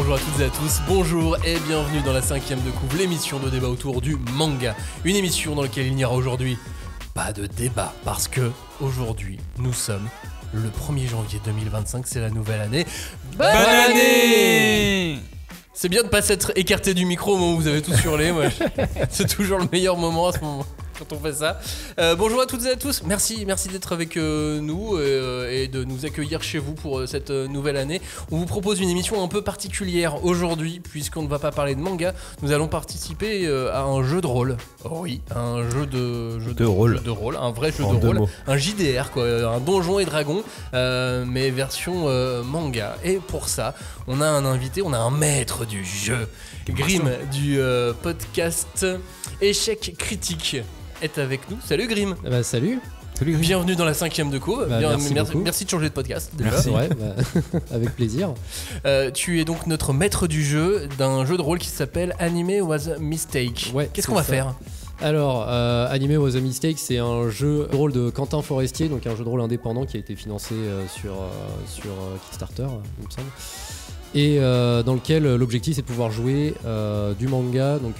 bonjour à toutes et à tous, bonjour et bienvenue dans la 5ème de couve, l'émission de débat autour du manga. Une émission dans laquelle il n'y aura aujourd'hui pas de débat, parce que aujourd'hui nous sommes le 1er janvier 2025, c'est la nouvelle année. Bonne année! C'est bien de pas s'être écarté du micro au moment où vous avez tous hurlé, moi. C'est toujours le meilleur moment à ce moment quand on fait ça. Bonjour à toutes et à tous, merci d'être avec nous et de nous accueillir chez vous pour cette nouvelle année. On vous propose une émission un peu particulière aujourd'hui, puisqu'on ne va pas parler de manga, nous allons participer à un jeu de rôle. Oh oui, un jeu de rôle, un vrai jeu de rôle, un JDR quoi, un donjon et dragon, mais version manga. Et pour ça, on a un invité, on a un maître du jeu, Grim du podcast Échec Critique est avec nous. Salut Grim. Salut. Salut Grim. Bienvenue dans la 5ème de couve. Merci de changer de podcast. Déjà. Merci. Ouais, avec plaisir. Tu es donc notre maître du jeu d'un jeu de rôle qui s'appelle Anime Was a Mistake. Ouais, qu'est-ce qu'on va faire? Alors, Anime Was a Mistake, c'est un jeu de rôle de Quentin Forestier, donc un jeu de rôle indépendant qui a été financé sur Kickstarter, il me semble. Et dans lequel l'objectif c'est de pouvoir jouer du manga, donc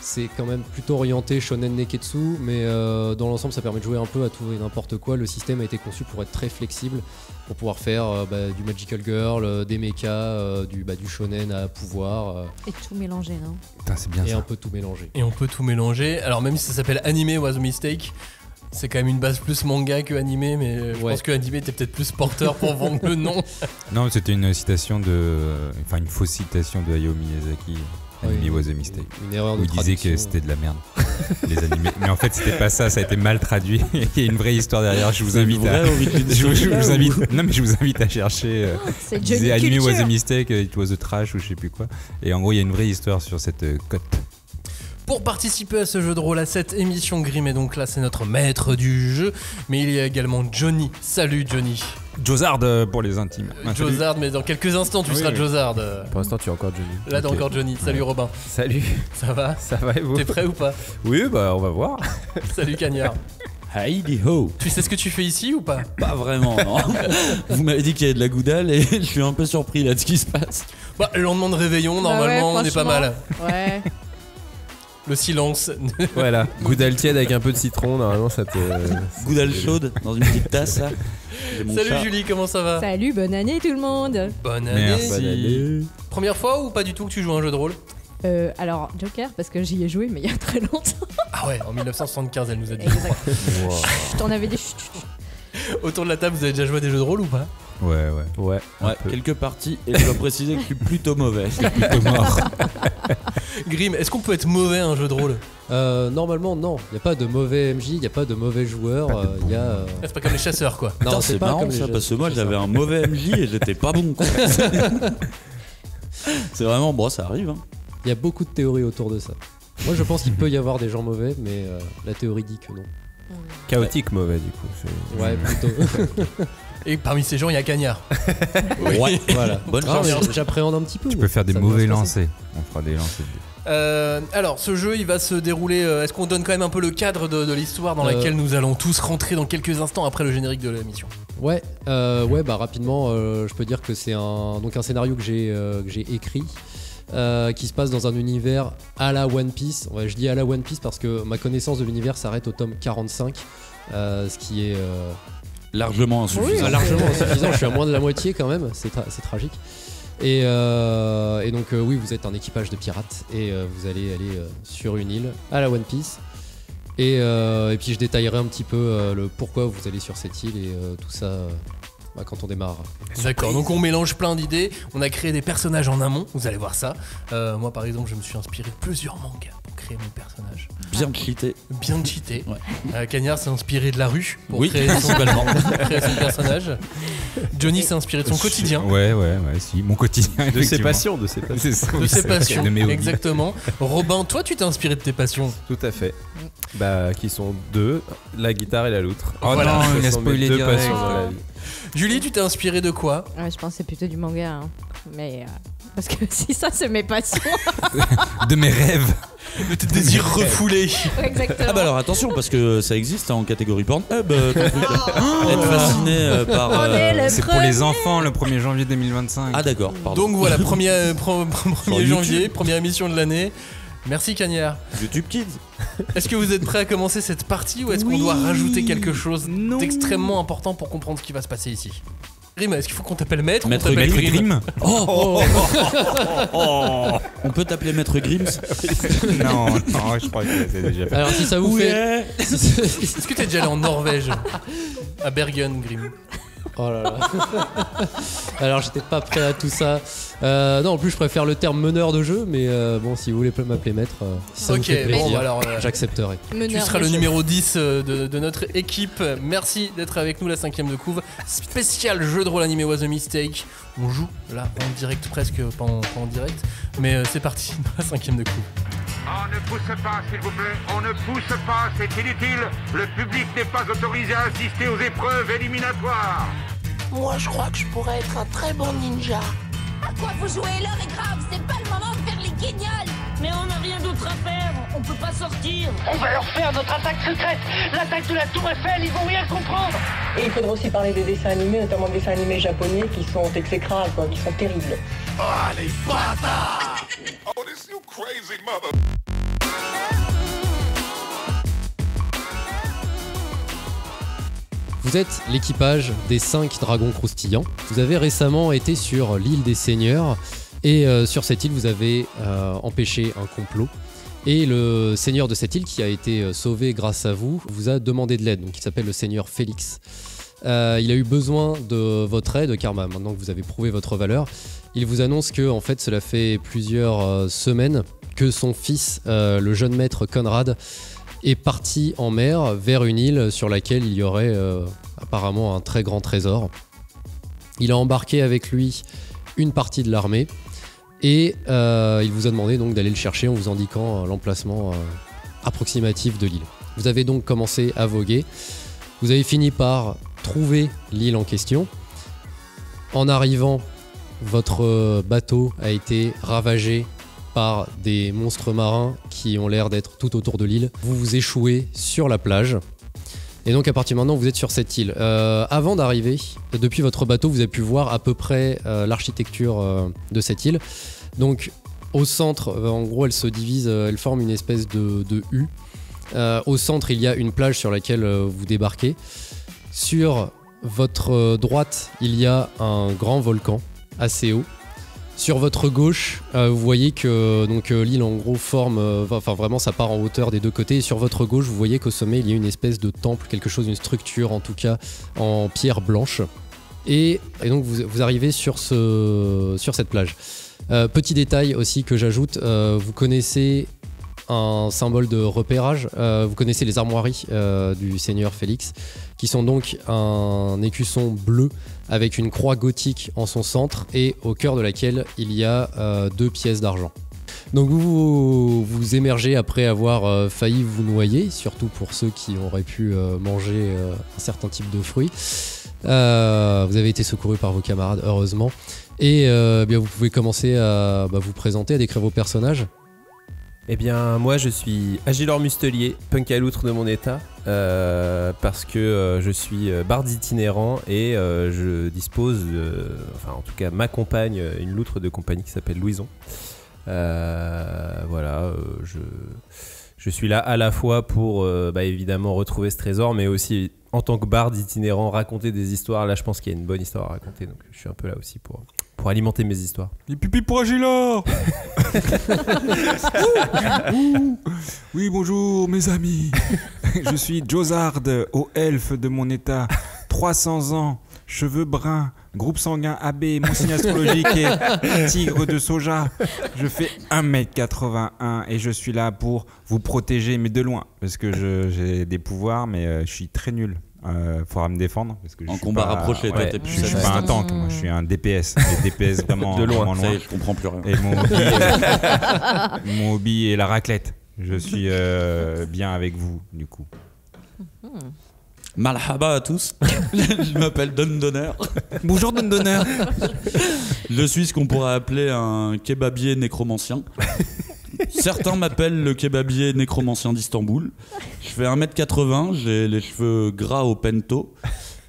c'est quand même plutôt orienté shonen neketsu, mais dans l'ensemble ça permet de jouer un peu à tout et n'importe quoi. Le système a été conçu pour être très flexible, pour pouvoir faire du Magical Girl, des mechas, du shonen à pouvoir. Et tout mélanger, non? Putain, c'est bien ça. Et un peu tout mélanger. Et on peut tout mélanger. Alors même si ça s'appelle Anime Was a Mistake, c'est quand même une base plus manga que animé, mais je pense que animé était peut-être plus porteur pour vendre le nom. Non, c'était une citation une fausse citation de Hayao Miyazaki. Anime Was a Mistake. Une erreur de où il disait que c'était de la merde, les animés. Mais en fait, c'était pas ça, ça a été mal traduit. Il y a une vraie histoire derrière. Je vous invite je vous invite à chercher. C'est il disait Anime Was a Mistake, it was a trash ou je sais plus quoi. Et en gros, il y a une vraie histoire sur cette cote. Pour participer à ce jeu de rôle, à cette émission, Grim est donc là, c'est notre maître du jeu. Mais il y a également Johnny. Salut Johnny. Jozard pour les intimes. Jozard, mais dans quelques instants tu seras Jozard. Pour l'instant tu es encore Johnny. Là t'es encore Johnny. Salut Robin. Salut. Ça va? Ça va et vous? T'es prêt ou pas? Oui, on va voir. Salut Cagnard. Heidi ho. Tu sais ce que tu fais ici ou pas? Pas vraiment, non. Vous m'avez dit qu'il y avait de la goudale et je suis un peu surpris là de ce qui se passe. Le lendemain de réveillon, normalement on est pas mal. Ouais. Le silence. Voilà, goudale tiède avec un peu de citron, normalement ça te... Goudale chaude dans une petite tasse là. Salut Julie, comment ça va? Salut, bonne année tout le monde. Bonne année. Merci. Bonne année. Première fois ou pas du tout que tu joues à un jeu de rôle? Alors, Joker, parce que j'y ai joué, mais il y a très longtemps. Ah ouais, en 1975 elle nous a dit. Exact. Wow. Je t'en avais dit. Autour de la table, vous avez déjà joué à des jeux de rôle ou pas? Ouais. Quelques parties et je dois préciser que je suis plutôt mauvais. Plutôt mort. Grim, est-ce qu'on peut être mauvais à un jeu de rôle? Normalement non, il n'y a pas de mauvais MJ, il n'y a pas de mauvais joueurs, C'est pas comme les chasseurs quoi. Non, c'est pas marrant comme les ça, parce que moi chasseurs. j'avais un mauvais MJ et j'étais pas bon quoi. C'est vraiment, ça arrive hein. Il y a beaucoup de théories autour de ça. Moi je pense qu'il peut y avoir des gens mauvais, mais la théorie dit que non. Chaotique mauvais du coup. Ouais, plutôt. Et parmi ces gens, il y a Cagnard. Ouais, Voilà. Bonne Ah, chance. mais j'appréhende un petit peu. Tu peux faire des ça mauvais va se passer. lancers. On fera des lancers de dés. Alors, ce jeu, il va se dérouler. Est-ce qu'on donne quand même un peu le cadre de l'histoire dans laquelle nous allons tous rentrer dans quelques instants après le générique de l'émission? Ouais, rapidement, je peux dire que c'est un scénario que j'ai écrit. Qui se passe dans un univers à la One Piece. Ouais, je dis à la One Piece parce que ma connaissance de l'univers s'arrête au tome 45, ce qui est Largement insuffisant. largement insuffisant. Je suis à moins de la moitié quand même, c'est tragique. Et donc oui, vous êtes un équipage de pirates et vous allez aller sur une île à la One Piece. Et puis je détaillerai un petit peu le pourquoi vous allez sur cette île et tout ça. Quand on démarre. D'accord, donc on mélange plein d'idées, on a créé des personnages en amont, vous allez voir ça. Moi par exemple, je me suis inspiré de plusieurs mangas pour créer mon personnage. Bien cheaté. Bien cheaté. Ouais. Cagnard s'est inspiré de la rue pour Oui, créer son personnage. Johnny s'est inspiré de son quotidien. Ouais, si, mon quotidien. De ses passions, C'est ça, De ses passions, de mes hobbies. exactement. Robin, toi tu t'es inspiré de tes passions. Tout à fait. Qui sont deux, la guitare et la loutre. Oh non, il a Ce sont mes spoilé deux direct. passions dans la vie. Julie, tu t'es inspiré de quoi? Ouais, je pense que c'est plutôt du manga. Hein. Mais. Parce que si ça, c'est mes passions. De mes rêves. De tes désirs refoulés. Exactement. Ah bah alors attention parce que ça existe en catégorie Pornhub. Être fasciné par. On est le C'est pour les enfants le 1er janvier 2025. Ah d'accord. Pardon. Donc voilà, 1er YouTube. janvier, première émission de l'année. Merci Cagnard. YouTube Kids. Est-ce que vous êtes prêts à commencer cette partie ou est-ce qu'on doit rajouter quelque chose d'extrêmement important pour comprendre ce qui va se passer ici? Grim, est-ce qu'il faut qu'on t'appelle Maître Maître ou on t'appelle Grimm. On peut t'appeler Maître Grims. Non, je crois que c'est déjà fait. Alors si ça vous fait... Est-ce que t'es déjà allé en Norvège? À Bergen, Grim. Oh là là. Alors j'étais pas prêt à tout ça. Non, en plus je préfère le terme meneur de jeu, mais bon, si vous voulez m'appeler maître, si ça vous fait plaisir, bon, alors j'accepterai. tu seras le numéro 10 de notre équipe. Merci d'être avec nous, la 5ème de couve. Spécial jeu de rôle animé Was a Mistake. On joue là en direct, presque pas en direct, mais c'est parti dans la 5ème de couve. On ne pousse pas, s'il vous plaît. On ne pousse pas, c'est inutile. Le public n'est pas autorisé à assister aux épreuves éliminatoires. Moi, je crois que je pourrais être un très bon ninja. À quoi vous jouez? L'heure est grave, c'est pas le moment de faire les guignols. Mais on n'a rien d'autre à faire, on peut pas sortir. On va leur faire notre attaque secrète, l'attaque de la Tour Eiffel, ils vont rien comprendre. Et il faudra aussi parler des dessins animés, notamment des dessins animés japonais qui sont exécrables, quoi, qui sont terribles. Ah, les bâtards! Oh, this you crazy mother... Vous êtes l'équipage des 5 dragons croustillants. Vous avez récemment été sur l'île des Seigneurs et sur cette île vous avez empêché un complot. Et le seigneur de cette île qui a été sauvé grâce à vous a demandé de l'aide, donc il s'appelle le seigneur Félix. Il a eu besoin de votre aide car maintenant que vous avez prouvé votre valeur, il vous annonce que en fait cela fait plusieurs semaines que son fils, le jeune maître Conrad, est parti en mer vers une île sur laquelle il y aurait apparemment un très grand trésor. Il a embarqué avec lui une partie de l'armée et il vous a demandé donc d'aller le chercher en vous indiquant l'emplacement approximatif de l'île. Vous avez donc commencé à voguer. Vous avez fini par trouver l'île en question. En arrivant, votre bateau a été ravagé par des monstres marins qui ont l'air d'être tout autour de l'île. Vous vous échouez sur la plage. Et donc à partir de maintenant, vous êtes sur cette île. Avant d'arriver, depuis votre bateau, vous avez pu voir à peu près l'architecture de cette île. Donc au centre, en gros, elle se divise, elle forme une espèce de U. Au centre, il y a une plage sur laquelle vous débarquez. Sur votre droite, il y a un grand volcan assez haut. Sur votre gauche, vous voyez que donc, l'île en gros forme, enfin vraiment ça part en hauteur des deux côtés. Et sur votre gauche, vous voyez qu'au sommet il y a une espèce de temple, quelque chose, une structure en tout cas en pierre blanche. Et donc vous arrivez sur cette plage. Petit détail aussi que j'ajoute, vous connaissez un symbole de repérage, vous connaissez les armoiries du seigneur Félix, qui sont donc un écusson bleu avec une croix gothique en son centre et au cœur de laquelle il y a 2 pièces d'argent. Donc vous émergez après avoir failli vous noyer, surtout pour ceux qui auraient pu manger un certain type de fruits. Vous avez été secouru par vos camarades, heureusement. Et bien vous pouvez commencer à vous présenter, à décrire vos personnages. Eh bien, moi je suis Agilor Mustelier, punk à loutre de mon état, parce que je suis barde itinérant et je dispose, enfin en tout cas m'accompagne une loutre de compagnie qui s'appelle Louison. Voilà, je suis là à la fois pour évidemment retrouver ce trésor, mais aussi en tant que barde itinérant raconter des histoires. Là je pense qu'il y a une bonne histoire à raconter, donc je suis un peu là aussi pour alimenter mes histoires. Les pupilles pour Agilor. Oui, bonjour mes amis. Je suis Josard, au elfe de mon état, 300 ans, cheveux bruns, groupe sanguin AB, mon signe astrologique est tigre de soja. Je fais 1m81 et je suis là pour vous protéger, mais de loin, parce que j'ai des pouvoirs, mais je suis très nul. Faudra me défendre parce que en combat rapproché, toi t'es plus. Je suis pas un tank, moi je suis un DPS. Des DPS vraiment de loin. Vraiment Ça y est, je comprends plus rien. Et mon hobby est la raclette. Je suis bien avec vous du coup. Malhaba à tous. Je m'appelle Don Donner. Bonjour Don Donner. Je suis ce qu'on pourrait appeler un kebabier nécromancien. Certains m'appellent le kebabier nécromancien d'Istanbul. Je fais 1m80, j'ai les cheveux gras au pento.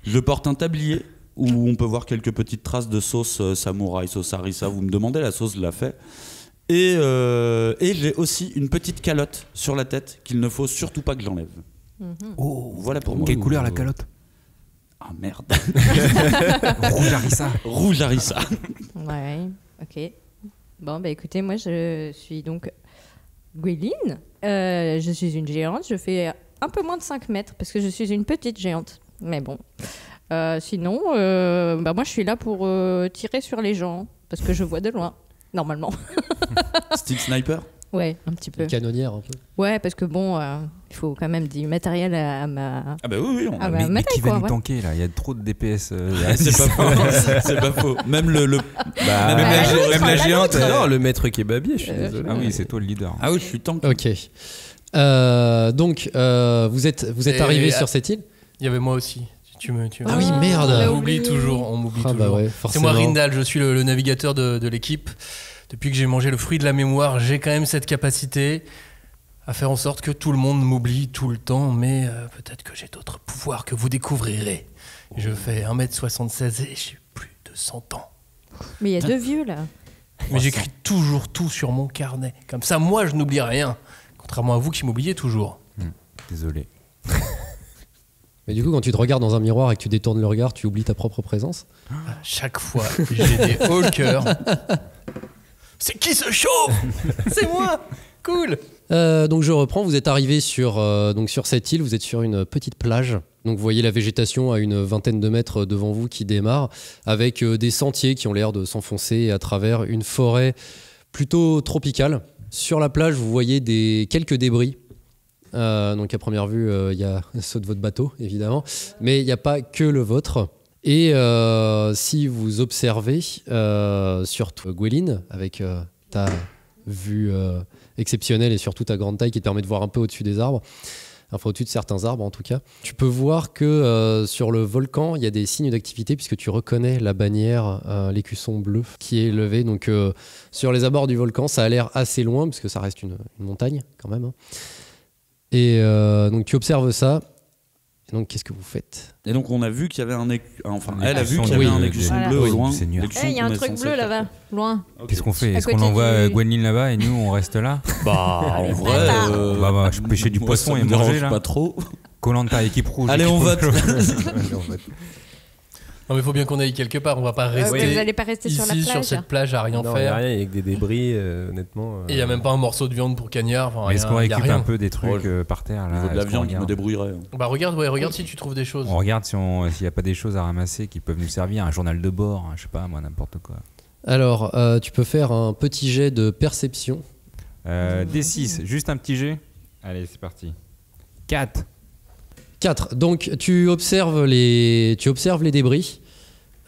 Je porte un tablier où on peut voir quelques petites traces de sauce samouraï, sauce harissa. Vous me demandez, la sauce, je la fais. Et j'ai aussi une petite calotte sur la tête qu'il ne faut surtout pas que j'enlève. Oh, voilà pour moi. Quelle couleur la calotte? Ah merde. Rouge harissa. Rouge harissa. Ouais, ok. Bon, bah écoutez, moi je suis donc Gweline. Je suis une géante. Je fais un peu moins de 5 mètres parce que je suis une petite géante. Mais bon. Sinon, moi je suis là pour tirer sur les gens parce que je vois de loin, normalement. Style sniper? Ouais, un petit peu. Une canonnière un peu. Ouais, parce que bon, il faut quand même du matériel à ma. Ah bah oui, on à a... ma Mais qui va nous ouais. tanker là? Il y a trop de DPS. C'est pas faux. C'est pas faux. Même le... Même la géante. Non, le maître kebabier, je suis désolé. Ah oui, c'est toi le leader. Ah oui, je suis tank. Ok. Donc, vous êtes arrivé sur cette île. Il y avait moi aussi. Ah oui, merde. On m'oublie toujours. On m'oublie toujours. Bah ouais, c'est moi Rindal, je suis le navigateur de l'équipe. Depuis que j'ai mangé le fruit de la mémoire, j'ai quand même cette capacité à faire en sorte que tout le monde m'oublie tout le temps, mais peut-être que j'ai d'autres pouvoirs que vous découvrirez. Je fais 1m76 et j'ai plus de 100 ans. Mais il y a 2 vieux là. Mais j'écris toujours tout sur mon carnet. Comme ça, moi, je n'oublie rien. Contrairement à vous qui m'oubliez toujours. Désolé. Mais du coup, quand tu te regardes dans un miroir et que tu détournes le regard, tu oublies ta propre présence. À chaque fois, j'ai des hauts le cœur. C'est qui se chauffe? C'est moi. Cool. Donc je reprends, vous êtes arrivé sur cette île, vous êtes sur une petite plage. Donc vous voyez la végétation à une vingtaine de mètres devant vous qui démarre, avec des sentiers qui ont l'air de s'enfoncer à travers une forêt plutôt tropicale. Sur la plage, vous voyez quelques débris. Donc à première vue, il y a ceux de votre bateau, évidemment, mais il n'y a pas que le vôtre. Et si vous observez, surtout Gweline, avec ta vue exceptionnelle et surtout ta grande taille qui te permet de voir un peu au-dessus des arbres, enfin au-dessus de certains arbres en tout cas, tu peux voir que sur le volcan, il y a des signes d'activité puisque tu reconnais la bannière, l'écusson bleu qui est levé. Donc sur les abords du volcan, ça a l'air assez loin puisque ça reste une montagne quand même. Hein. Et donc tu observes ça. Et donc qu'est-ce que vous faites? Et donc on a vu qu'il y avait elle a vu qu'il y avait un écusson bleu au loin. Il y a un truc bleu là-bas, loin. Okay. Qu'est-ce qu'on fait? Est-ce qu'on envoie Gweline là-bas et nous on reste là? Bah en vrai, je pêchais du poisson et manger là. Pas trop. Koh-Lanta, équipe rouge. Allez, on vote. Non mais il faut bien qu'on aille quelque part, on va pas rester vous allez pas rester ici sur la plage. sur cette plage à rien faire. Il n'y a rien, il y a que des débris, honnêtement. Et il n'y a même pas un morceau de viande pour cagnard. Mais est-ce qu'on récupère un peu des trucs par terre là? Au niveau de la viande, je me débrouillerai. Bah regarde si tu trouves des choses. On regarde s'il n'y a pas des choses à ramasser qui peuvent nous servir, un journal de bord, je sais pas moi, n'importe quoi. Alors, tu peux faire un petit jet de perception. D6, juste un petit jet. Allez, c'est parti. 4. Donc tu observes les débris.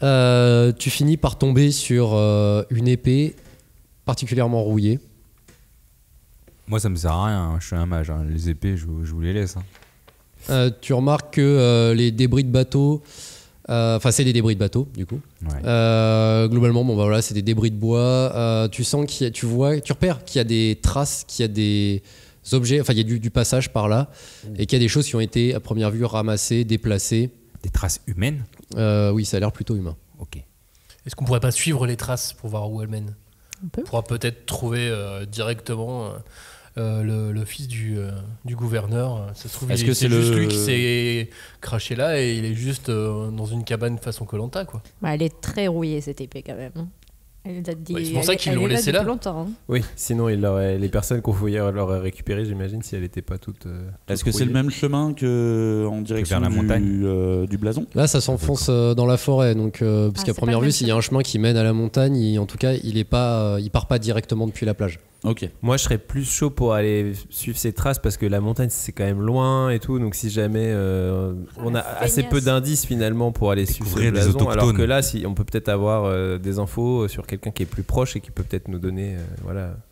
Tu finis par tomber sur une épée particulièrement rouillée. Moi ça me sert à rien, je suis un mage, hein. Les épées je vous les laisse. Hein. Tu remarques que les débris de bateau, c'est des débris de bateau du coup. Ouais. Globalement, c'est des débris de bois. Tu sens tu repères qu'il y a des traces, qu'il y a des objets, il y a du passage par là, et qu'il y a des choses qui ont été à première vue ramassées, déplacées. Des traces humaines? Oui, ça a l'air plutôt humain. Ok. Est-ce qu'on pourrait pas suivre les traces pour voir où elles mènent? On pourra peut-être trouver directement le fils du gouverneur. Ça se trouve, c'est juste lui qui s'est craché là et il est juste dans une cabane façon Koh-Lanta, quoi. Bah, elle est très rouillée cette épée quand même. C'est pour ça qu'ils l'ont laissé là. Longtemps, hein. Oui, sinon les personnes qu'on fouillait l'auraient récupéré, j'imagine, si elle n'était pas toute. Est-ce que c'est le même chemin en direction vers la montagne du blason? Là, ça s'enfonce dans la forêt, donc parce qu'à première vue, s'il y a un chemin qui mène à la montagne, en tout cas, il part pas directement depuis la plage. Ok. Moi, je serais plus chaud pour aller suivre ces traces parce que la montagne, c'est quand même loin et tout. Donc, si jamais on a assez peu d'indices finalement pour aller suivre ce Découvrir les blason, alors autochtones. que là, si on peut peut-être avoir des infos sur quelqu'un qui est plus proche et qui peut peut-être nous donner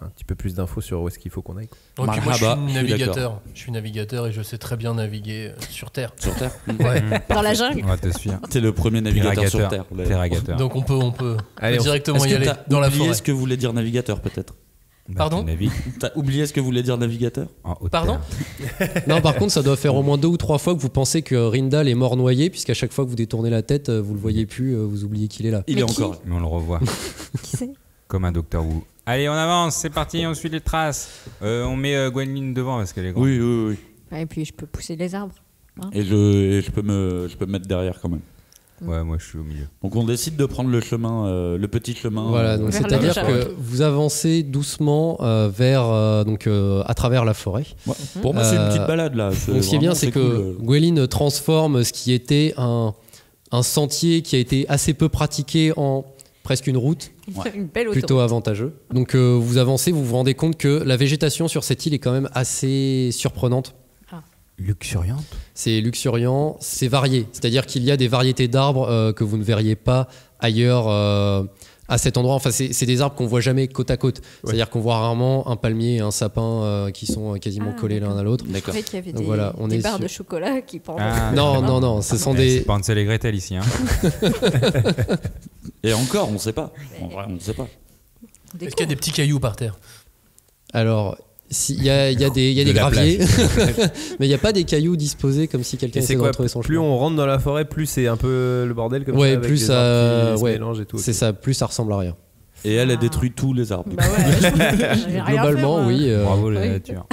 un petit peu plus d'infos sur où est-ce qu'il faut qu'on aille. Donc, moi, je suis Marhaba, je suis navigateur. Je suis navigateur et je sais très bien naviguer sur Terre. Sur Terre. Ouais. Dans la jungle. On va te suivre. T'es le premier navigateur sur Terre. Terragateur. Donc on peut Allez, directement Est-ce y que aller t'as dans la oublié forêt. ce que voulait dire navigateur peut-être? Pardon Tu navigues T'as oublié ce que voulait dire navigateur? en haute Pardon terre. Non, par contre, ça doit faire au moins 2 ou 3 fois que vous pensez que Rindal est mort noyé, puisqu'à chaque fois que vous détournez la tête, vous le voyez plus, vous oubliez qu'il est là. Il Mais est qui encore là. Mais on le revoit. Qui c'est? Comme un Docteur Who. Allez, on avance, c'est parti, on suit les traces. On met Gwenlyn devant parce qu'elle est grande. Oui. Et puis je peux pousser les arbres. Et je peux me mettre derrière quand même. Ouais, moi je suis au milieu. Donc on décide de prendre le chemin, le petit chemin. Voilà, donc Vers la c'est-à-dire jungle. que vous avancez doucement à travers la forêt. Ouais, pour moi, c'est une Euh, petite balade là. Donc ce qui est bien, c'est que cool. Gwenlyn transforme ce qui était un sentier qui a été assez peu pratiqué en presque une route, Une belle plutôt avantageux. Donc vous avancez, vous vous rendez compte que la végétation sur cette île est quand même assez surprenante. Luxuriante. C'est luxuriant, c'est varié. C'est-à-dire qu'il y a des variétés d'arbres que vous ne verriez pas ailleurs à cet endroit. Enfin, c'est des arbres qu'on voit jamais côte à côte. C'est-à-dire qu'on voit rarement un palmier et un sapin qui sont quasiment collés l'un à l'autre. D'accord. En fait, il y avait Donc voilà, on des est barres sur- de chocolat qui pendaient. Ah, Non, ce sont des... C'est pas Hansel et Gretel ici. Hein. Et encore, on sait pas. En vrai, on sait pas. Est-ce qu'il y a des petits cailloux par terre? Alors, il y a des De la graviers, mais il n'y a pas des cailloux disposés comme si quelqu'un Et c'est essayait de quoi? retrouver son Plus chemin. on rentre dans la forêt, plus c'est un peu le bordel comme Ouais, ça. avec plus les ça- arbres qui se ouais. mélangent et tout. C'est ça, plus ça ressemble à rien. Et elle a détruit tous les arbres. Bah ouais, j'ai rien fait, Globalement, moi. oui. Bravo la oui. nature.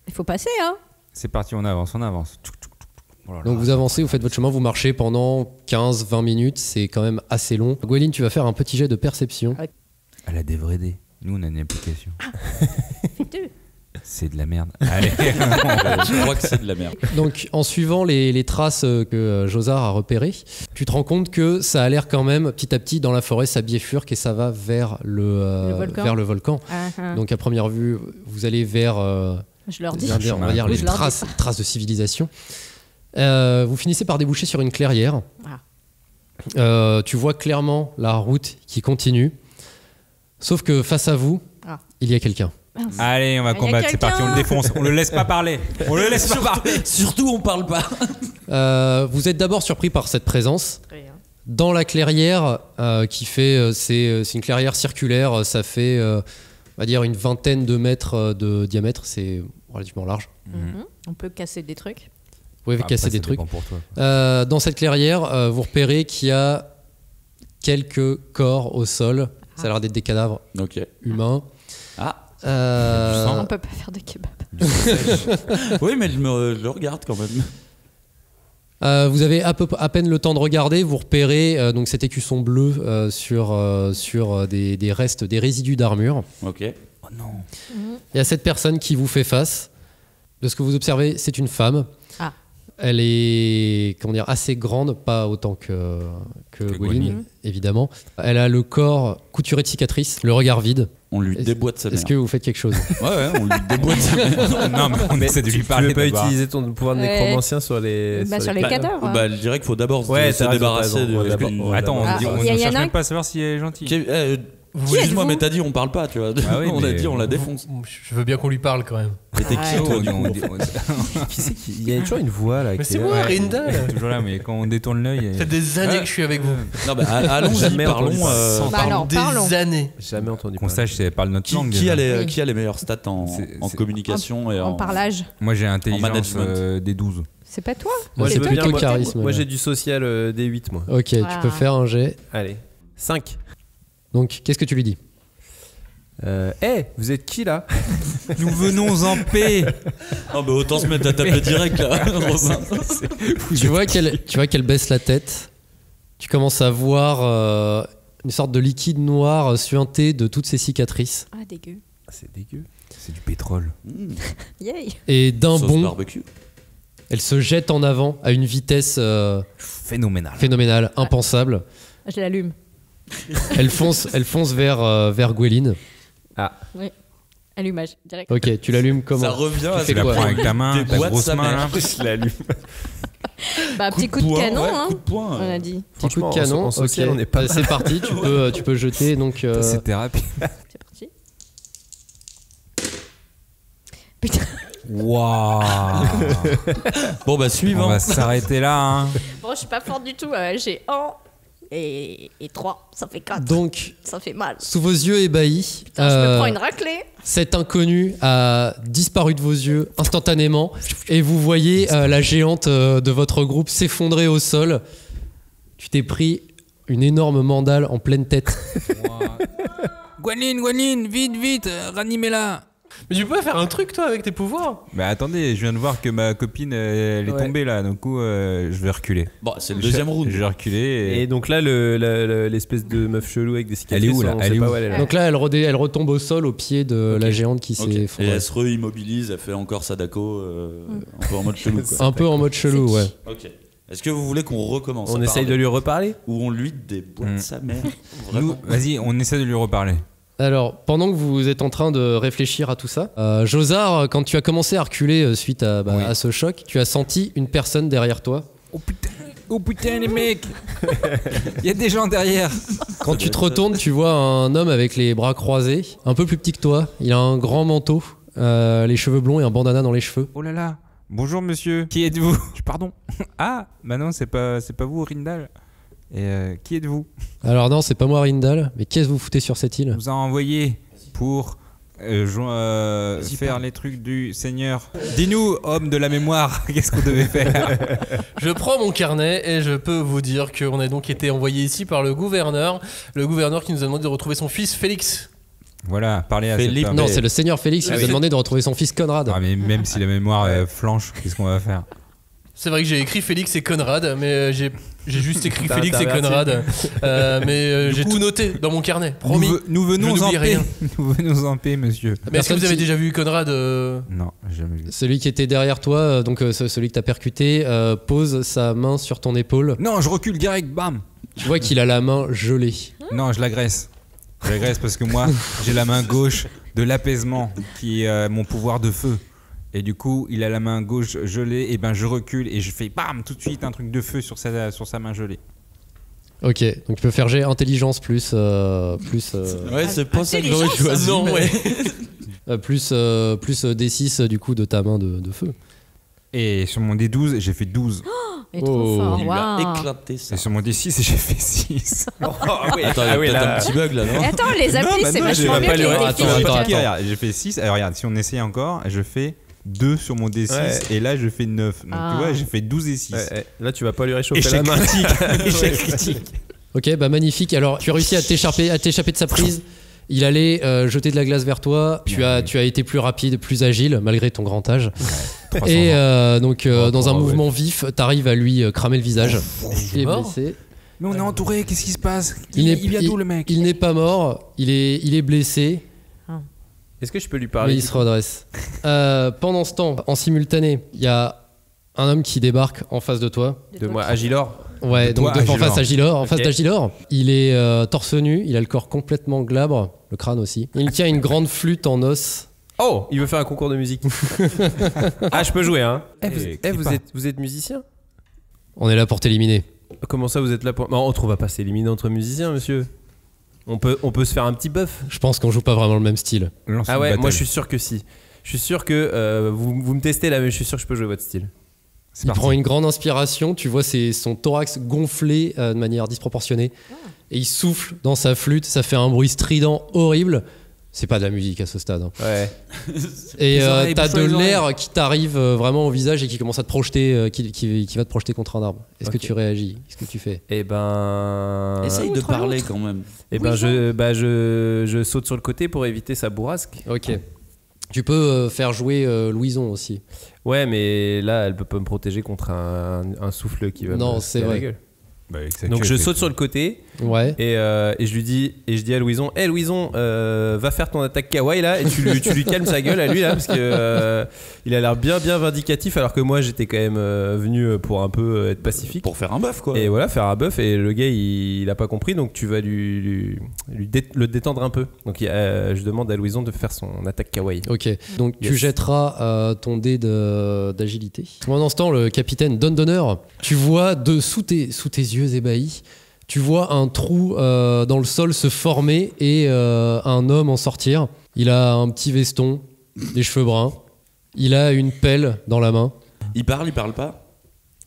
Il faut passer, hein. C'est parti, on avance. Oh là là. Donc vous avancez, vous faites votre chemin, vous marchez pendant 15-20 minutes, c'est quand même assez long. Gwenlyn, tu vas faire un petit jet de perception. Elle a des vrais dés. Nous, on a une application. Fais-deux. C'est de la merde. Allez. Je crois que c'est de la merde. Donc en suivant les traces que Josard a repérées, tu te rends compte que ça a l'air quand même petit à petit dans la forêt, ça bifurque et ça va vers Le volcan. vers le volcan. Ah, ah. Donc à première vue, vous allez vers, Je leur dis. on va dire Je les leur dis traces de civilisation. Vous finissez par déboucher sur une clairière. Tu vois clairement la route qui continue. Sauf que face à vous, il y a quelqu'un. Allez, on va combattre. C'est parti, on le défonce. On le laisse pas parler. On le laisse pas parler. Surtout, on parle pas. Vous êtes d'abord surpris par cette présence. Dans la clairière, qui fait, c'est une clairière circulaire, ça fait, on va dire, une vingtaine de mètres de diamètre, c'est relativement large. On peut casser des trucs. Vous pouvez Après, casser ça des trucs. dépend pour toi. Dans cette clairière, vous repérez qu'il y a quelques corps au sol. Ça a l'air d'être des cadavres humains. Ah. On peut pas faire de kebab. Oui, mais je le regarde quand même. Vous avez à peine le temps de regarder, vous repérez donc cet écusson bleu sur des restes, des résidus d'armure. Ok. Oh non. Il y a cette personne qui vous fait face. De ce que vous observez, c'est une femme. Ah. Elle est assez grande, pas autant que Gwenlyn, évidemment. Elle a le corps couturé de cicatrices, le regard vide. On lui déboîte sa mère. Est-ce que vous faites quelque chose? Ouais, on lui déboîte sa mère. Non, mais on essaie de lui Tu parler. veux pas d'abord. utiliser ton pouvoir de nécromancien sur les sur les cadavres. Bah, je dirais qu'il faut d'abord se t'as raison, débarrasser t'as raison. de. D'abord. Attends, Ah, on y en ne cherche a un même pas à savoir si elle est gentille. Excuse-moi, mais t'as dit on parle pas, tu vois. Ah oui, On a mais- dit on la défonce. Je veux bien qu'on lui parle quand même. Mais t'es qui toi du coup Qui c'est qui... Il y a toujours une voix là. Mais qui c'est est- moi, Ouais. Rindal. Toujours là, mais quand on détourne l'œil. Ça fait des années que je suis avec vous. Non, bah allons-y, Jamais parlons. entendu parler. Bah alors, parlons. Des années. Jamais entendu Qu'on parler. sache si elle parle notre langue. Qui déjà. a les Oui. qui a les meilleures stats en C'est- communication et En parlage. Moi j'ai intelligence management. des 12. C'est pas toi? Moi, C'est c'est toi plutôt qui- le charisme. Moi j'ai du social des 8 moi. Ok, tu Ah. peux faire un jet. Allez. 5. Donc, qu'est-ce que tu lui dis? Vous êtes qui là? Nous venons en paix. Oh bah autant se mettre à taper direct là. Robin. Tu vois qu'elle baisse la tête. Tu commences à voir une sorte de liquide noir suinté de toutes ses cicatrices. Ah, dégueu. C'est dégueu. C'est du pétrole. Yay. Et d'un Sauce bond, barbecue. elle se jette en avant à une vitesse Phénoménal. phénoménale, impensable. Je l'allume. Elle fonce vers Gwenlyn. Ah. Oui. Allumage, direct. Ok, tu l'allumes comment? Ça revient à Tu fais Tu la quoi? prends avec ta main, Des ta boîtes grosse sa main là. mère. Je l'allume. Bah, petit coup de poing, canon, ouais, hein. coup de poing. On a dit. Petit coup de Franchement, canon, en social, ok. on est pas C'est parti, tu peux jeter donc. C'était rapide. C'est parti. Putain. Waouh. Bon bah On suivant. va s'arrêter là. Hein. Bon, je suis pas forte du tout. J'ai 1 et 3. Ça fait 4. Donc, Ça fait mal. sous vos yeux ébahis, Putain, je me prends une raclée. cet inconnu a disparu de vos yeux instantanément et vous voyez la géante de votre groupe s'effondrer au sol. Tu t'es pris une énorme mandale en pleine tête. Guanine, vite, ranimez-la. Mais tu peux faire un truc toi avec tes pouvoirs. Bah attendez, je viens de voir que ma copine elle est Ouais. tombée là, du coup je vais reculer. Bon, c'est le deuxième round. Je vais reculer Et donc là, l'espèce de meuf chelou avec des cicatrices. Elle est où, là? on Elle sait est pas où où elle est là. Donc là, elle retombe au sol au pied de la géante qui Ok. s'est Et effondrée. elle se re-immobilise, elle fait encore Sadako, un peu en mode chelou quoi. Un peu en mode chelou, ouais. Ok. Est-ce que vous voulez qu'on recommence On à essaye de parler lui reparler. Ou on lui déboîte Mm. sa mère? Nous, Vraiment. vas-y, on essaie de lui reparler. Alors, pendant que vous êtes en train de réfléchir à tout ça, Josard, quand tu as commencé à reculer suite à, Oui. à ce choc, tu as senti une personne derrière toi. Oh putain les mecs. Il y a des gens derrière. Quand tu te retournes, tu vois un homme avec les bras croisés, un peu plus petit que toi. Il a un grand manteau, les cheveux blonds et un bandana dans les cheveux. Oh là là. Bonjour monsieur. Qui êtes-vous? Pardon. Ah, bah non, c'est pas vous Rindal. Et qui êtes-vous? Alors non, c'est pas moi Rindal, mais qu'est-ce que vous foutez sur cette île? On vous a envoyé pour faire les trucs du Seigneur. Dis-nous, homme de la mémoire, qu'est-ce qu'on devait faire? Je prends mon carnet et je peux vous dire qu'on a donc été envoyé ici par le gouverneur qui nous a demandé de retrouver son fils Félix. Voilà, parlez à Philippe, cet homme. Non, c'est le seigneur Félix qui Ah nous oui. a demandé de retrouver son fils Conrad. Ah, mais même si la mémoire flanche, qu'est-ce qu'on va faire? C'est vrai que j'ai écrit Félix et Conrad, mais j'ai juste écrit T'as Félix et inverti. Conrad. Mais Du j'ai coup, tout noté dans mon carnet, promis. Nous venons je en n'oublie paix. rien. Nous venons en paix, monsieur. Mais est-ce que Personne vous avez qui- déjà vu Conrad Non, jamais vu. Celui qui était derrière toi, celui que t'as percuté, pose sa main sur ton épaule. Non, je recule direct, bam. Tu vois qu'il a la main gelée. Non, je l'agresse. Je l'agresse parce que moi, j'ai la main gauche de l'apaisement, qui est mon pouvoir de feu. Et du coup, il a la main gauche gelée, et ben je recule et je fais bam tout de suite un truc de feu sur sa main gelée. Ok, donc tu peux faire jet intelligence plus Ouais, c'est pas ça que j'aurais choisi. Non, mais- ouais. plus D6 du coup de ta main de feu. Et sur mon D12, j'ai fait 12. Il est trop Oh. fort. Il lui a Waouh. éclaté ça. Et sur mon D6, j'ai fait 6. Attends, il y a peut-être un petit bug là, non? Et attends, les applis, c'est vachement mieux pas que le- les attends, défis. attends. Regarde, j'ai fait 6. Alors regarde, si on essaye encore, je fais 2 sur mon D6 Ouais. et là je fais 9. Donc Ah. tu vois, j'ai fait 12 et 6. Là, tu vas pas lui réchauffer Échec la main. critique. Échec critique. Ok, bah magnifique. Alors tu as réussi à t'échapper de sa prise. Il allait jeter de la glace vers toi. Tu as été plus rapide, plus agile malgré ton grand âge. 300 Et ans. dans un mouvement vif, t'arrives à lui cramer le visage. Il est mort blessé. Mais on est entouré, qu'est-ce qui se passe? Il Il vient d'où le mec? Il n'est pas mort. Il est blessé. Est-ce que je peux lui Mais parler? il se redresse. Pendant ce temps, en simultané, il y a un homme qui débarque en face de toi. De moi, Agilor. Ouais, De donc toi, en face Agilor. En face Ok. d'Agilor. Il est torse nu, il a le corps complètement glabre, le crâne aussi. Il tient une grande flûte en os. Oh, il veut faire un concours de musique. Ah, je peux jouer, hein. Vous êtes musicien? On est là pour t'éliminer. Comment ça, vous êtes là pour... Non, on va pas s'éliminer entre musiciens, monsieur. On peut se faire un petit buff. Je pense qu'on joue pas vraiment le même style. Lance Ah une ouais, battle. moi je suis sûr que si. Je suis sûr que vous me testez là, mais je suis sûr que je peux jouer votre style. C'est Il parti. prend une grande inspiration, tu vois son thorax gonflé de manière disproportionnée. Et il souffle dans sa flûte, ça fait un bruit strident horrible. C'est pas de la musique à ce stade. Hein. Ouais. Et Les oreilles, t'as bouge-toi de les oreilles. l'air qui t'arrive vraiment au visage et qui commence à te projeter, qui va te projeter contre un arbre. Est-ce que Ok. tu réagis? Qu'est-ce que tu fais? Et ben. Essaye de parler quand même. Et ben je saute sur le côté pour éviter sa bourrasque. Ok. Tu peux faire jouer Louison aussi. Ouais, mais là elle peut pas me protéger contre un souffle qui va Non, me c'est faire la vrai. gueule. Bah, avec sa Donc queue, je elle fait- saute sur le côté Ouais. Et je dis à Louison, hé Louison, va faire ton attaque kawaii là, et tu lui calmes sa gueule à lui là, parce que il a l'air bien vindicatif, alors que moi j'étais quand même venu pour un peu être pacifique. Pour faire un buff quoi. Et voilà, faire un buff, et le gars il a pas compris, donc tu vas le détendre un peu. Donc je demande à Louison de faire son attaque kawaii. Ok, donc tu jetteras ton dé d'agilité. Pendant ce temps, le capitaine Don Donner, tu vois sous tes yeux ébahis, tu vois un trou dans le sol se former et un homme en sortir. Il a un petit veston, des cheveux bruns. Il a une pelle dans la main. Il parle pas.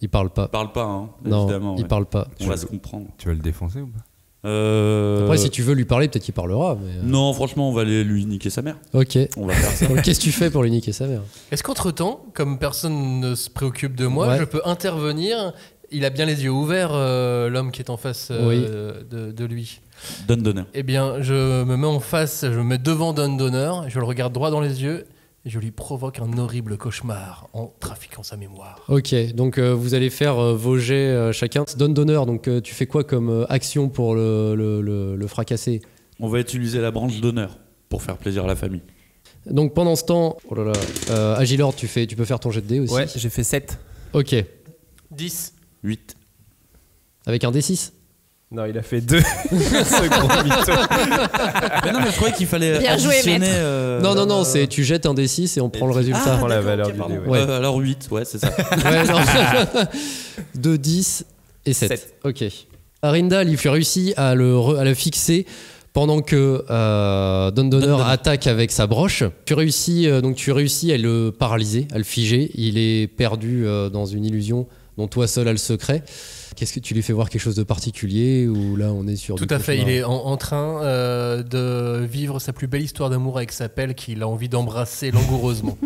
Il parle pas. Il parle pas, hein, non, évidemment. Il parle pas. On va se comprendre. Tu vas le défoncer ou pas? Après, si tu veux lui parler, peut-être qu'il parlera. Mais Non, franchement, on va aller lui niquer sa mère. Ok. On va faire ça. Donc, qu'est-ce que tu fais pour lui niquer sa mère? Est-ce qu'entre-temps, comme personne ne se préoccupe de moi, je peux intervenir? Il a bien les yeux ouverts, l'homme qui est en face de lui. Don Donner. Eh bien, je me mets en face, je me mets devant Don Donner, je le regarde droit dans les yeux et je lui provoque un horrible cauchemar en trafiquant sa mémoire. Ok, donc vous allez faire vos jets chacun. Don Donner, donc tu fais quoi comme action pour le fracasser? On va utiliser la branche d'honneur pour faire plaisir à la famille. Donc pendant ce temps, Agilord, tu peux faire ton jet de dés aussi. Ouais, j'ai fait 7. Ok. 10. 8. Avec un D6? Non, il a fait 2. Second mytho. Mais non, mais je croyais qu'il fallait Bien joué, additionner... Non, c'est tu jettes un D6 et on prend le résultat. On prend la valeur du dé. Ouais. Alors 8, ouais, c'est ça. Ouais, non. 2, 10 et 7. Ok. Rindal, il réussit à le fixer pendant que Don Donner attaque avec sa broche. Tu réussis à le paralyser, à le figer. Il est perdu dans une illusion dont toi seul as le secret. Qu'est-ce que tu lui fais voir quelque chose de particulier ou là on est sur Tout à fait, il est en train de vivre sa plus belle histoire d'amour avec sa pelle qu'il a envie d'embrasser langoureusement.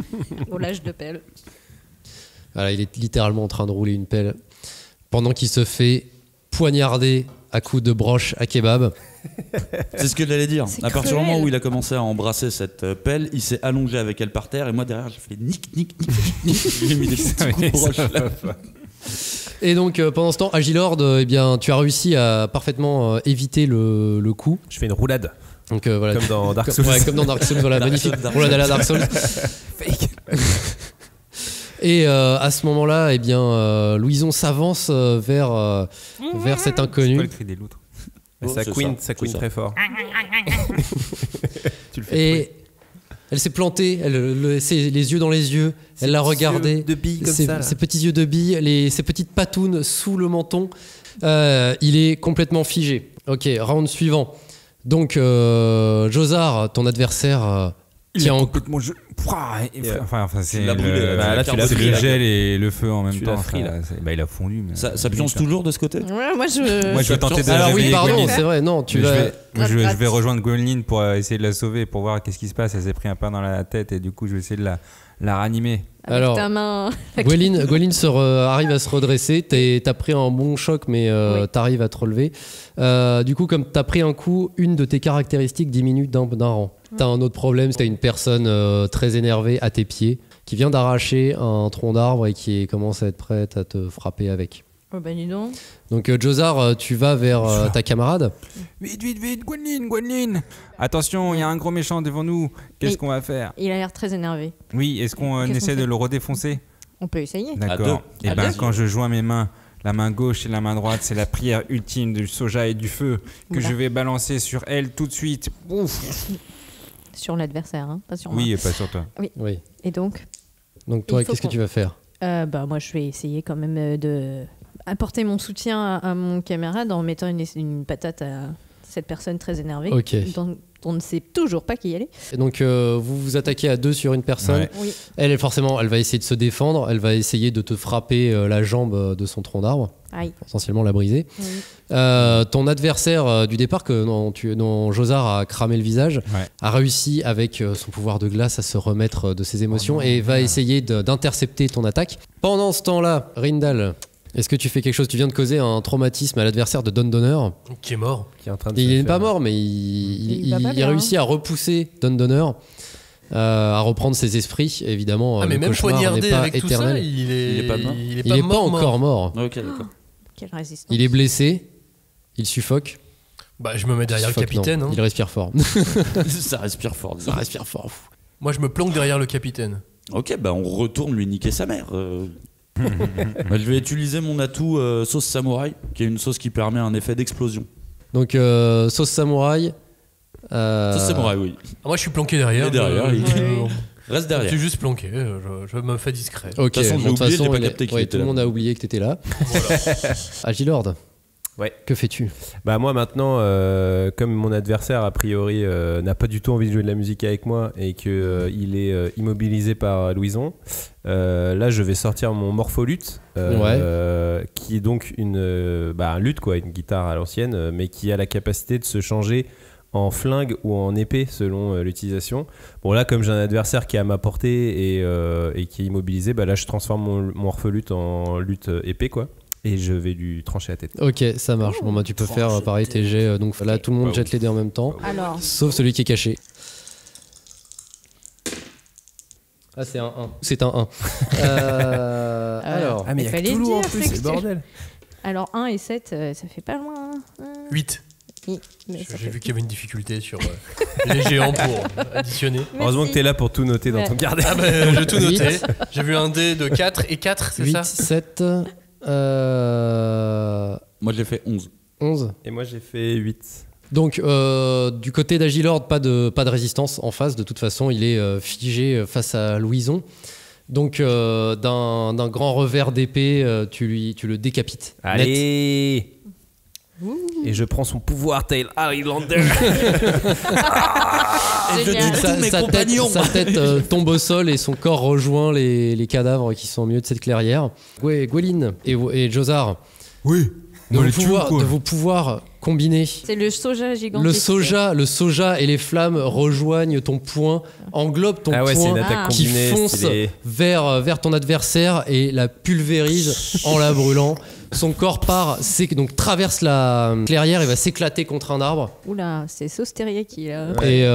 Au lâche de pelle. Voilà, il est littéralement en train de rouler une pelle pendant qu'il se fait poignarder à coups de broche à kebab. C'est ce que j'allais dire. C'est À partir du cruel. moment où il a commencé à embrasser cette pelle, il s'est allongé avec elle par terre et moi derrière j'ai fait nique. J'ai mis des petits coups de broche là. Et donc pendant ce temps, Agilord, eh bien, tu as réussi à parfaitement éviter le coup. Je fais une roulade. Donc voilà, Comme dans Dark Souls. Ouais, comme dans Dark Souls, voilà, magnifique. Roulade à la Dark Souls. Fake. Et à ce moment-là, eh bien, Louison s'avance vers cet C'est quoi inconnu. le cri des loutres? Oh, Ça c'est queen ça. très fort. Tu le fais. Et elle s'est plantée, les yeux dans les yeux, elle l'a regardé. De billes comme Ses, ça. Là. ses petits yeux de bille, ses petites patounes sous le menton. Il est complètement figé. Ok, round suivant. Donc, Josar, ton adversaire, Il est complètement... Enfin, c'est l'as brûlé, là, tu l'as c'est pris, le là. gel et le feu en même Tu temps. l'as pris, là. Il a fondu. Mais Ça plonge toujours de ce côté? Ouais, moi je. Moi, je vais tenter de Alors oui, réveiller pardon, Gwendolyn. c'est vrai, non, tu Mais vas... je vais rejoindre Gwendolyn pour essayer de la sauver, pour voir qu'est-ce qui se passe. Elle s'est pris un pain dans la tête et du coup, je vais essayer de la ranimer. Avec Alors, ta main. Gwendolyn arrive à se redresser. T'as pris un bon choc, mais Oui. t'arrives à te relever. Du coup, comme t'as pris un coup, une de tes caractéristiques diminue d'un rang. T'as un autre problème, c'est que t'as une personne très énervée à tes pieds qui vient d'arracher un tronc d'arbre et qui commence à être prête à te frapper avec. Oh bah dis donc. Donc Josar, tu vas vers ta camarade. Vite, Gwendolyn. Attention, il y a un gros méchant devant nous. Qu'est-ce Oui. qu'on va faire? Il a l'air très énervé. Oui, est-ce qu'on Qu'est-ce qu'on essaie de fait le redéfoncer? On peut essayer. D'accord. Et À ben, deux. quand je joins mes mains, la main gauche et la main droite, c'est la prière ultime du soja et du feu que Oula. je vais balancer sur elle tout de suite. Ouf. Sur l'adversaire, hein, pas sur moi. Oui, et pas sur toi. Oui. Et donc Donc toi, Il faut qu'est-ce que qu'on- tu vas faire? bah moi je vais essayer quand même de apporter mon soutien à mon camarade en mettant une patate à cette personne très énervée Ok. dont on ne sait toujours pas qui elle est. Et donc vous vous attaquez à deux sur une personne. Ouais. Oui. Elle, forcément, elle va essayer de se défendre. Elle va essayer de te frapper la jambe de son tronc d'arbre, Aïe. essentiellement la briser. Oui. Ton adversaire du départ, dont Josar a cramé le visage, Ouais. a réussi avec son pouvoir de glace à se remettre de ses émotions non, et va merde. essayer d'intercepter ton attaque. Pendant ce temps-là, Rindal, est-ce que tu fais quelque chose? Tu viens de causer un traumatisme à l'adversaire de Don Donner. Qui est mort. Qui est en train de Il se n'est faire- pas mort, mais il va pas a bien, réussi à repousser Don Donner, à reprendre ses esprits. Évidemment, Ah, mais le même cauchemar poignardé n'est pas avec tout ça, éternel. il est pas mort. Il n'est pas encore mort. Ok, d'accord. Quelle résistance. Il est blessé, il suffoque. Bah, je me mets derrière le Fuck, capitaine. non. Hein. Il respire fort. Ça respire fort. Ça respire fort. Moi, je me planque derrière le capitaine. Ok, bah on retourne lui niquer sa mère. Bah, je vais utiliser mon atout sauce samouraï, qui est une sauce qui permet un effet d'explosion. Donc, sauce samouraï. Sauce samouraï, oui. Ah, moi, je suis planqué derrière. Il est derrière, reste derrière. Je suis juste planqué, je me fais discret. Ok, De toute façon, bon, de toute façon, j'ai pas capté qu'il ouais, était tout le là. monde a oublié que t'étais là. Voilà. Agilord, Ouais. que fais-tu? Bah moi maintenant, comme mon adversaire a priori n'a pas du tout envie de jouer de la musique avec moi et que il est immobilisé par Louison, là je vais sortir mon morpholute, qui est donc un luth quoi, une guitare à l'ancienne, mais qui a la capacité de se changer en flingue ou en épée selon l'utilisation. Bon là comme j'ai un adversaire qui est à ma portée et qui est immobilisé, bah là je transforme mon morpholute en luth épée quoi. Et je vais lui trancher la tête. Ok, ça marche. Bon, bah, tu peux faire pareil tes jets. Donc là, tout le monde jette les dés en même temps. Alors. Sauf celui qui est caché. Ah, c'est un 1. C'est un 1. Alors. Ah mais il y a que Toulouse en plus, c'est le bordel. Alors 1 et 7, ça fait pas loin. 8. Oui, mais ça J'ai fait- vu qu'il y avait une difficulté sur les géants pour additionner. Heureusement que t'es là pour tout noter dans ton carnet. Ah bah, j'ai tout noté. 8. J'ai vu un dé de 4 et 4, c'est 8, ça 7, Moi j'ai fait 11. 11. Et moi j'ai fait 8. Donc, du côté d'Agilord, pas de résistance en face. De toute façon, il est figé face à Louison. Donc, d'un grand revers d'épée, tu le décapites. Net. Allez. Et je prends son pouvoir Tail Highlander. Et je dis tous mes compagnons. Sa tête tombe au sol et son corps rejoint les cadavres qui sont au milieu de cette clairière. Gwelin et Josar, Oui. de On les tue ou quoi vos pouvoirs combinés. C'est le soja gigantesque. Le soja et les flammes rejoignent ton poing, englobent ton Ah ouais, c'est poing une attaque qui combinée. fonce stylé. vers ton adversaire et la pulvérise en la brûlant. Son corps donc traverse la clairière et va s'éclater contre un arbre Oula, c'est sauce teriyaki là. et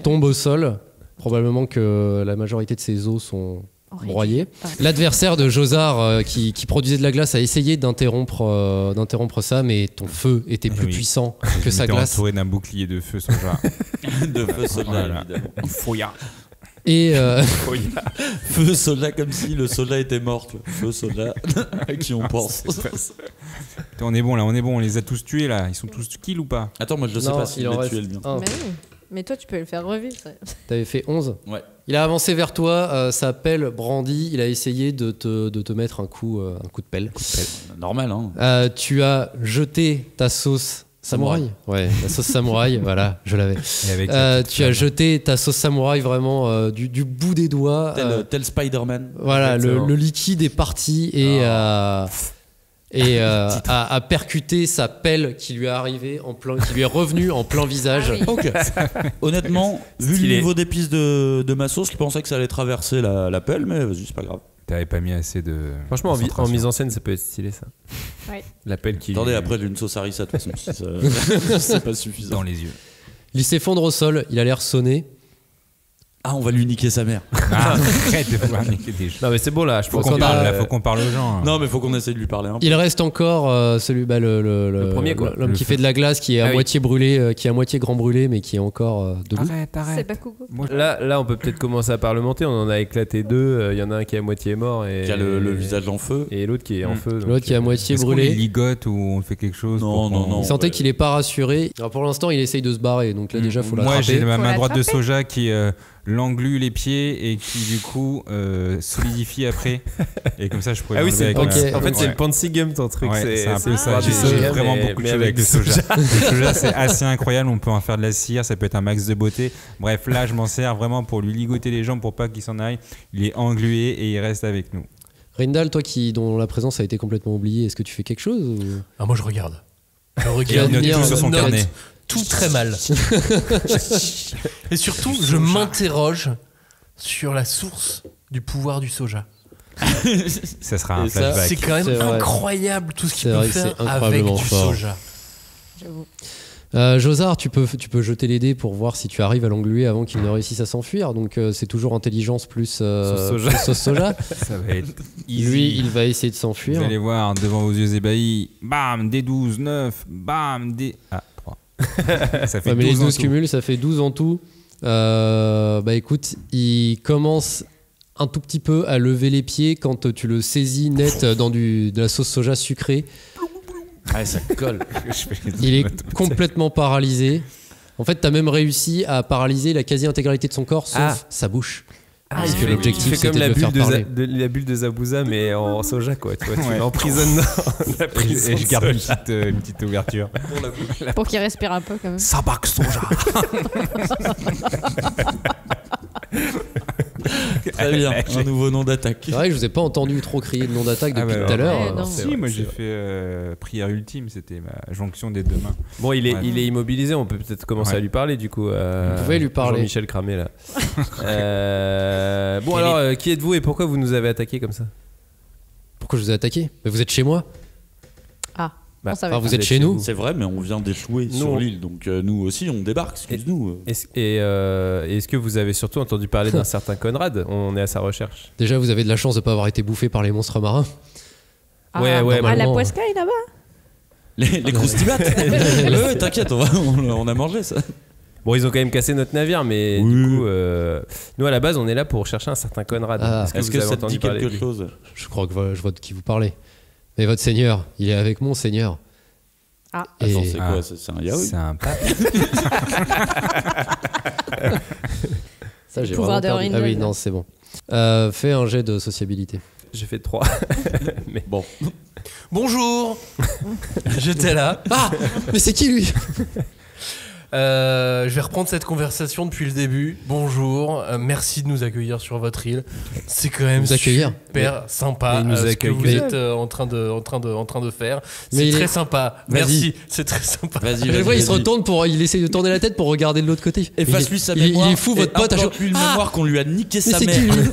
tombe au sol. Probablement que la majorité de ses os sont broyés. L'adversaire de Josar qui produisait de la glace a essayé d'interrompre ça, mais ton feu était plus puissant que sa glace. entouré d'un bouclier de feu soja. De feu soja, Voilà. évidemment. Fouilla. Et Feu soja comme si le soja était mort. tu vois. Feu soja, à qui on pense. On est bon là, on les a tous tués là. Ils sont tous kills ou pas? Attends, moi je sais non, pas si il en je vais reste tuer le bien. un. Mais oui. Mais toi, tu peux le faire revivre. Ça. T'avais fait 11. Ouais. Il a avancé vers toi, sa pelle brandie, il a essayé de te mettre un coup de pelle. Normal, hein. Tu as jeté ta sauce samouraï. Ouais, la sauce samouraï, voilà, je l'avais. Et avec la petite Tu as femme. jeté ta sauce samouraï vraiment du bout des doigts. Tel Spider-Man. Voilà, Exactement. le liquide est parti et a percuté sa pelle qui lui est arrivée qui lui est revenue en plein visage. Ah oui. Ok. Honnêtement, vu le Stylé. niveau d'épices de ma sauce, je pensais que ça allait traverser la pelle, mais vas-y, c'est pas grave. T'avais pas mis assez de. Franchement, en concentration. mise en scène, ça peut être stylé ça. Ouais. L'appel qui. Attendez, après j'ai une sauce harissa de toute façon. si ça- c'est pas suffisant. Dans les yeux. Il s'effondre au sol, il a l'air sonné. Ah, on va lui niquer sa mère. Ah, arrête de pouvoir niquer des choses. Non mais c'est bon là, je Faut pense qu'on qu'on parle, a- là, faut qu'on parle aux gens. Non, mais faut qu'on essaie de lui parler un peu. Il reste encore le premier, quoi. l'homme Le qui feu. fait de la glace, qui est à Ah oui. moitié brûlé, qui est à moitié grand brûlé, mais qui est encore debout. Arrête, C'est arrête. pas coucou. Moi, Là, on peut peut-être commencer à parlementer. On en a éclaté deux. Il y en a un qui est à moitié mort et Qui a le visage en feu. et l'autre qui est en feu. donc, L'autre qui est à moitié est-ce qu'on les brûlé. ligote ou on fait quelque chose? Non, pour non, qu'on- non. Il sentait ouais. qu'il est pas rassuré. Alors pour l'instant, il essaye de se barrer, donc là déjà, faut Moi, j'ai l'attraper. ma Faut main droite de l'attraper. soja qui l'englue les pieds et qui du coup solidifie après. Et comme ça, je pourrais. Ah oui, l'enlever c'est avec ok. ma- En fait, c'est Ouais. le Pansy Gum ton truc. Ouais, c'est un peu le ça. pouvoir du J'ai soja, vraiment mais- beaucoup de mais choses avec le soja. Le soja, c'est assez incroyable. On peut en faire de la cire, ça peut être un max de beauté. Bref, là, je m'en sers vraiment pour lui ligoter les jambes pour pas qu'il s'en aille. Il est englué et il reste avec nous. Rindal, toi dont la présence a été complètement oubliée, est-ce que tu fais quelque chose ou... Ah, moi je regarde. Je Il regarde. note Admire, tout sur son note carnet. tout très mal. Et surtout, je m'interroge sur la source du pouvoir du soja. Ça sera un Et ça, flashback. C'est quand C'est même vrai. incroyable tout ce qu'il C'est peut vrai que faire c'est avec incroyablement du fort. soja. J'avoue. Josar, tu peux jeter les dés pour voir si tu arrives à l'engluer avant qu'il ne réussisse à s'enfuir. Donc c'est toujours intelligence plus Sauce soja. plus sauce soja. Ça va être easy. Lui, il va essayer de Vous s'enfuir. allez voir devant vos yeux ébahis. Bam, D12, 9. Bam, D. Ah, 3. Ça fait Ouais, mais les 12 en 12 tout. cumules, ça fait 12 en tout. Bah écoute, il commence un tout petit peu à lever les pieds quand tu le saisis net dans de la sauce soja sucrée. Ah, ça colle. Il est complètement paralysé. En fait, t'as même réussi à paralyser la quasi-intégralité de son corps, sauf sa bouche. Parce que l'objectif, il fait c'était comme de la le bulle faire parler. la bulle de Zabuza, mais en soja, quoi. Tu vois, tu Ouais. l'emprisonnes dans la Et prison je garde une soja. petite ouverture. Pour qu'il respire un peu quand même. Sabak soja. Très bien, un nouveau nom d'attaque. C'est vrai que je vous ai pas entendu trop crier de nom d'attaque Ah depuis bah tout à l'heure. ouais, non. C'est Si, vrai, moi c'est j'ai vrai. fait prière ultime, c'était ma jonction des deux mains. Bon, il est, Ouais. il est immobilisé, on peut peut-être commencer Ouais. à lui parler du coup. Vous pouvez lui parler. Jean-Michel Cramé là. Bon alors, qui êtes-vous et pourquoi vous nous avez attaqué comme ça? Pourquoi je vous ai attaqué? Mais vous êtes chez moi. Ah, Bah, on savait enfin, pas. vous êtes chez nous. C'est vrai, mais on vient d'échouer Nous, sur on- l'île, donc nous aussi on débarque, excuse-nous. Est-ce que vous avez surtout entendu parler d'un certain Conrad? On est à sa recherche. Déjà, vous avez de la chance de pas avoir été bouffé par les monstres marins. Ah, ouais, ah, la normalement. poiscaille là-bas. Les croustibates Ouais, t'inquiète, on a mangé ça. Bon, ils ont quand même cassé notre navire, mais Oui. du coup, nous à la base, on est là pour chercher un certain Conrad. Ah. Est-ce que Est-ce vous que avez ça te entendu dit parler de quelque lui? chose? Je crois que je vois de qui vous parlez. Mais votre seigneur, il est avec mon seigneur. Ah. Et- Attends, c'est Ah. quoi? C'est un yaoi? C'est un pape. Ça, j'ai Pouvoir vraiment de perdu. Ah oui, Rindel. non, c'est bon. Fais un jet de sociabilité. J'ai fait 3. Bon, Bonjour. J'étais là. Ah, Mais c'est qui lui? je vais reprendre cette conversation depuis le début. Bonjour, merci de nous accueillir sur votre île. C'est quand même Nous accueillir super sympa mais il nous ce que accueille vous que êtes en train de faire. Mais C'est il très est- sympa. Vas-y. Merci, c'est très sympa. vas-y, Je vois, il se vas-y. retourne il essaie de tourner la tête pour regarder de l'autre côté. Efface-lui sa il est- mémoire. Il est fou, votre pote. À chaque- lui le mémoire qu'on lui a niqué Mais sa c'est qui mère. lui?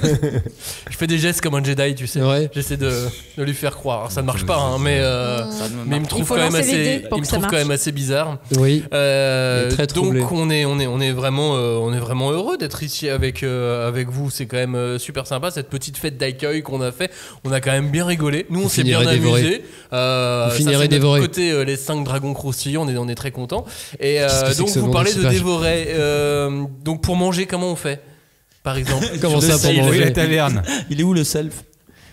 Je fais des gestes comme un Jedi, tu sais. Ouais. J'essaie de lui faire croire. Alors, ça ne marche pas, hein, mais il me trouve faut quand même lancer les dés assez, pour il me que ça trouve quand marche. même assez bizarre. Oui. Il Euh, est très troublé. donc on est vraiment heureux d'être ici avec vous. C'est quand même super sympa cette petite fête d'accueil qu'on a fait. On a quand même bien rigolé. Nous on Vous s'est bien finirez dévoré. amusé. Vous Ça, finirez c'est notre dévoré. côté les 5 dragons croustillants. On est très contents. Et Qu'est-ce que c'est donc que ce vous nom parlez de d'équipage dévorer. Donc pour manger comment on fait par exemple? Comment Je ça le sais, pour il Oui, manger? la taverne. Il est où le self?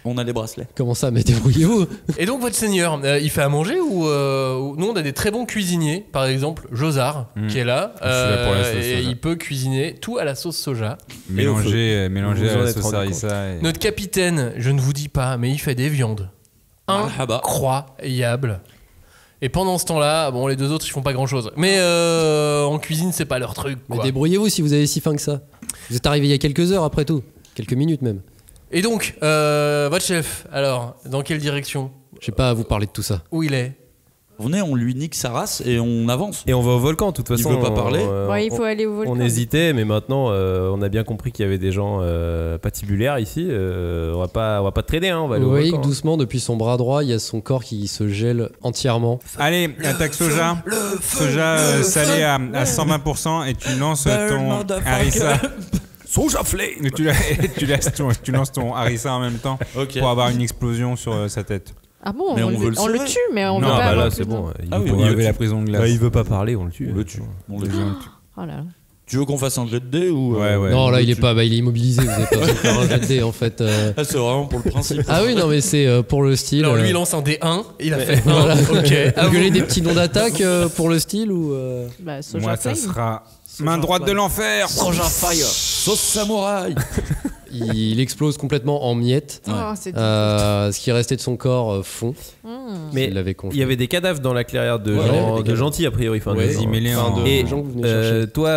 On a les bracelets. Comment ça? Mais débrouillez-vous. Et donc votre seigneur, il fait à manger ou nous on a des très bons cuisiniers, par exemple Josard qui est là, Je suis là pour la sauce et soja. il peut cuisiner tout à la sauce soja. Mélanger Vous à en la êtes sauce rendu harissa. et- Notre capitaine, je ne vous dis pas, mais il fait des viandes incroyables. Et pendant ce temps-là, bon les deux autres ils font pas grand-chose, mais en cuisine c'est pas leur truc. Mais Quoi. débrouillez-vous si vous avez si faim que ça. Vous êtes arrivé il y a quelques heures après tout. Quelques minutes même. Et donc votre chef, alors dans quelle direction? Je sais pas à vous parler de tout ça. Où il est? Venez, on lui nique sa race et on avance. Et on va au volcan, de toute Il façon. veut pas parler. Ouais, il faut aller au volcan. On hésitait, mais maintenant, on a bien compris qu'il y avait des gens patibulaires ici. On va pas trader, hein, on va aller Vous au voyez que volcan. doucement, depuis son bras droit, il y a son corps qui se gèle entièrement. Allez, attaque soja. Soja salé à 120% et tu lances ton harissa. Soja flame. Mais tu lances ton harissa en même temps Ok. pour avoir une explosion sur sa tête. Ah bon, Mais on, on veut on le le sauver. tue, mais on Non, veut pas bah avoir là, plus c'est de- bon. Ah oui, Pour on le lever tue. la prison de glace. Bah, il veut pas parler, on le tue. On le tue. On le tue. Oh là là. Tu veux qu'on fasse un jet de dés ou Ouais, ouais. Non, on là, le il est tue. pas, bah, il est immobilisé. Vous avez pas besoin de faire un jet de dés, en fait. Ah, c'est vraiment pour le principe. Ah oui, non, mais c'est pour le style. Alors lui il lance un D1, il a fait 1, Voilà. ok. à Vous vous. gueulez des petits noms d'attaque pour le style ou Bah, soja Moi, ça flame. sera main droite de l'enfer. Soja fire. Sauce samouraï. il explose complètement en miettes. Oh, c'est Ce qui restait de son corps fond. Mais Il l'avait il congelé. y avait des cadavres dans la clairière de, Ouais, gens, il y avait des de cadavres. gentils, a priori. Enfin, Ouais, de- Vas-y, mets-les Enfin, en... de Et gens que vous venez chercher. toi,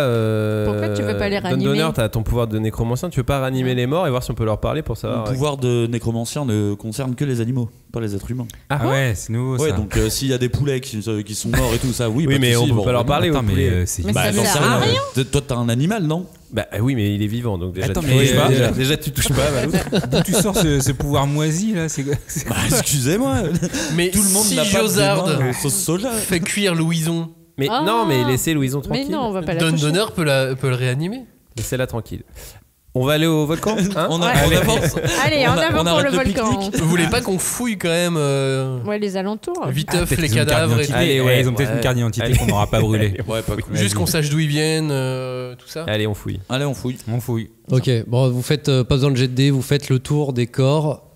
Pourquoi tu veux pas les ranimer Donner, t'as ton pouvoir de nécromancien. Tu veux pas ranimer les morts et voir si on peut leur parler pour Le savoir. pouvoir de nécromancien ne concerne que les animaux, pas les êtres humains. Ah ouais, c'est nouveau Ouais, ça. donc s'il y a des poulets qui sont morts et tout ça, oui, Oui, pas de mais souci, on peut bon, pas leur parler. Attends, aux mais poulets. c'est Mais Bah, ça j'en sert sais à rien. rien. Toi, t'as un animal, non? Bah oui, mais il est vivant, donc déjà. Attends, tu mais- touches pas. déjà- Déjà, tu touches pas. Valou. D'où tu sors ce pouvoir moisi là c'est... Bah, excusez-moi. Mais Tout le monde si n'a pas Josard de main, sauce soja. fait cuire Louison, Mais Ah. non, mais laissez Louison Mais tranquille. non, on va pas la Don toucher. Donner peut le réanimer. Laissez-la tranquille. On va aller au volcan hein On avance. Allez, en avant pour arrête le le volcan. pique-nique. Vous voulez pas qu'on fouille quand même Ouais, les alentours. viteuf Peut-être les qu'ils ont une carte cadavres et d'identité. tout. Allez, ouais, Ils ont peut-être ouais. une carte d'identité Allez. qu'on n'aura pas brûlée. Ouais, pas cool. Juste qu'on sache d'où ils viennent, tout ça. Allez, on fouille. Allez, on fouille. On fouille. Ok, bon, vous faites pas besoin de jet de dés, vous faites le tour des corps.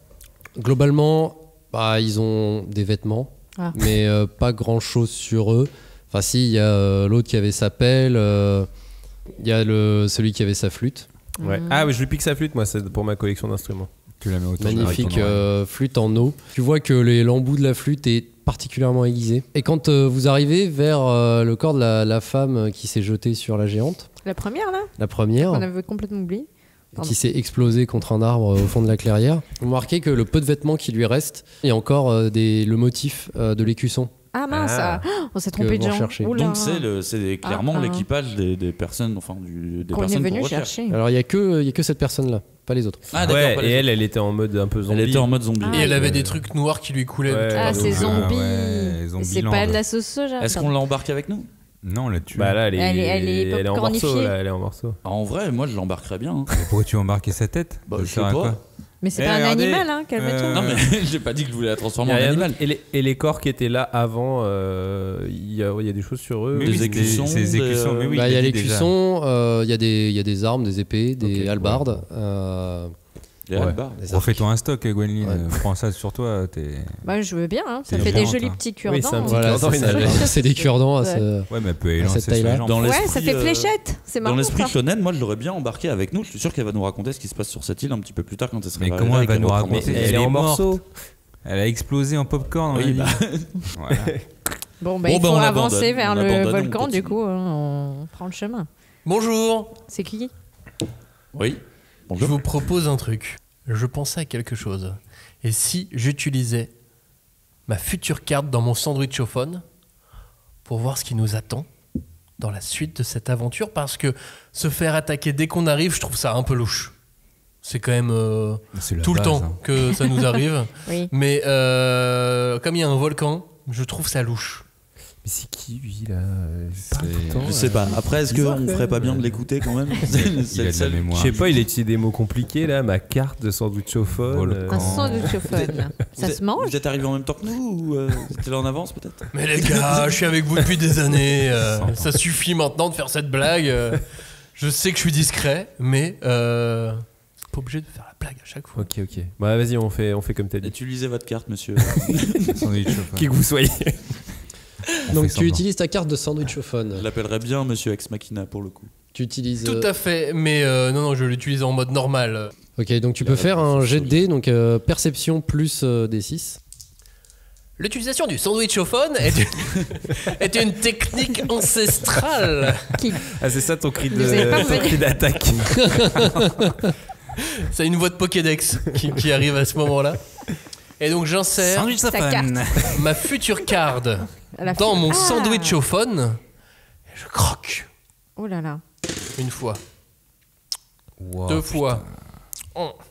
Globalement, bah, ils ont des vêtements, Ah. mais pas grand chose sur eux. Enfin, si, il y a l'autre qui avait sa pelle, il y a celui qui avait sa flûte. Ouais. Ah, oui, je lui pique sa flûte, moi, c'est pour ma collection d'instruments. Tu la mets autour de Magnifique ton oreille. flûte en eau. Tu vois que l'embout de la flûte est particulièrement aiguisé. Et quand vous arrivez vers le corps de la femme qui s'est jetée sur la géante, La première, là la première, On avait complètement oublié. Pardon. qui s'est explosée contre un arbre au fond de la clairière, vous remarquez que le peu de vêtements qui lui reste, il y a encore le motif de l'écusson. Ah mince, Ah. on s'est trompé de vous gens. recherchez. Oula. Donc c'est clairement Ah. l'équipage des personnes, enfin des Qu'on est personnes venu qu'on recherche. chercher. Alors il y a que cette personne-là, pas les autres. Ah d'accord. Ouais, pas les et autres. elle était en mode un peu zombie. Elle était en mode zombie. Ah, Et elle avait ouais. des trucs noirs qui lui coulaient. Ouais. Ah, c'est Ah, zombie. ouais, Zombieland. C'est pas de la sauce soja. Est-ce qu'on l'embarque avec nous? Non, on l'a tué. Bah là, elle Elle est est en morceaux, popcornifiée. là, elle est en morceaux. Ah, en vrai, moi je l'embarquerais bien. hein. Pourquoi tu as embarqué sa tête Bah, Ça je sais sert à pas. quoi Mais c'est Eh, pas un regardez, animal, hein, calme-toi. Non mais j'ai pas dit que je voulais la transformer Il y en a animal. et les corps qui étaient là avant, il y a des choses sur eux. Mais Des oui, écussons, c'est des écussons, mais oui, Bah, il y a l'a dit déjà. l'écusson, il y a des armes, des épées, des Ok, hallebardes. Les Ouais. hallebards. des Refais-toi un stock, Gwenlyn. Ouais. Prends ça sur toi. Bah, je veux bien, hein. Ça T'es fait des géante, jolis hein. petits Oui, cure-dents. c'est un petit Voilà, cure-dent, c'est ça, il a- c'est des cure-dents à Ouais. ce... Ouais, mais elle peut cette élancer sur taille-là. les jambes. Dans Ouais, l'esprit, ça fait fléchette. C'est marrant. Dans l'esprit ça. shonen, moi je l'aurais bien embarqué avec nous. Je suis sûr qu'elle va nous raconter ce qui se passe sur cette île un petit peu plus tard quand elle sera Mais arrivée comment elle et va qu'elle nous reprendra raconter ses- Elle est en morte. morceaux. Elle a explosé en popcorn. on Oui, l'a bah. dit. Voilà. Bon, bah, Bon, il bah, faut on avancer abandonne. vers On le abandonne, on volcan, continue. du coup, hein, on prend le chemin. Bonjour. C'est qui? Oui. Je Bonjour. vous propose un truc. Je pensais à quelque chose. Et si j'utilisais ma future carte dans mon sandwich au phone pour voir ce qui nous attend dans la suite de cette aventure, parce que se faire attaquer dès qu'on arrive, je trouve ça un peu louche. C'est quand même C'est la tout le base, temps hein. que ça nous arrive. Oui. Mais comme il y a un volcan, je trouve ça louche. Mais c'est qui lui là Je sais pas. Après, est-ce bizarre, qu'on quand ferait même. pas bien de l'écouter quand même? Il a de la Je mémoire. sais pas, il a utilisé des mots compliqués là, ma carte de sandwich au phone. Volcan. Un sandwich au phone. Ça se mange? Vous êtes arrivés en même temps que nous ou vous étiez là en avance peut-être? Mais les gars, je suis avec vous depuis des années. Ça suffit maintenant de faire cette blague. Je sais que je suis discret, mais pas obligé de faire la blague à chaque fois. Ok, ok. Bah vas-y, on fait comme t'as dit. Utilisez votre carte, monsieur. Sandwich au phone. Qui que vous soyez. On Donc fait tu semblant. utilises ta carte de sandwich au phone. Je l'appellerais bien monsieur Ex Machina pour le coup. Tu utilises... Tout à fait, mais non, je l'utilise en mode normal. Ok, donc tu peux faire un jet de dés, donc perception plus des 6. L'utilisation du sandwich au phone est une technique ancestrale. Ah, c'est ça ton cri Vous avez pas ton cri d'attaque. C'est une voix de Pokédex qui arrive à ce moment-là. Et donc j'insère Sandwich au Ta phone. carte. ma future carte La dans mon Ah. sandwich au phone. Et je croque Oh là là. une fois, Wow, deux fois.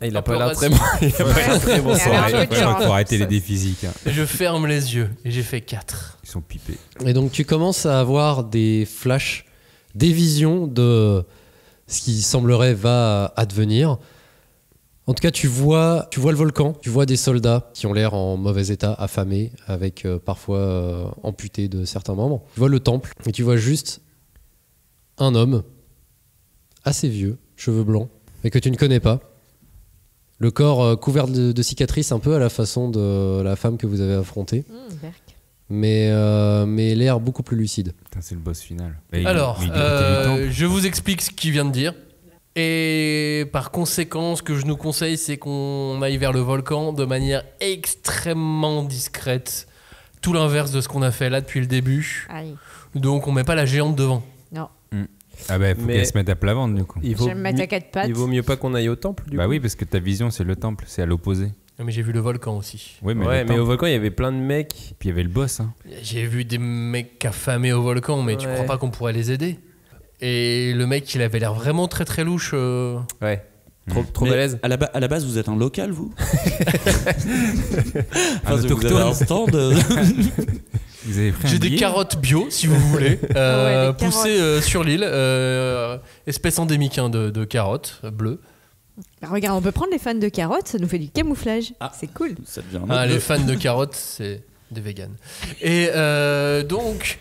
Il a Un pas peu l'air très raciste. bon. Il a pas l'air très bon. Elle a son l'air rêve. un peu Je crois dur, qu'il faut hein. arrêter les défis physiques. hein. Et je ferme les yeux et j'ai fait 4. Ils sont pipés. Et donc tu commences à avoir des flashs, des visions de ce qui semblerait va advenir. En tout cas, tu vois le volcan, tu vois des soldats qui ont l'air en mauvais état, affamés, avec parfois amputés de certains membres. Tu vois le temple et tu vois juste un homme assez vieux, cheveux blancs, mais que tu ne connais pas. Le corps couvert de cicatrices, un peu à la façon de la femme que vous avez affrontée, Berk. mais l'air beaucoup plus lucide. Putain, c'est le boss final. Mais il- Alors, mais il est au temple. je vous explique ce qu'il vient de dire. Et par conséquent, ce que je nous conseille, c'est qu'on aille vers le volcan de manière extrêmement discrète. Tout l'inverse de ce qu'on a fait là depuis le début. Aïe. Donc on met pas la géante devant. Non. Ah bah, faut Mais- qu'elle se mette à plat ventre du coup. Il Je vaut, vais me mettre à quatre pattes. il vaut mieux pas qu'on aille au temple du Bah coup. oui, parce que ta vision, c'est le temple, c'est à l'opposé. Mais j'ai vu le volcan aussi. Oui, mais, Ouais, le mais au temple- volcan, il y avait plein de mecs. Puis il y avait le boss. Hein. J'ai vu des mecs affamés au volcan, mais tu Ouais. crois pas qu'on pourrait les aider? Et le mec, il avait l'air vraiment très très louche. Ouais. Trop Mais balèze. à la base, vous êtes un local, vous? Un Vous avez autochtone. un stand Vous avez pris un J'ai des billet carottes bio, si vous voulez, Ah ouais, des poussées sur l'île. Espèce endémique hein, de carottes bleues. Bah, regarde, on peut prendre les fans de carottes, ça nous fait du camouflage. C'est cool. Ça devient les fans de carottes, c'est des véganes. Et donc,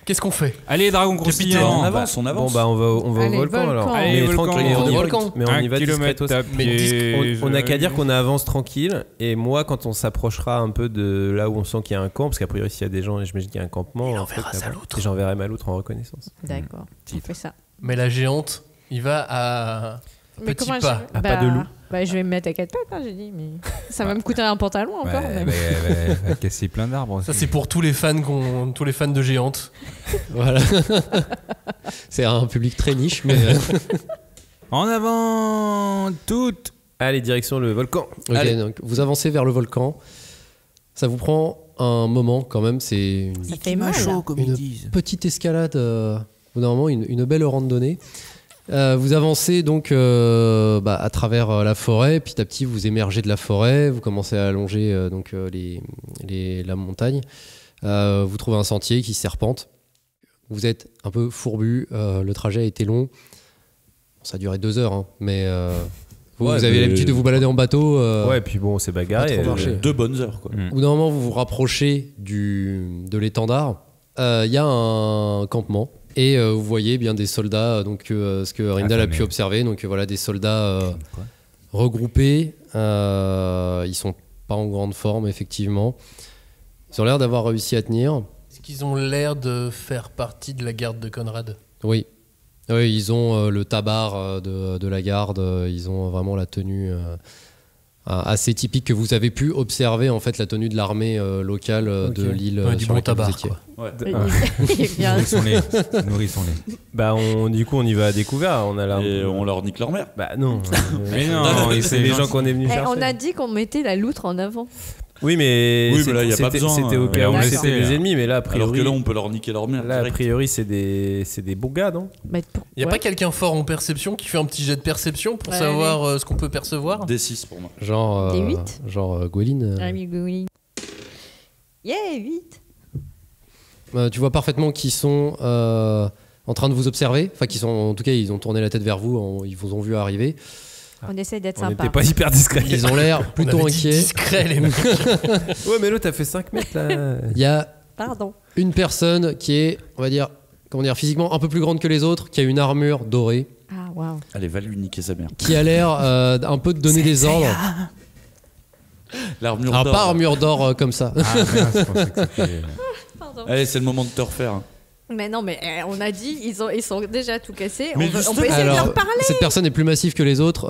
qu'est-ce qu'on fait? Allez, dragon croustillant. On avance. Bon, bah, on va Allez, au volcan volcan. alors. Allez, Mais volcan. tranquille, On y va au volcan. volcan. Mais on y va 1 kilomètre discretos. à pied. On n'a qu'à dire qu'on avance tranquille. Et moi, quand on s'approchera un peu de là où on sent qu'il y a un camp, parce qu'a priori, s'il y a des gens, j'imagine qu'il y a un campement. Il en enverra fait, sa là-bas. loutre. Et j'enverrai ma loutre en reconnaissance. D'accord, on fait ça. Mais la géante, il va à Mais petit comment pas. Ah, pas de loup. Bah, je vais me mettre à 4 pattes, hein, j'ai dit, mais ça va me coûter un pantalon encore. Ouais, mais- elle va casser plein d'arbres aussi. Ça, c'est pour tous les fans de géantes. Voilà. C'est un public très niche, mais. En avant, toutes. Allez, direction le volcan. Ok, Allez. donc vous avancez vers le volcan. Ça vous prend un moment quand même. C'est Ça fait mal. une petite escalade. Normalement, une belle randonnée. Vous avancez donc à travers la forêt. Petit à petit, vous émergez de la forêt. Vous commencez à allonger la montagne. Vous trouvez un sentier qui serpente. Vous êtes un peu fourbu. Le trajet a été long. Ça a duré 2 heures, hein, mais vous Ouais, avez mais- l'habitude de vous balader en bateau. Ouais, puis bon, on s'est bagarré. pas trop marché. 2 bonnes heures, quoi. Au bout d'un moment, vous vous rapprochez de l'étendard. Il y a un campement et vous voyez bien des soldats. Donc, ce que Rindal a pu observer. Donc, voilà, des soldats regroupés. Ils sont pas en grande forme, effectivement. Ils ont l'air d'avoir réussi à tenir. Est-ce qu'ils ont l'air de faire partie de la garde de Conrad? Oui. Oui, ils ont le tabard de la garde. Ils ont vraiment la tenue assez typique que vous avez pu observer, en fait, la tenue de l'armée locale de l'île du sur bon laquelle vous tabard, étiez. quoi. Il est bien. Nourrissons-les. Bah, du coup, on y va à découvert. On a là. Et on leur nique leur mère. Bah, non. Mais non, c'est les gens qu'on est venus Eh, chercher. on a dit qu'on mettait la loutre en avant. Oui, mais là, y a pas c'était- besoin, C'était au mais cas on où le c'était sait, les là. ennemis, mais là, a Alors priori. que là, on peut leur niquer leur mère. Là, a direct. priori, c'est des bons gars, non? Mais Il n'y a pas quelqu'un fort en perception qui fait un petit jet de perception pour Ouais, savoir ce qu'on peut percevoir? D6 pour moi. Genre, Des 8 Gweline. Yeah, 8. Tu vois parfaitement qu'ils sont en train de vous observer. Enfin, qu'ils sont, en tout cas, ils ont tourné la tête vers vous. Ils vous ont vu arriver. On essaie d'être On sympa. n'était pas hyper discret. Ils ont l'air plutôt On avait dit inquiets. discret, les mecs. Ouais, mais l'autre a fait 5 mètres là. Il y a Pardon. une personne qui est, on va dire, physiquement un peu plus grande que les autres, qui a une armure dorée, Ah, waouh. Allez, va lui niquer sa mère. qui a l'air un peu de donner des ordres. L'armure Alors, d'or. pas armure d'or comme ça. Ah, merde, je pensais que c'était- Pardon. Allez, c'est le moment de te refaire. hein. Mais non, mais on a dit, ils sont déjà tout cassés. Mais On peut essayer de Alors, leur parler. cette personne est plus massive que les autres.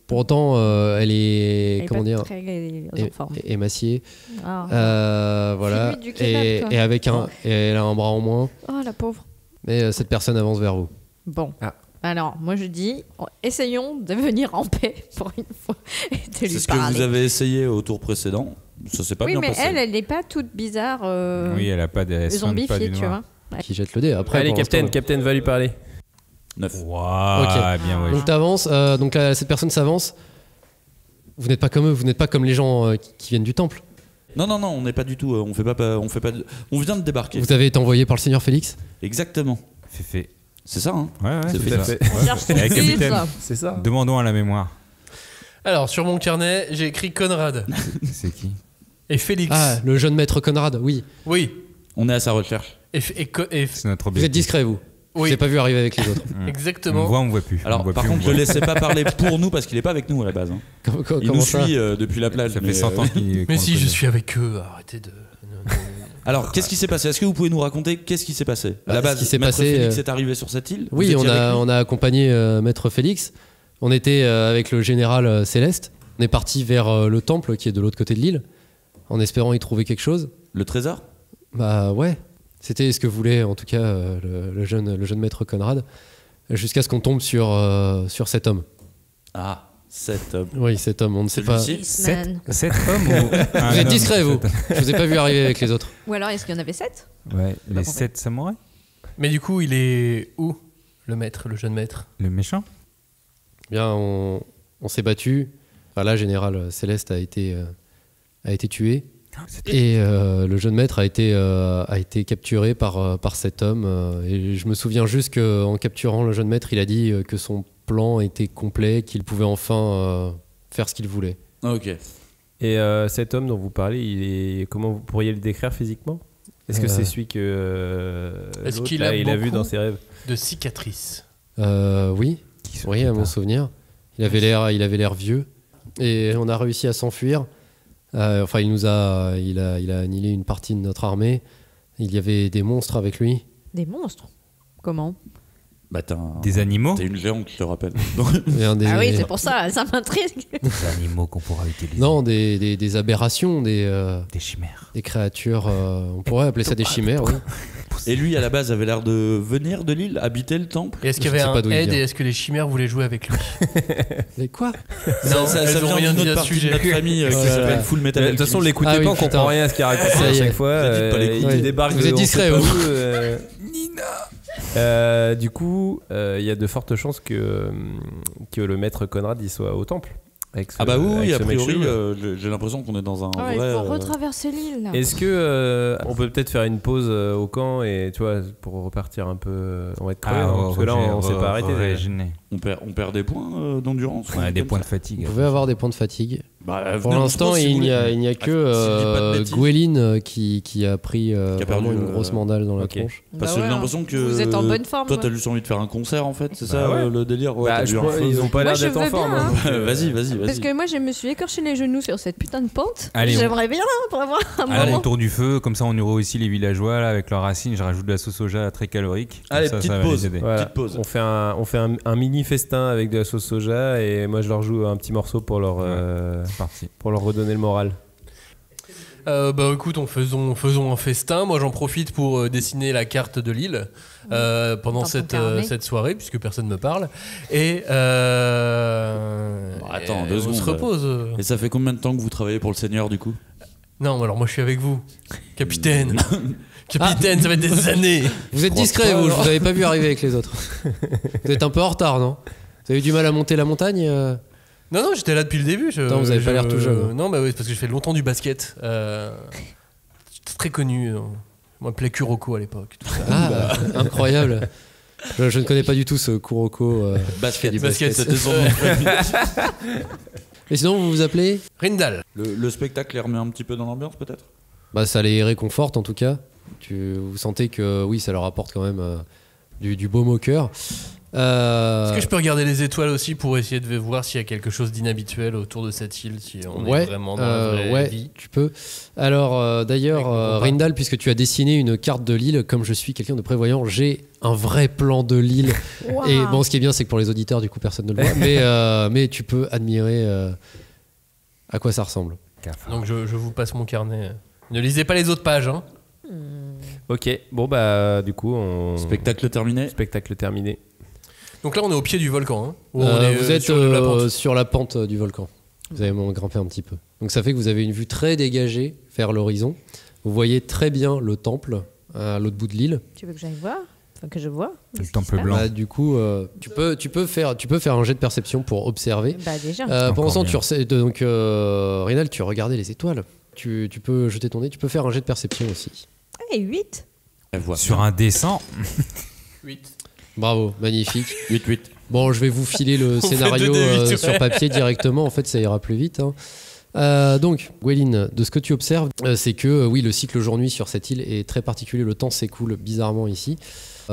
Pour autant, elle est, Elle est comment pas dire, très en forme. émaciée. Ah. Voilà. Fais-lui du kebab, toi. Et avec et elle a un bras en moins. Oh, la pauvre. Mais cette personne avance vers vous. Bon. Ah. Alors, moi je dis, essayons de venir en paix pour une fois et de C'est lui ce que parler. vous avez essayé au tour précédent. Ça s'est pas Oui, bien mais passé. elle n'est pas toute bizarre. Oui, elle a pas de. elle soigne pas zombifiée, du tu noir. vois. Qui jette le dé. Après, Allez, pour Captain, l'instant, Captain va lui parler. 9. Waouh, Ok. bien, ouais. Donc t'avances. Donc cette personne s'avance. Vous n'êtes pas comme eux. Vous n'êtes pas comme les gens qui viennent du temple. Non, on n'est pas du tout. On vient de débarquer. Vous avez été envoyé par le Seigneur Félix. Exactement. Fait. C'est ça, hein. Ouais, C'est c'est fait. ça. fait. On cherche son Eh, fils. capitaine. C'est ça. Demandons à la mémoire. Alors, sur mon carnet, j'ai écrit Conrad C'est qui? et Félix. Ah, le jeune maître Conrad. Oui. Oui. On est à sa recherche. C'est notre Vous objectif. êtes discret, vous. Je Oui. l'ai pas vu arriver avec les autres. On Exactement. me voit, on me voit plus. Alors, On me voit par plus, on contre, me je voit. laissais pas parler pour nous parce qu'il est pas avec nous à la base. hein. Il Comment nous ça suit depuis la plage. Ça mais, fait 100 ans qu'il. Mais qu'on si, le je connaît. suis avec eux. Arrêtez de. Alors, qu'est-ce qui s'est passé? Est-ce que vous pouvez nous raconter qu'est-ce qui s'est passé? À la Bah, ce base, qui s'est Maître passé, Félix est arrivé sur cette île. Oui, Vous étiez avec lui on a accompagné maître Félix. On était avec le général Céleste. On est parti vers le temple qui est de l'autre côté de l'île, en espérant y trouver quelque chose. Le trésor? Bah ouais, c'était ce que voulait en tout cas le jeune maître Conrad, jusqu'à ce qu'on tombe sur cet homme. Ah, cet homme. Oui, cet homme, on ne sait pas. Celui-ci. Man. 7 hommes ou. Vous êtes discret, vous. Je vous ai pas vu arriver avec les autres. Ou alors, est-ce qu'il y en avait 7? Ouais, les compris. 7 samouraïs? Mais du coup, il est où, le maître, le jeune maître? Le méchant? Bien, on s'est battu. Enfin, là, général Céleste a été tué. Et le jeune maître a été capturé par cet homme. Et je me souviens juste qu'en capturant le jeune maître, il a dit que son plan était complet, qu'il pouvait enfin faire ce qu'il voulait. Ok. Et cet homme dont vous parlez, comment vous pourriez le décrire physiquement? Est-ce que c'est celui que Est-ce qu'il il a vu dans ses rêves? De cicatrices. Oui, à mon souvenir. Il avait l'air vieux et on a réussi à s'enfuir. Enfin, il a annihilé une partie de notre armée. Il y avait des monstres avec lui. Des monstres? Comment? Bah, des animaux? T'es une géante, je te rappelle. Ah oui, c'est pour ça m'intrigue. Des animaux qu'on pourra utiliser. Non, des aberrations, des chimères. Des créatures, on pourrait appeler ça des chimères, oui. Et lui, à la base, avait l'air de venir de l'île, habiter le temple. Et est-ce qu'il y avait un aide et est-ce que les chimères voulaient jouer avec lui? Mais quoi? Non, ça elles ont vient rien d'une dit autre à ce partie de sujet. notre famille qui s'appelle Full Metal De Alchemist. toute façon, l'écoutez pas, on comprend rien à ce qu'il raconte à chaque fois. Il débarque. Vous êtes discret, vous. Nina. Du coup, il y a de fortes chances que le maître Conrad y soit au temple. Ah bah oui, a priori, j'ai l'impression qu'on est dans un vrai... Il faut retraverser l'île. Là. Est-ce que on peut peut-être faire une pause au camp et tu vois pour repartir un peu, on va être crevé, parce que là on s'est pas arrêté. On perd des points d'endurance. On a des points de fatigue. Vous pouvez avoir des points de fatigue. Bah, pour l'instant, il n'y a que Gwéline qui a pris vraiment une grosse mandale dans la tronche. Parce que j'ai l'impression que vous êtes en bonne forme. Toi, t'as juste envie de faire un concert en fait, c'est ça le délire? Ils ont pas l'air d'être en forme. Vas-y. Parce que moi, je me suis écorché les genoux sur cette putain de pente. Allez, j'aimerais bien pour avoir un moment. Autour du feu, comme ça on nourrit aussi les villageois là, avec leurs racines. Je rajoute de la sauce soja très calorique. Allez, ça, petite ça pause. Voilà. Petite pause. On fait un mini festin avec de la sauce soja et moi je leur joue un petit morceau pour leur redonner le moral. Bah écoute, faisons un festin. Moi j'en profite pour dessiner la carte de l'île pendant cette soirée puisque personne ne me parle. Et attends, 2 secondes. On se repose. Et ça fait combien de temps que vous travaillez pour le Seigneur du coup? Non, alors moi je suis avec vous, capitaine. Capitaine, ça va être des années. Vous êtes discret, vous. Je vous avais pas vu arriver avec les autres. Vous êtes un peu en retard, non? Vous avez eu du mal à monter la montagne? Non, j'étais là depuis le début. Non, vous avez pas l'air tout jeune. Non, bah oui, parce que je fais longtemps du basket. J'étais très connu. On m'appelait Kuroko à l'époque. Incroyable. Je ne connais pas du tout ce Kuroko. Basket, c'était son nom. Et sinon, vous vous appelez Rindal. Le spectacle les remet un petit peu dans l'ambiance peut-être? Bah, ça les réconforte en tout cas. Vous sentez que oui, ça leur apporte quand même du baume au cœur. Est-ce que je peux regarder les étoiles aussi pour essayer de voir s'il y a quelque chose d'inhabituel autour de cette île, si on est vraiment dans la vraie vie? Tu peux. Alors d'ailleurs, Rindal, puisque tu as dessiné une carte de l'île, comme je suis quelqu'un de prévoyant, j'ai un vrai plan de l'île. Wow. Et bon, ce qui est bien, c'est que pour les auditeurs, du coup, personne ne le voit. mais tu peux admirer à quoi ça ressemble. Donc je vous passe mon carnet. Ne lisez pas les autres pages, hein. Ok, bon bah du coup Spectacle terminé. Donc là on est au pied du volcan, hein. Vous êtes sur la pente du volcan. Vous avez grimpé un petit peu. Donc ça fait que vous avez une vue très dégagée vers l'horizon. Vous voyez très bien le temple à l'autre bout de l'île. Tu veux que j'aille voir? Enfin que je vois. Le temple blanc. Du coup, tu peux faire un jet de perception pour observer. Bah déjà. Pendant ce temps, Rindal, tu regardais les étoiles. Tu peux jeter ton nez. Tu peux faire un jet de perception aussi. Et 8. Sur un dessin. 8. Bravo, magnifique. 8. Bon, je vais vous filer le scénario sur papier directement. En fait, ça ira plus vite. Donc, Gwéline, de ce que tu observes, c'est que oui, le cycle jour-nuit sur cette île est très particulier. Le temps s'écoule bizarrement ici.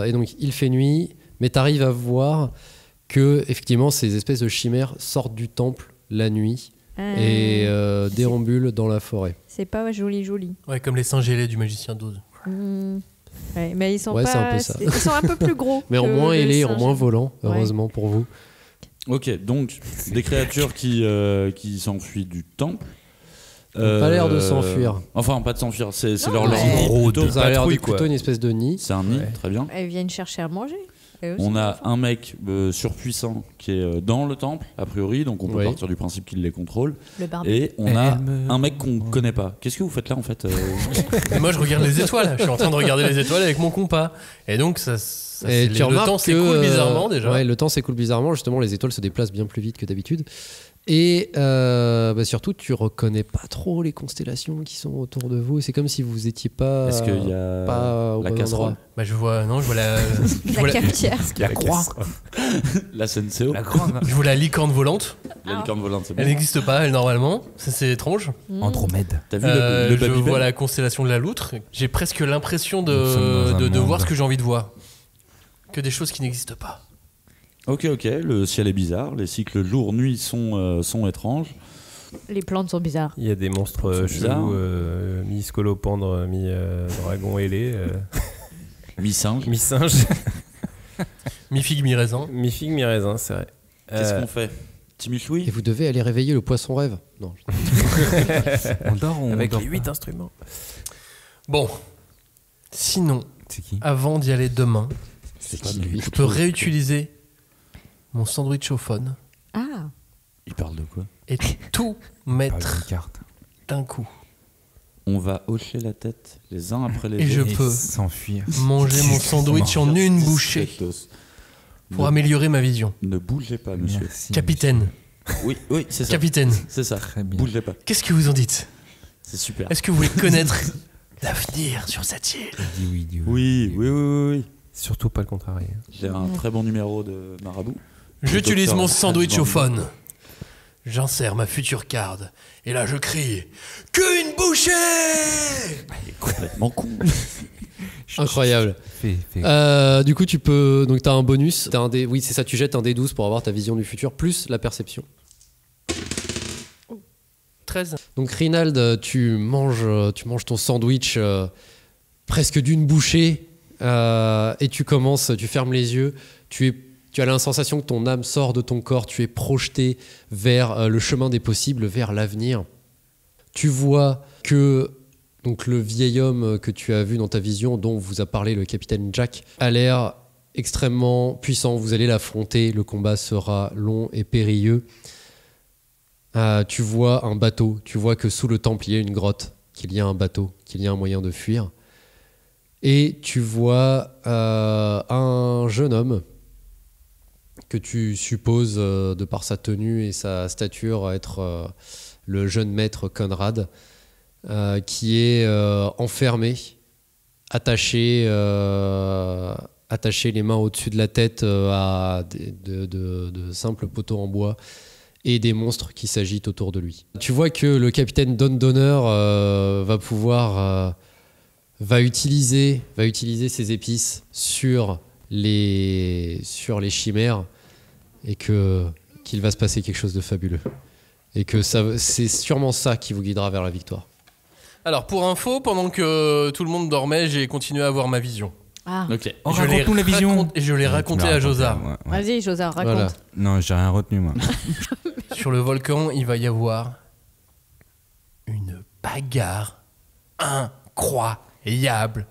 Et donc, il fait nuit, mais tu arrives à voir que effectivement, ces espèces de chimères sortent du temple la nuit et déambulent dans la forêt. C'est pas joli. Ouais, comme les seins gelés du magicien d'Oz. Ouais, mais ils sont c'est un pas. peu ça. Ils sont un peu plus gros. Mais en moins ailés, en moins volants, heureusement pour vous. Ok, donc des créatures qui s'enfuient du temple. Pas l'air de s'enfuir. Enfin, pas de s'enfuir, c'est leur nid. Ça a l'air plutôt une espèce de nid. C'est un nid, très bien. Elles viennent chercher à manger. On a un mec surpuissant qui est dans le temple, a priori, donc on peut partir du principe qu'il les contrôle. Et on a un mec qu'on connaît pas. Qu'est-ce que vous faites là en fait? Moi je regarde les étoiles, je suis en train de regarder les étoiles avec mon compas. Et donc le temps s'écoule bizarrement déjà. Ouais, le temps s'écoule bizarrement, justement les étoiles se déplacent bien plus vite que d'habitude. Et surtout, tu reconnais pas trop les constellations qui sont autour de vous. C'est comme si vous étiez pas. Est-ce qu'il y a pas au la bon casserole? endroit. Bah je vois la cafetière. La croix. La SNCO. La grande. Je vois la licorne volante. La licorne volante, c'est bon. Elle n'existe pas, elle, normalement. Ça, c'est étrange. Andromède. T'as vu le Je Babybel vois la constellation de la loutre. J'ai presque l'impression Nous sommes dans un de voir monde. ce que j'ai envie de voir. Que des choses qui n'existent pas. Ok, le ciel est bizarre, les cycles jour-nuit sont étranges. Les plantes sont bizarres. Il y a des monstres C'est bizarre. chelous, mi-scolopendre, mi-dragon ailé, Mi-singe. mi-singe, Mi-figue, mi-raisin. mi-figue, mi-raisin, c'est vrai. Qu'est-ce qu'on fait Timichoui Et vous devez aller réveiller le poisson rêve. Non. On dort ou on Avec dort les pas 8 instruments. Bon. Sinon, C'est qui avant d'y aller demain, C'est qui lui je peux réutiliser mon sandwich au phone Ah, Il parle de quoi et tout Parle mettre de carte. d'un coup. On va hocher la tête les uns après les Et je autres. peux s'enfuir. manger mon sandwich en une bouchée pour améliorer ma vision. Ne bougez pas, monsieur. Merci, Capitaine, Oui, c'est ça. capitaine, C'est ça. Très bien. Bougez pas. qu'est-ce que vous en dites? C'est super. Est-ce que vous voulez connaître l'avenir sur cette île? Dis oui. Oui. Surtout pas le contraire. J'ai un très bon numéro de marabout. J'utilise Docteur mon sandwich au Hachman. phone. J'insère ma future carte. Et là, je crie qu'une bouchée! Il est complètement con. Incroyable. Fais. Du coup, tu peux. Donc, t'as un bonus. T'as un dé... Oui, c'est ça, tu jettes un D12 pour avoir ta vision du futur, plus la perception. 13. Donc, Rinald, tu manges ton sandwich presque d'une bouchée et tu fermes les yeux. Tu as la sensation que ton âme sort de ton corps. Tu es projeté vers le chemin des possibles, vers l'avenir. Tu vois que donc, le vieil homme que tu as vu dans ta vision, dont vous a parlé le capitaine Jack, a l'air extrêmement puissant. Vous allez l'affronter. Le combat sera long et périlleux. Tu vois un bateau, tu vois que sous le temple il y a une grotte, qu'il y a un bateau, qu'il y a un moyen de fuir. Et tu vois un jeune homme que tu supposes, de par sa tenue et sa stature, être le jeune maître Conrad, qui est enfermé, attaché les mains au-dessus de la tête à de simples poteaux en bois, et des monstres qui s'agitent autour de lui. Tu vois que le capitaine Don Donner va utiliser ses épices sur les chimères, et qu'il va se passer quelque chose de fabuleux. Et que c'est sûrement ça qui vous guidera vers la victoire. Alors, pour info, pendant que tout le monde dormait, j'ai continué à avoir ma vision. ah. Ok. Oh, raconte-nous la vision. Et je l'ai raconté à Josard. Vas-y, Josard, raconte. Voilà. Non, j'ai rien retenu, moi. Sur le volcan, il va y avoir une bagarre incroyable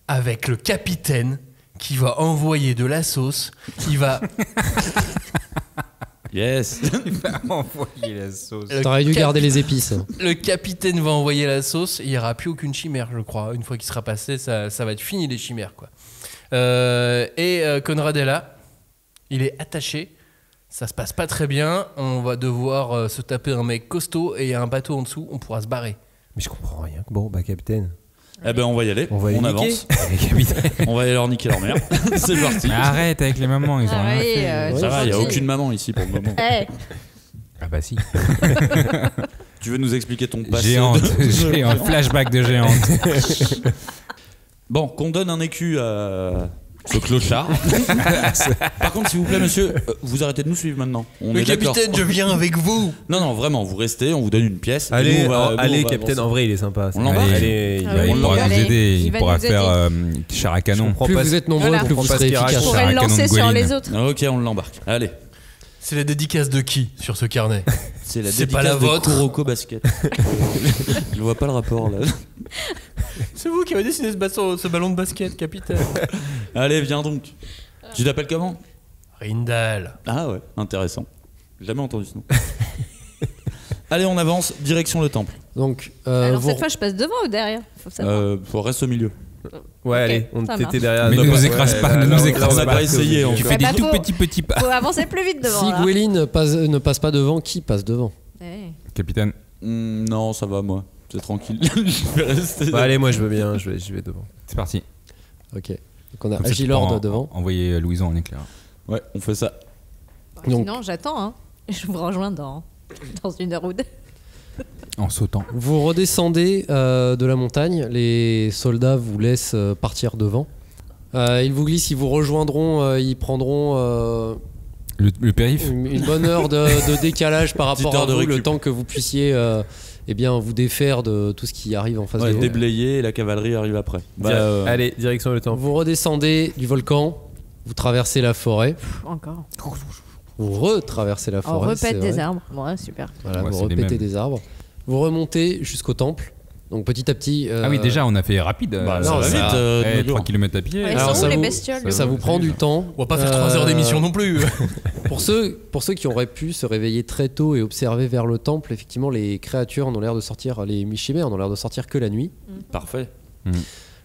avec le capitaine qui va envoyer de la sauce. Il va... Yes. Envoyer la sauce. T'aurais dû garder les épices. Le capitaine va envoyer la sauce et il n'y aura plus aucune chimère, je crois. Une fois qu'il sera passé, ça va être fini, les chimères, quoi. Conrad est là. Il est attaché. Ça se passe pas très bien. On va devoir se taper un mec costaud et il y a un bateau en dessous. On pourra se barrer. Mais je comprends rien. Bon, bah, capitaine. Eh ben, on va y aller. On va les niquer. avance. On va aller leur niquer leur mère. C'est parti. Mais arrête avec les mamans, ils ont rien oui, fait. Ça va, il n'y a gentil. aucune maman ici pour le moment. Eh, Ah bah si. Tu veux nous expliquer ton passé Géante, de- géante, flashback de géante. Bon, qu'on donne un écu à ce clochard. Par contre, s'il vous plaît, monsieur, vous arrêtez de nous suivre maintenant. On Le est d'accord. capitaine, je viens avec vous. Non, vraiment, vous restez, on vous donne une pièce. et Allez, nous, on va capitaine, avancer. en vrai, il est sympa. On l'embarque. Allez, Ah oui, Il pourra allez, nous aider, il il va pourra nous faire chair à canon. Plus vous êtes nombreux, Voilà. plus vous serez Je on efficace. pourrait Sarah le lancer Cannon sur Goueline. les autres. Ok, on l'embarque. Allez. C'est la dédicace de qui sur ce carnet? C'est la C'est dédicace pas la de vôtre. Kuroko Basket. Je vois pas le rapport là. C'est vous qui avez dessiné ce ballon de basket, capitaine. Allez, viens donc. Tu t'appelles comment? Rindal. Ah ouais, intéressant. Jamais entendu ce nom. Allez, on avance, direction le temple. Donc, Alors vous- cette fois, je passe devant ou derrière? Faut savoir. Faut rester au milieu. Ouais, Ok, allez, on ça t'était marche. derrière. Mais Non, ne nous bah, écrase ouais, pas, là, ne là, nous là, écrase on a pas. pas essayé. Tu Tu Ouais, fais des bah, tout faut- petits pas. Faut avancer plus vite devant. si là. Gwelin ne passe pas devant, qui passe devant? Eh. Capitaine, Non, ça va, moi. C'est tranquille. Je vais rester. Bah, allez, moi je veux bien, je vais devant. c'est parti. Ok. Donc on a Comme ça, tu Agilord pourras devant. Envoyer Louison en éclair. Ouais, on fait ça. Donc- Sinon, j'attends. Hein. Je vous rejoins dans 1 heure ou 2. En sautant. Vous redescendez de la montagne, les soldats vous laissent partir devant. Ils vous glissent, ils vous rejoindront, ils prendront Le périph'. une bonne heure de décalage par Petite rapport à heure de vous, le récup. temps que vous puissiez eh bien, vous défaire de tout ce qui arrive en face Ouais, de vous. déblayer et la cavalerie arrive après. Bah, Allez, direction le temple. Vous redescendez du volcan, vous traversez la forêt, Encore. vous retraversez la On forêt. c'est repète des vrai. arbres. Ouais, super. Voilà, Ouais, vous c'est les repétez mêmes. des arbres. Vous remontez jusqu'au temple. Donc petit à petit. Ah oui, déjà, on a fait rapide. Bah, ça non, va ça- vite. de nos 3 jours. km à pied. Ouais, Alors, sont ça où les vous- bestioles Ça vous prend du temps. On va pas faire 3 heures d'émission non plus. Pour ceux qui auraient pu se réveiller très tôt et observer vers le temple, effectivement, les créatures n'ont l'air de sortir, les mi-chimères n'ont l'air de sortir que la nuit. Parfait.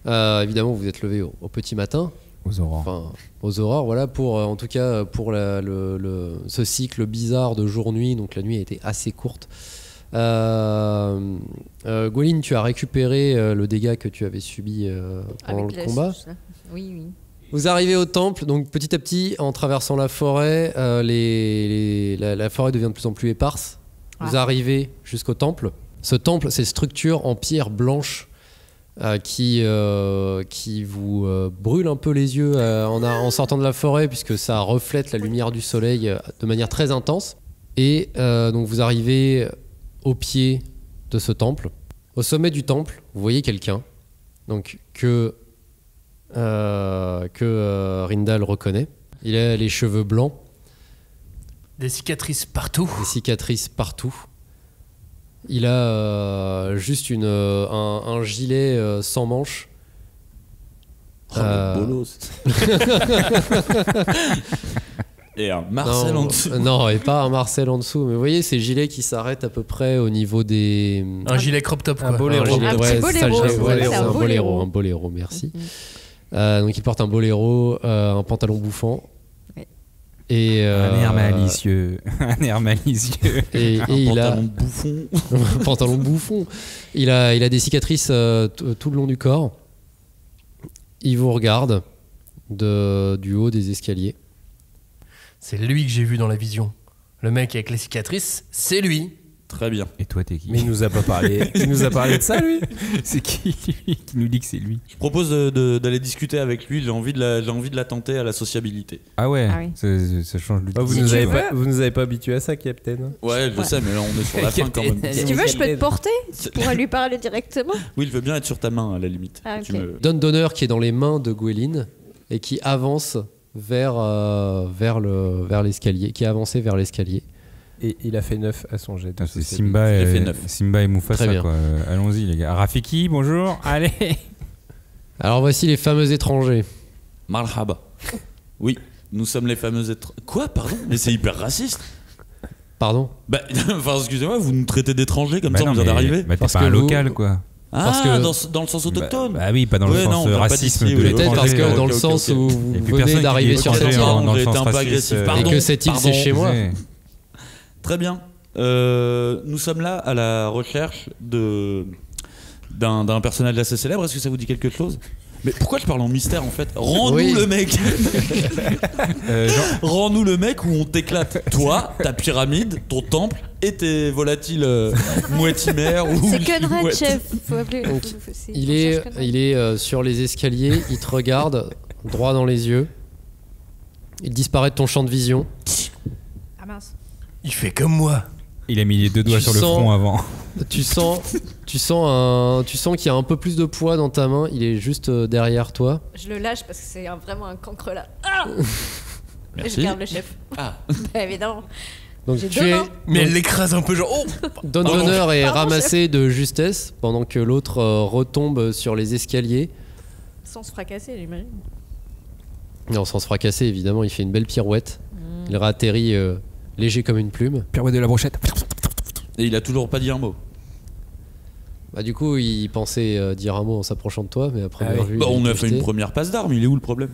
Évidemment, vous êtes levé au petit matin, Aux aurores. enfin aux aurores, voilà, pour en tout cas pour ce cycle bizarre de jour-nuit. Donc la nuit a été assez courte. Gweline, tu as récupéré le dégât que tu avais subi pendant Avec le combat. Oui, oui. Vous arrivez au temple, donc petit à petit, en traversant la forêt, la forêt devient de plus en plus éparse. Vous arrivez jusqu'au temple. Ce temple, c'est une structure en pierre blanche qui vous brûle un peu les yeux en sortant de la forêt, puisque ça reflète la lumière du soleil de manière très intense. Et donc vous arrivez au pied de ce temple. Au sommet du temple, vous voyez quelqu'un donc que Rindal reconnaît. Il a les cheveux blancs, Des cicatrices partout. des cicatrices partout. Il a juste un gilet sans manches. Oh, le bolos. Et un Marcel non, en dessous. Non, et pas un Marcel en dessous. Mais vous voyez ces gilets qui s'arrêtent à peu près au niveau des... Un gilet crop top quoi. Un boléro. gilet- Un ouais, petit c'est ça, le boléro, gilet, c'est ouais, ça, c'est un un boléro, boléro. un boléro, merci. Donc il porte un boléro, un pantalon bouffant. Ouais. Et, Un air malicieux. Un air malicieux. Et il a Pantalon de bouffon. un pantalon bouffon. Il a des cicatrices tout le long du corps. Il vous regarde du haut des escaliers. C'est lui que j'ai vu dans la vision. Le mec avec les cicatrices, c'est lui. Très bien. Et toi, t'es qui? Mais il nous a pas parlé. Il nous a parlé de ça, lui. C'est qui nous dit que c'est lui? Je propose d'aller discuter avec lui. J'ai envie de la tenter à la sociabilité. Ah ouais, Ah oui. ça change le vous, Si nous tu avez veux. pas, vous nous avez pas habitué à ça, Captain. Ouais, je sais, mais là on est sur la fin quand même. Si tu veux, je peux te porter. Tu pourrais lui parler directement. Oui, je veux bien être sur ta main à la limite. Ah, ok. Tu me- Donne d'honneur qui est dans les mains de Gweline et qui avance vers l'escalier, qui a avancé vers l'escalier. Et il a fait 9 à son jet. Putain, c'est sociabilité. Simba J'ai fait et, 9. Simba et Très Mufasa bien. quoi. Allons-y les gars. Rafiki, bonjour. Allez. Alors voici les fameux étrangers. Marhaba. Oui, nous sommes les fameuses Quoi, pardon? Mais c'est hyper raciste. Pardon. Bah, enfin, excusez-moi, vous nous traitez d'étrangers comme Bah ça, non, on vient mais- d'arriver. bah, t'es Parce pas que un vous- local quoi. Ah, parce que- dans le sens autochtone. Bah oui, pas dans le Ouais, non, sens on vient pas racisme. d'ici, de oui. Peut-être l'étranger, parce que ok, dans le ok, sens ok. où Et vous puis venez personne qui d'arriver dit sur étranger cette en- île dans le j'ai sens été un peu raciste, agressif. euh, Pardon. et que cette île c'est pardon. chez moi. Très bien. Nous sommes là à la recherche d'un personnage assez célèbre. Est-ce que ça vous dit quelque chose? Mais pourquoi je parle en mystère en fait? Rends-nous Oui. le mec. Genre, Rends-nous le mec où on t'éclate. Toi, ta pyramide, ton temple et tes volatiles mouettimères ou C'est Conrad, chouettes. chef. Faut appeler. Donc, c'est- Il on est, cherche Conrad. il est sur les escaliers, il te regarde droit dans les yeux. Il disparaît de ton champ de vision. Ah mince. Il fait comme moi. il a mis les deux doigts Tu sur le sens- front avant. Tu sens qu'il y a un peu plus de poids dans ta main. Il est juste derrière toi. Je le lâche parce que c'est vraiment un cancre là. Ah Et je Merci. garde le chef. Ah. Bah, évidemment. Donc J'ai tu deux es mains. Mais elle l'écrase un peu genre oh. Don Pardon. d'honneur est Pardon, ramassé de justesse pendant que l'autre retombe sur les escaliers. Sans se fracasser, j'imagine. Non, sans se fracasser évidemment. Il fait une belle pirouette. Il réatterrit léger comme une plume. Pirouette de la brochette. Et il a toujours pas dit un mot. Bah du coup, il pensait dire un mot en s'approchant de toi, mais à première oui. vue, Bah, il on est a fait projeté. une première passe d'armes. Il est où le problème?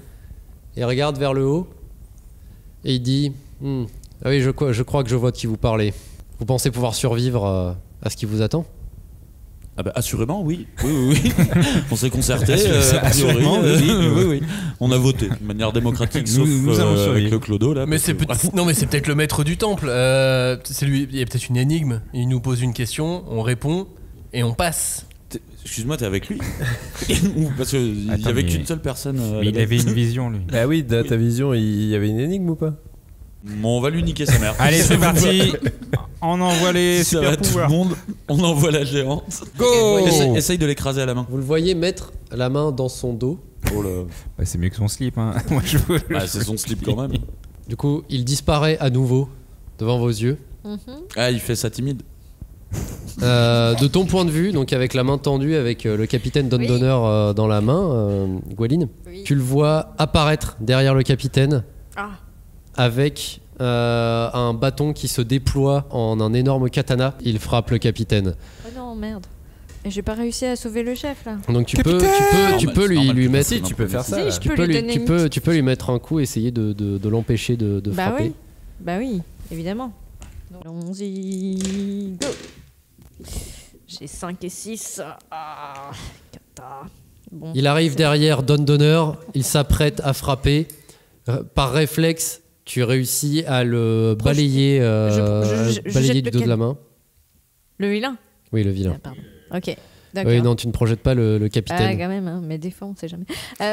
Il regarde vers le haut et il dit ah oui, je crois que je vois de qui vous parlez. Vous pensez pouvoir survivre à ce qui vous attend? Ah bah assurément, oui. Oui. On s'est concerté, a priori. Assurément, oui. On a voté de manière démocratique, sauf nous allons surveiller. avec le clodo là. Mais c'est non, mais c'est peut-être le maître du temple. C'est lui. Il y a peut-être une énigme. Il nous pose une question, on répond et on passe. Excuse-moi, t'es avec lui? Parce qu'il n'y avait qu'une seule personne. Il avait une vision, lui. Ah oui, dans ta vision, il y avait une énigme ou pas? Bon, on va lui niquer sa mère. Allez, c'est parti. On envoie les Ça va super tout le pouvoirs. monde. On envoie la géante. Go. Essaye de l'écraser à la main. Vous le voyez mettre la main dans son dos. Oh là. Bah, c'est mieux que son slip. Hein. Moi, C'est son slip quand même. Du coup, il disparaît à nouveau devant vos yeux. Ah, il fait ça timide. De ton point de vue, donc avec la main tendue, avec le capitaine Don Donner dans la main, Gweline, tu le vois apparaître derrière le capitaine avec un bâton qui se déploie en un énorme katana. Il frappe le capitaine. Oh non, merde. Et j'ai pas réussi à sauver le chef là. Donc tu peux lui mettre. Si, tu peux faire ça. Si, Tu peux lui mettre un coup, essayer de l'empêcher de frapper. Bah oui, évidemment. Allons-y. Go. J'ai 5 et 6. Kata. Bon, Il arrive derrière Don Donner, il s'apprête à frapper. Par réflexe, tu réussis à le balayer, balayer du dos de la main. Le vilain? Oui, le vilain. Ah, pardon. Ok, d'accord. Oui, non, tu ne projettes pas le capitaine. Ah, quand même, hein, mais des fois, on sait jamais.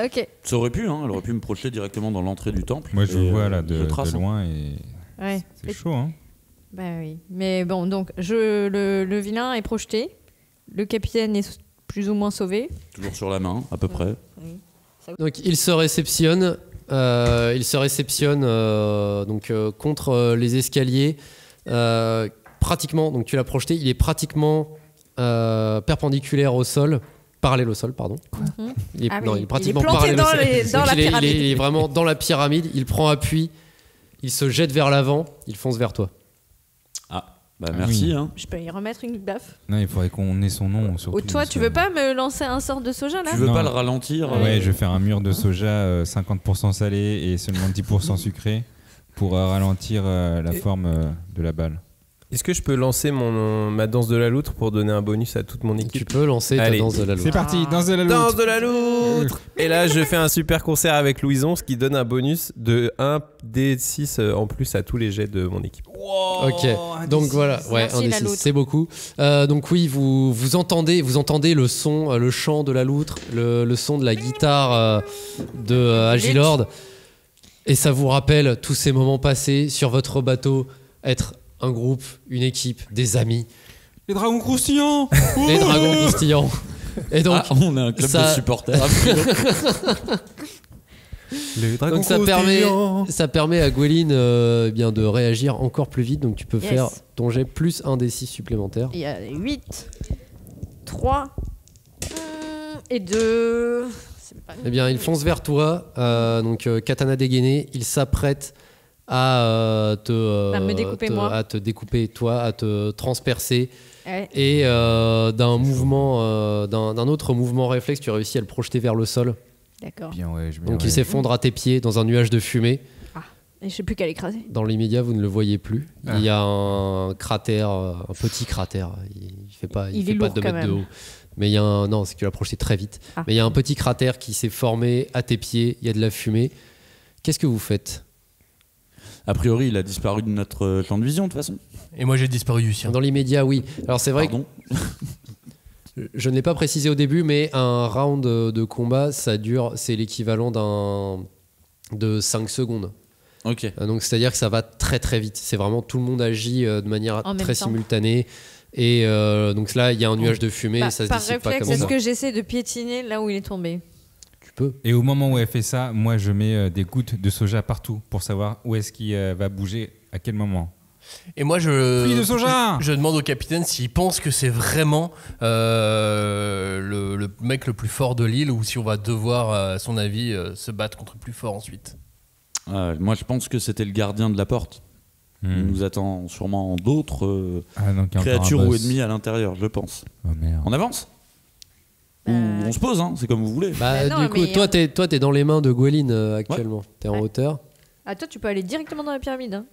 Ok. Ça aurait pu, elle aurait pu me projeter directement dans l'entrée du temple. Moi, je le vois là je de trace, loin et Ouais. c'est chaud. Hein. Bah oui. Mais bon, donc, le vilain est projeté. Le capitaine est plus ou moins sauvé. Toujours sur la main, à peu près. Oui. Donc, il se réceptionne. Donc, contre les escaliers. Pratiquement, donc tu l'as projeté, il est pratiquement perpendiculaire au sol. Parallèle au sol, pardon. Il est pratiquement parallèle au sol. Dans la pyramide. Il est vraiment dans la pyramide. Il prend appui. Il se jette vers l'avant. Il fonce vers toi. Bah merci. Oui. Je peux y remettre une baffe. Non, il faudrait qu'on ait son nom. Surtout, Toi, tu veux pas me lancer un sort de soja là? Tu veux Non. pas le ralentir? Ouais, je vais faire un mur de soja 50% salé et seulement 10% sucré pour ralentir la forme de la balle. Est-ce que je peux lancer ma danse de la loutre pour donner un bonus à toute mon équipe? Tu peux lancer ta danse de la loutre. C'est parti, danse de la loutre. Danse de la loutre. Et là, je fais un super concert avec Louison, ce qui donne un bonus de 1d6 en plus à tous les jets de mon équipe. Ok, donc voilà, ouais, un D6, c'est beaucoup. Donc oui, vous entendez le son, le chant de la loutre, le son de la guitare de Agilord, et ça vous rappelle tous ces moments passés sur votre bateau, être un groupe, une équipe, des amis. Les dragons croustillants. Les dragons croustillants. Et donc, on a un club de supporters. Donc ça permet à Gweline bien de réagir encore plus vite. Donc tu peux faire ton jet plus un des 6 supplémentaires. Il y a 8, 3 et 2. Eh bien, il fonce vers toi. Donc katana dégainé, il s'apprête à me découper moi. à te découper toi, à te transpercer. Ouais. Et d'un mouvement, d'un autre mouvement réflexe, tu réussis à le projeter vers le sol. D'accord. Bien, ouais, Donc il s'effondre à tes pieds dans un nuage de fumée. Et je sais plus qu'à l'écraser. Dans l'immédiat, vous ne le voyez plus. Il y a un cratère, un petit cratère. Il fait pas 2 mètres de haut. Mais il y a non, c'est que tu l'as projeté très vite. Mais il y a un petit cratère qui s'est formé à tes pieds. Il y a de la fumée. Qu'est-ce que vous faites? A priori, il a disparu de notre champ de vision de toute façon. Et moi, j'ai disparu du sien. Dans l'immédiat, oui. Alors c'est vrai que je ne l'ai pas précisé au début, mais un round de combat, c'est l'équivalent de 5 secondes. Ok. Donc c'est-à-dire que ça va très très vite. C'est vraiment tout le monde agit de manière En très même temps. simultanée. Et donc là, il y a un nuage de fumée. Et ça se Par dissipe pas réflexe, comme est-ce ça. que j'essaie de piétiner là où il est tombé? Tu peux. Et au moment où elle fait ça, moi je mets des gouttes de soja partout pour savoir où est-ce qu'il va bouger, à quel moment. Et moi, Fille de soja. je demande au capitaine s'il pense que c'est vraiment le mec le plus fort de l'île ou si on va devoir, à son avis, se battre contre le plus fort ensuite. Moi, je pense que c'était le gardien de la porte. Il nous attend sûrement d'autres créatures ou ennemis à l'intérieur, je pense. Oh merde. On avance ou on se pose, c'est comme vous voulez. Du coup, toi, t'es dans les mains de Gweline actuellement. T'es en hauteur. Ah, toi, tu peux aller directement dans la pyramide. Hein.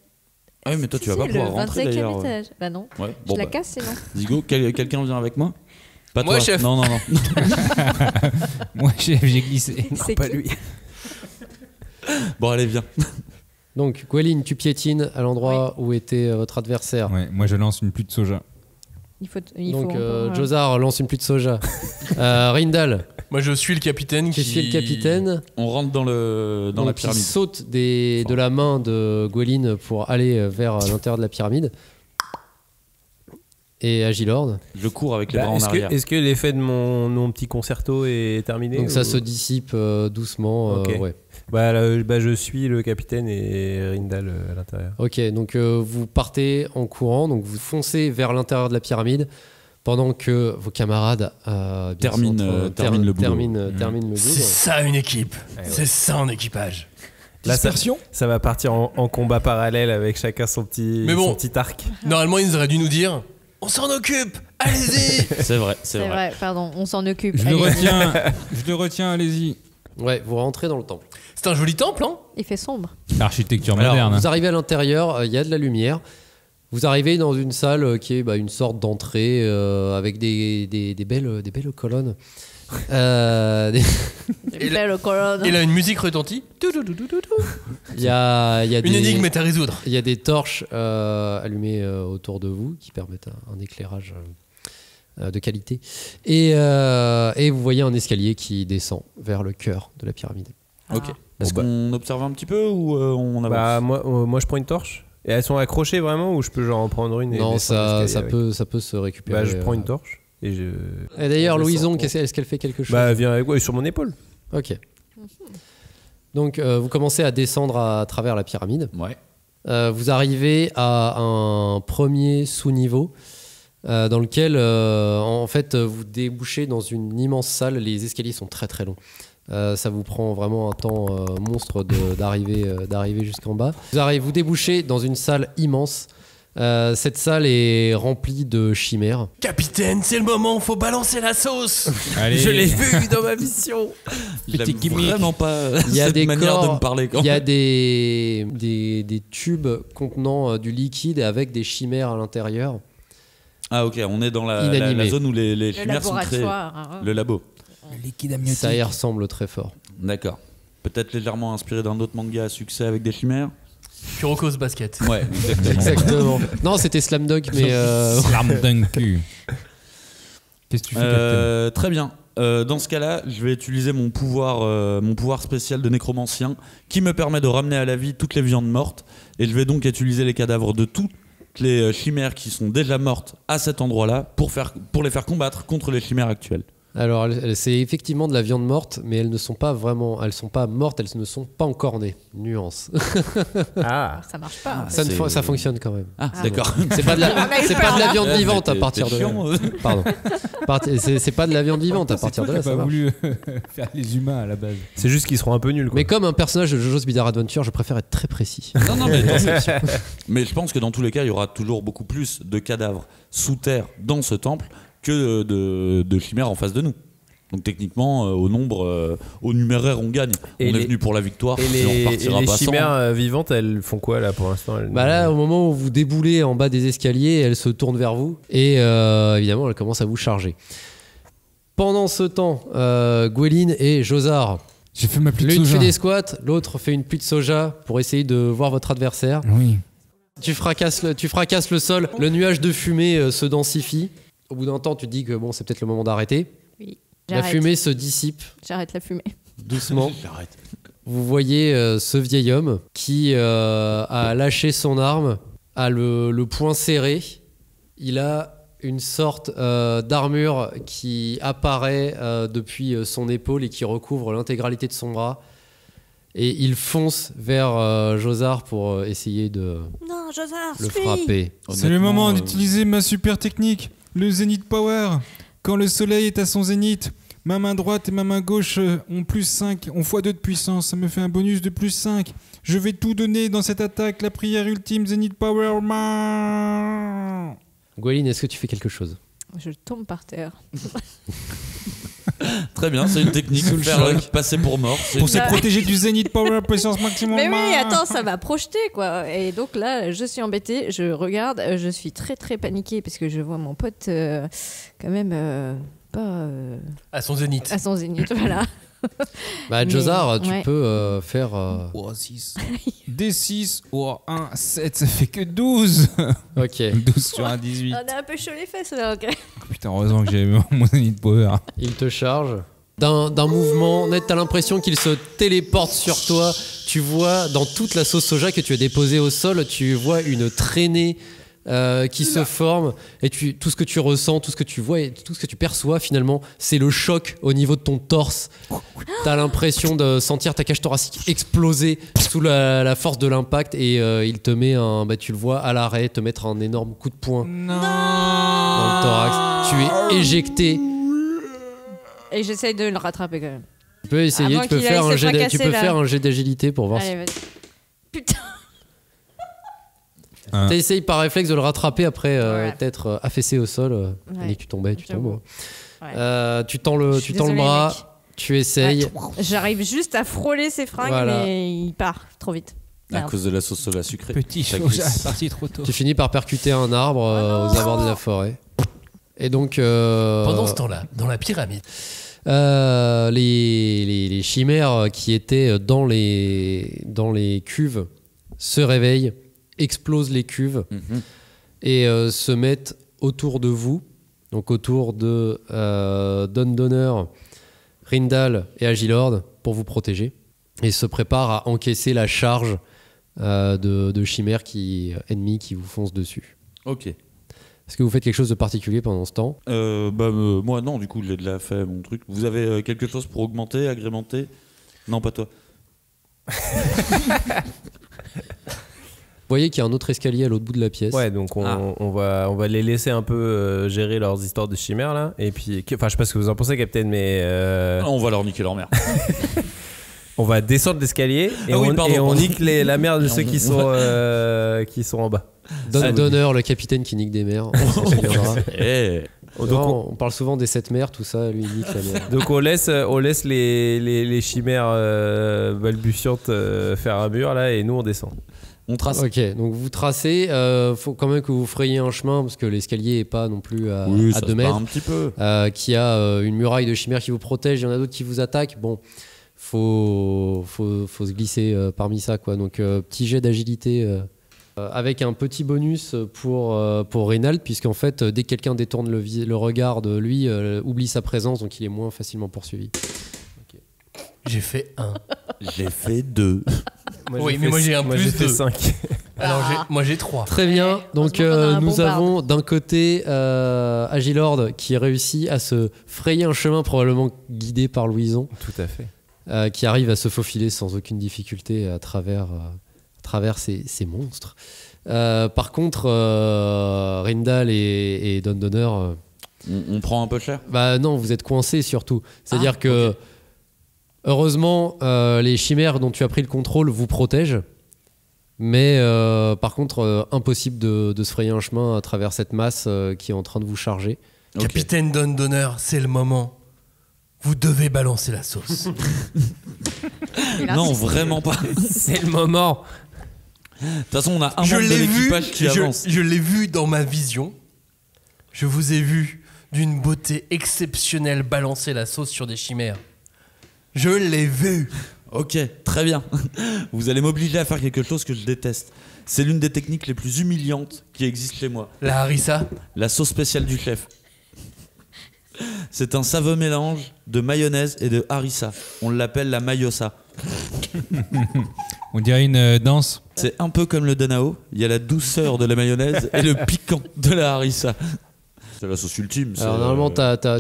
Ouais, mais toi, tu vas pas pouvoir rentrer d'ailleurs. Étage. Bah non. Ouais, Je la casse sinon. Zigo, quelqu'un vient avec moi? Pas Moi, toi. chef. Non. Moi, j'ai glissé. C'est Pas qui lui. Bon, allez, viens. Donc, Gweline, tu piétines à l'endroit où était votre adversaire. Ouais, moi, je lance une pluie de soja. Donc, Josar lance une pluie de soja. Rindal, Moi, je suis le capitaine tu suis le capitaine. On rentre dans Donc, la qui pyramide. saute de la main de Gweline pour aller vers l'intérieur de la pyramide. Et Agilord. Je cours avec les bras en arrière. Est-ce que l'effet de mon petit concerto est terminé Donc, ça ou- se dissipe doucement. Ok. Ouais. Je suis le capitaine et Rindal à l'intérieur. Ok, donc vous partez en courant, donc vous foncez vers l'intérieur de la pyramide pendant que vos camarades bien Terminent sûr, le boulot. terminent le boulot. C'est ça une équipe. C'est ça un équipage. Là, ça va partir en combat parallèle avec chacun son petit arc. Normalement, ils auraient dû nous dire on s'en occupe, allez-y. C'est vrai. C'est vrai, pardon, on s'en occupe. Je le Allez-y. retiens, allez-y. Ouais, vous rentrez dans le temple. C'est un joli temple, hein. Il fait sombre. Architecture Alors, moderne. vous arrivez à l'intérieur, il y a de la lumière. Vous arrivez dans une salle qui est une sorte d'entrée avec des belles colonnes. Belle colonne. Et là, une musique retentit. Il y a Une énigme est à résoudre. Il y a des torches allumées autour de vous qui permettent un éclairage de qualité. Et vous voyez un escalier qui descend vers le cœur de la pyramide. Ok. Est-ce qu'on observe un petit peu ou on avance? Moi, je prends une torche. Et elles sont accrochées vraiment ou je peux genre en prendre une et Non, descendre ça l'escalier peut se récupérer. je prends une torche et Et d'ailleurs, je Louison, descends. est-ce qu'elle fait quelque chose? Viens avec moi, sur mon épaule. Ok. Donc, vous commencez à descendre à travers la pyramide. Ouais. Vous arrivez à un premier sous-niveau dans lequel, en fait, vous débouchez dans une immense salle. Les escaliers sont très très longs. Ça vous prend vraiment un temps monstre d'arriver jusqu'en bas. Vous débouchez dans une salle immense. Cette salle est remplie de chimères. Capitaine, c'est le moment, faut balancer la sauce. Allez. Je l'ai vu dans ma mission. J'aime vraiment pas Il y a cette des manière corps, de me parler. il y a des tubes contenant du liquide avec des chimères à l'intérieur. Ah ok, on est dans la Inanimé. zone où les Le chimères sont créées. laboratoire. Le labo. Liquide amniotique. Ça y ressemble très fort. D'accord. Peut-être légèrement inspiré d'un autre manga à succès avec des chimères. Kurokos Basket. Ouais, exactement. Exactement. Non, c'était Slam Dunk, mais Slam dunk cul. Qu'est-ce que tu fais, Captain? Très bien. Dans ce cas-là, je vais utiliser mon pouvoir spécial de nécromancien qui me permet de ramener à la vie toutes les viandes mortes. Et je vais donc utiliser les cadavres de toutes les chimères qui sont déjà mortes à cet endroit-là pour les faire combattre contre les chimères actuelles. alors c'est effectivement de la viande morte, mais elles sont pas mortes, elles ne sont pas encore nées. Nuance. Ah. Ça marche pas. Ça fonctionne quand même. Ah, d'accord. C'est pas de la, On a eu c'est peur, pas de la là. viande Ouais, vivante à mais partir t'es de chiant, là. Pardon. C'est pas de la viande vivante à C'est partir toi de qui là. as Ça pas marche. voulu faire les humains à la base. C'est juste qu'ils seront un peu nuls. Quoi. Mais comme un personnage de JoJo's Bizarre Adventure, je préfère être très précis. Non, mais je pense que dans tous les cas, il y aura toujours beaucoup plus de cadavres sous terre dans ce temple que de chimères en face de nous. Donc techniquement, au numéraire, on gagne. Et on est venu pour la victoire. Et on les repartira pas sans. chimères vivantes, elles font quoi là pour l'instant Bah là, au moment où vous déboulez en bas des escaliers, elles se tournent vers vous et évidemment, elles commencent à vous charger. Pendant ce temps, Gweline et Josar, J'ai fait ma pluie de l'une soja. fait des squats, l'autre fait une pluie de soja pour essayer de voir votre adversaire. Oui. Tu fracasses le sol, le nuage de fumée se densifie. Au bout d'un temps, tu te dis que bon, c'est peut-être le moment d'arrêter. Oui. La J'arrête. fumée se dissipe J'arrête la fumée. doucement. J'arrête. Vous voyez ce vieil homme qui a lâché son arme, a le poing serré. Il a une sorte d'armure qui apparaît depuis son épaule et qui recouvre l'intégralité de son bras. Et il fonce vers Josar pour essayer de Non, Josar, le frapper. C'est le moment d'utiliser ma super technique, le Zenith Power. Quand le soleil est à son zénith, ma main droite et ma main gauche ont plus 5, ont x2 de puissance. Ça me fait un bonus de plus 5. Je vais tout donner dans cette attaque, la prière ultime Zenith Power. Gweline, est-ce que tu fais quelque chose? Je tombe par terre. Très bien, c'est une technique. Sous le Faire choc. passer pour mort. C'est Pour se protéger du Zenith Power, puissance maximum. Mais oui, attends, ça va projeter quoi. Et donc là, je suis embêtée, je regarde, je suis très très paniquée parce que je vois mon pote quand même pas À son zénith. à son zénith, voilà. Bah, Josar, tu ouais. peux faire. Oh, 6. D6. Oh, 1, 7, ça fait que 12. Ok. 12 sur un 18. On a un peu chaud les fesses là, ok. Putain, heureusement que j'ai mon Zenith Power. Il te charge. D'un mouvement net, t'as l'impression qu'il se téléporte sur toi. Tu vois dans toute la sauce soja que tu as déposée au sol, tu vois une traînée qui se forme. Et tout ce que tu ressens, tout ce que tu vois et tout ce que tu perçois finalement, c'est le choc au niveau de ton torse. T'as l'impression de sentir ta cage thoracique exploser sous la force de l'impact et il te met tu le vois à l'arrêt, te mettre un énorme coup de poing dans le thorax. Tu es éjecté. Et j'essaye de le rattraper quand même. Tu peux essayer, Avant tu peux qu'il faire aille un se jet fracasser, là. faire un jet d'agilité pour voir. Allez, vas-y. Putain. T'essayes par réflexe de le rattraper après Ouais. t'être affaissé au sol. Ouais. Et que tu tombais, tu J'avoue. tombes. Ouais. Tu tends le Désolée, bras, mec. tu essayes. Ouais. J'arrive juste à frôler ses fringues, Voilà. mais il part trop vite. À Merde. cause de la sauce soja sucrée. Petit Ça soja, glisse. parti trop tôt. Tu finis par percuter un arbre aux abords de la forêt. Et donc. Pendant ce temps-là, dans la pyramide. Les chimères qui étaient dans les cuves se réveillent, explosent les cuves et se mettent autour de vous, donc autour de Dundonner, Rindal et Agilord pour vous protéger et se préparent à encaisser la charge de chimères ennemies qui vous foncent dessus. Ok. Est-ce que vous faites quelque chose de particulier pendant ce temps ? Moi non, du coup j'ai déjà fait mon truc. Vous avez quelque chose pour augmenter, agrémenter? Non, pas toi. Vous voyez qu'il y a un autre escalier à l'autre bout de la pièce. Ouais, donc on va les laisser un peu gérer leurs histoires de chimères là. Et puis, enfin, je sais pas ce que vous en pensez, Captain, mais On va leur niquer leur mère. on va descendre l'escalier et on nique la mère de ceux qui sont en bas. Donneur, le capitaine qui nique des mers. On parle souvent des 7 mers, tout ça, lui il nique la mer. Donc on laisse les chimères balbutiantes faire un mur là et nous on descend. On trace. Ok, donc vous tracez, faut quand même que vous frayiez un chemin parce que l'escalier est pas non plus à 2 mètres. Un petit peu. Qui a une muraille de chimères qui vous protège, il y en a d'autres qui vous attaquent. Bon, faut se glisser parmi ça quoi. Donc petit jet d'agilité. Avec un petit bonus pour Reynald, puisqu'en fait, dès que quelqu'un détourne le regard de lui, oublie sa présence, donc il est moins facilement poursuivi. Okay. J'ai fait 1. J'ai fait 2. Oui, mais moi j'ai un plus j'ai fait 2. 5. Alors moi j'ai 3. Très bien, donc heureusement qu'on a un nous bon barde. avons d'un côté Agilord qui réussit à se frayer un chemin probablement guidé par Louison. Tout à fait. Qui arrive à se faufiler sans aucune difficulté à travers ces monstres. Par contre, Rindal et Dundonner... On prend un peu cher. Bah non, vous êtes coincés surtout. C'est-à-dire que, heureusement, les chimères dont tu as pris le contrôle vous protègent. Mais par contre, impossible de se frayer un chemin à travers cette masse qui est en train de vous charger. Okay. Capitaine Dundonner, c'est le moment. Vous devez balancer la sauce. Non, vraiment pas. C'est le moment. De toute façon, on a un membre de l'équipage qui avance. Je l'ai vu dans ma vision. Je vous ai vu d'une beauté exceptionnelle balancer la sauce sur des chimères. Je l'ai vu. Ok, très bien. Vous allez m'obliger à faire quelque chose que je déteste. C'est l'une des techniques les plus humiliantes qui existent chez moi. La harissa. La sauce spéciale du chef. C'est un saveux mélange de mayonnaise et de harissa. On l'appelle la mayossa. On dirait une danse. C'est un peu comme le danao. Il y a la douceur de la mayonnaise et le piquant de la harissa. C'est la sauce ultime. Alors normalement,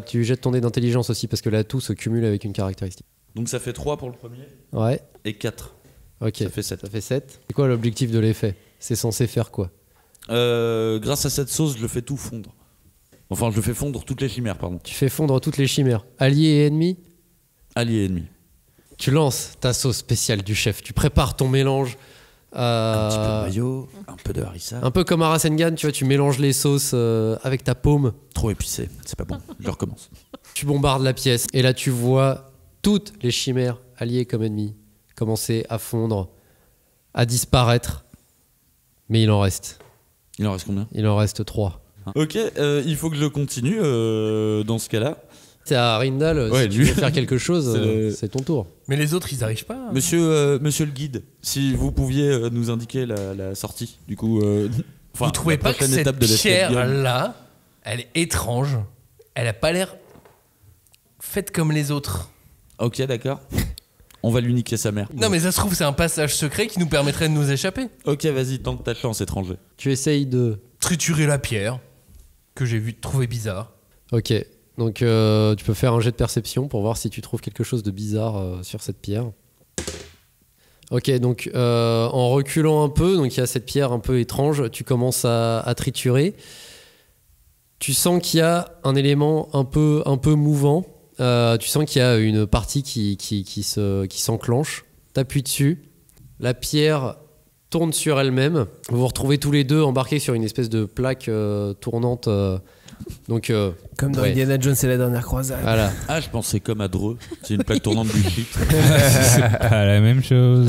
tu jettes ton dé d'intelligence aussi parce que l'atout se cumule avec une caractéristique. Donc ça fait 3 pour le premier. Ouais. Et 4. Ok. Ça fait 7. Ça fait 7. C'est quoi l'objectif de l'effet ? C'est censé faire quoi ? Grâce à cette sauce, je le fais tout fondre. Enfin, je le fais fondre toutes les chimères, pardon. Tu fais fondre toutes les chimères. Alliés et ennemis ? Alliés et ennemis. Tu lances ta sauce spéciale du chef. Tu prépares ton mélange. Un petit peu de mayo, un peu de harissa. Un peu comme à Rasengan, tu vois, tu mélanges les sauces avec ta paume. Trop épicé, c'est pas bon. Je recommence. Tu bombardes la pièce. Et là, tu vois toutes les chimères, alliées comme ennemies, commencer à fondre, à disparaître. Mais il en reste. Il en reste combien ? Il en reste 3. Ok, il faut que je continue dans ce cas-là. C'est à Rindal, Ouais, si tu lui. veux faire quelque chose, c'est ton tour. Mais les autres, ils arrivent pas. Monsieur le guide, si vous pouviez nous indiquer la sortie, du coup. Vous trouvez pas que cette pierre-là, elle est étrange? Elle a pas l'air faite comme les autres. Ok, d'accord. On va lui niquer sa mère. Non, mais ça se trouve, c'est un passage secret qui nous permettrait de nous échapper. Ok, vas-y, tente ta chance, étranger. Tu essayes de triturer la pierre que j'ai trouvé bizarre. Ok, donc tu peux faire un jet de perception pour voir si tu trouves quelque chose de bizarre sur cette pierre. Ok, donc en reculant un peu, donc il y a cette pierre un peu étrange, tu commences à triturer. Tu sens qu'il y a un élément un peu mouvant. Tu sens qu'il y a une partie qui s'enclenche. T'appuies dessus. La pierre tourne sur elle-même. Vous vous retrouvez tous les deux embarqués sur une espèce de plaque tournante. Donc, comme dans ouais. Indiana Jones et la dernière croisade. Voilà. Ah, je pensais comme à Dreux. C'est une plaque tournante du shit. C'est pas la même chose.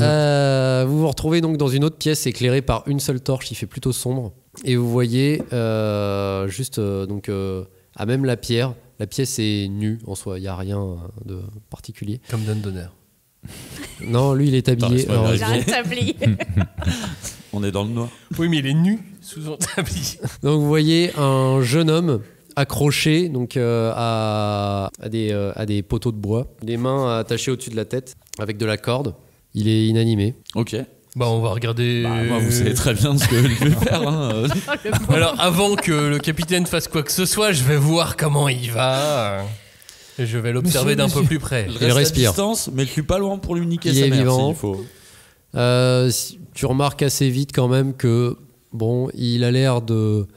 Vous vous retrouvez donc dans une autre pièce éclairée par une seule torche qui fait plutôt sombre. Et vous voyez juste à même la pierre. La pièce est nue en soi, il n'y a rien de particulier. Comme Don Donner. Non, lui il est habillé. Il a un tablier. On est dans le noir. Oui, mais il est nu sous son tablier. Donc vous voyez un jeune homme accroché donc, à des poteaux de bois, les mains attachées au-dessus de la tête avec de la corde. Il est inanimé. Ok. Bah, on va regarder. Moi, vous savez très bien ce que je vais faire. Hein. Alors, avant que le capitaine fasse quoi que ce soit, je vais voir comment il va. Et je vais l'observer d'un peu plus près. Il respire. À distance, mais je suis pas loin pour lui niquer il sa est mère vivant. s'il faut. Tu remarques assez vite quand même que bon, il a l'air de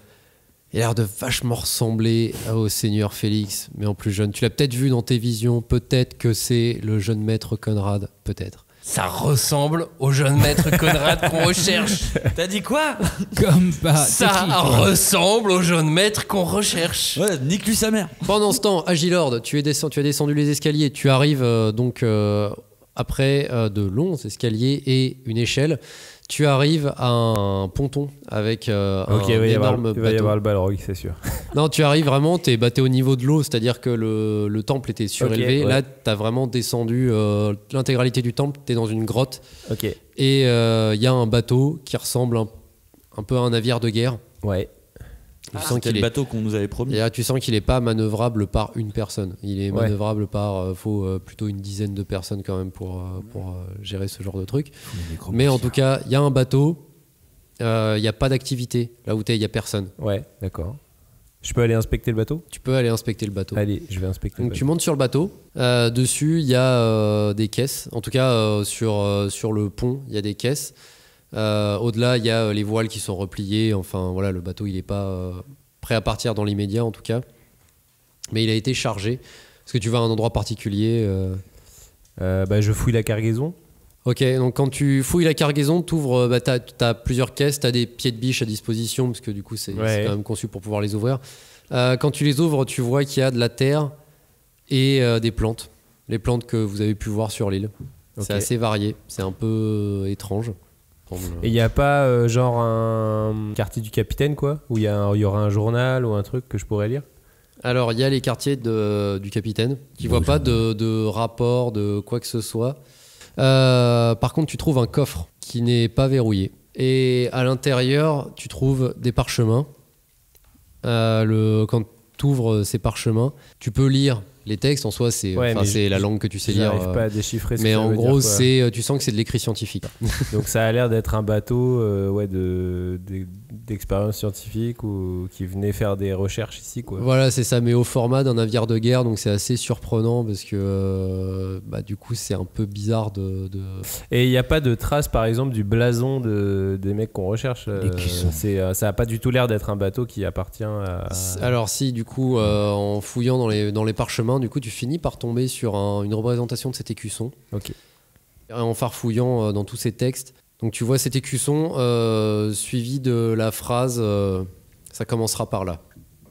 vachement ressembler au seigneur Félix, mais en plus jeune. Tu l'as peut-être vu dans tes visions. Peut-être que c'est le jeune maître Conrad. Peut-être. Ça ressemble au jeune maître Conrad qu'on recherche. T'as dit quoi? Comme pas. Ça ressemble au jeune maître qu'on recherche. Ouais, nique-lui sa mère. Pendant ce temps, Agilord, tu as descendu les escaliers. Tu arrives après de longs escaliers et une échelle. Tu arrives à un ponton avec un énorme bateau. Il va y avoir le Balrog, c'est sûr. Non, tu arrives vraiment, t'es au niveau de l'eau, c'est-à-dire que le temple était surélevé. Okay, ouais. Là, t'as vraiment descendu l'intégralité du temple, t'es dans une grotte. Ok. Et il y a un bateau qui ressemble un peu à un navire de guerre. Ouais. C'était le bateau qu'on nous avait promis. Et là, tu sens qu'il n'est pas manœuvrable par une personne. Il est manœuvrable par faut plutôt une dizaine de personnes quand même pour gérer ce genre de truc. Mais en tout cas, il y a un bateau. Il n'y a pas d'activité. Là où tu es, il n'y a personne. Ouais, d'accord. Je peux aller inspecter le bateau? Tu peux aller inspecter le bateau. Allez, je vais inspecter Donc le bateau. tu montes sur le bateau. Dessus, il y a des caisses. En tout cas, sur le pont, il y a des caisses. Au-delà, il y a les voiles qui sont repliées. Enfin, voilà, le bateau, il n'est pas prêt à partir dans l'immédiat, en tout cas. Mais il a été chargé. Est-ce que tu vas à un endroit particulier Je fouille la cargaison. Ok, donc quand tu fouilles la cargaison, t'ouvres, t'as plusieurs caisses, t'as des pieds de biche à disposition, parce que du coup, c'est quand même conçu pour pouvoir les ouvrir. Quand tu les ouvres, tu vois qu'il y a de la terre et des plantes. Les plantes que vous avez pu voir sur l'île. Okay. C'est assez varié, c'est un peu étrange. Et il n'y a pas genre un quartier du capitaine, quoi, où il y aura un journal ou un truc que je pourrais lire? Alors, il y a les quartiers du capitaine qui ne voient pas de rapport, de quoi que ce soit. Par contre, tu trouves un coffre qui n'est pas verrouillé. Et à l'intérieur, tu trouves des parchemins. Quand tu ouvres ces parchemins, tu peux lire les textes. En soi, c'est la langue que tu sais lire. J'arrive pas à déchiffrer ce mais que ça en veut gros, dire, tu sens que c'est de l'écrit scientifique. Donc ça a l'air d'être un bateau d'expérience scientifique ou qui venait faire des recherches ici, quoi. Voilà, c'est ça, mais au format d'un navire de guerre, donc c'est assez surprenant parce que du coup c'est un peu bizarre de... Et il n'y a pas de trace par exemple du blason des mecs qu'on recherche. Ça a pas du tout l'air d'être un bateau qui appartient à... Alors si, du coup, en fouillant dans les parchemins, du coup tu finis par tomber sur une représentation de cet écusson. Ok. En farfouillant dans tous ces textes. Donc tu vois cet écusson suivi de la phrase ça commencera par là.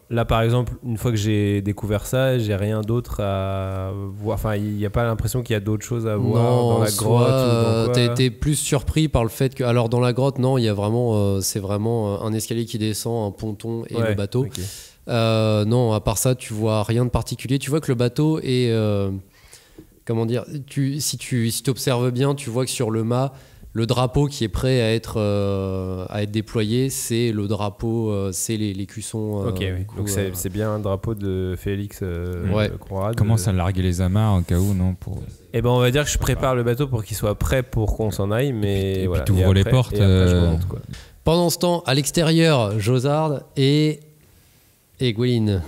Là par exemple, une fois que j'ai découvert ça, j'ai rien d'autre à voir. Enfin, il n'y a pas l'impression qu'il y a d'autres choses à voir dans la grotte. T'as été plus surpris par le fait que... Alors dans la grotte, non, il y a vraiment... c'est vraiment un escalier qui descend, un ponton et le bateau. Okay. Non, à part ça, tu vois rien de particulier. Tu vois que le bateau est... comment dire, si tu observes bien, tu vois que sur le mât, le drapeau qui est prêt à être déployé, c'est le drapeau, c'est les cuissons. Ok, oui. Donc c'est bien un drapeau de Félix Conrad. Commence à larguer les amarres au cas où, non pour... Eh ben on va dire que je prépare le bateau pour qu'il soit prêt pour qu'on s'en aille, mais et voilà. puis t'ouvres les portes. Et après, je remonte, quoi. Pendant ce temps, à l'extérieur, Josard et Gwéline.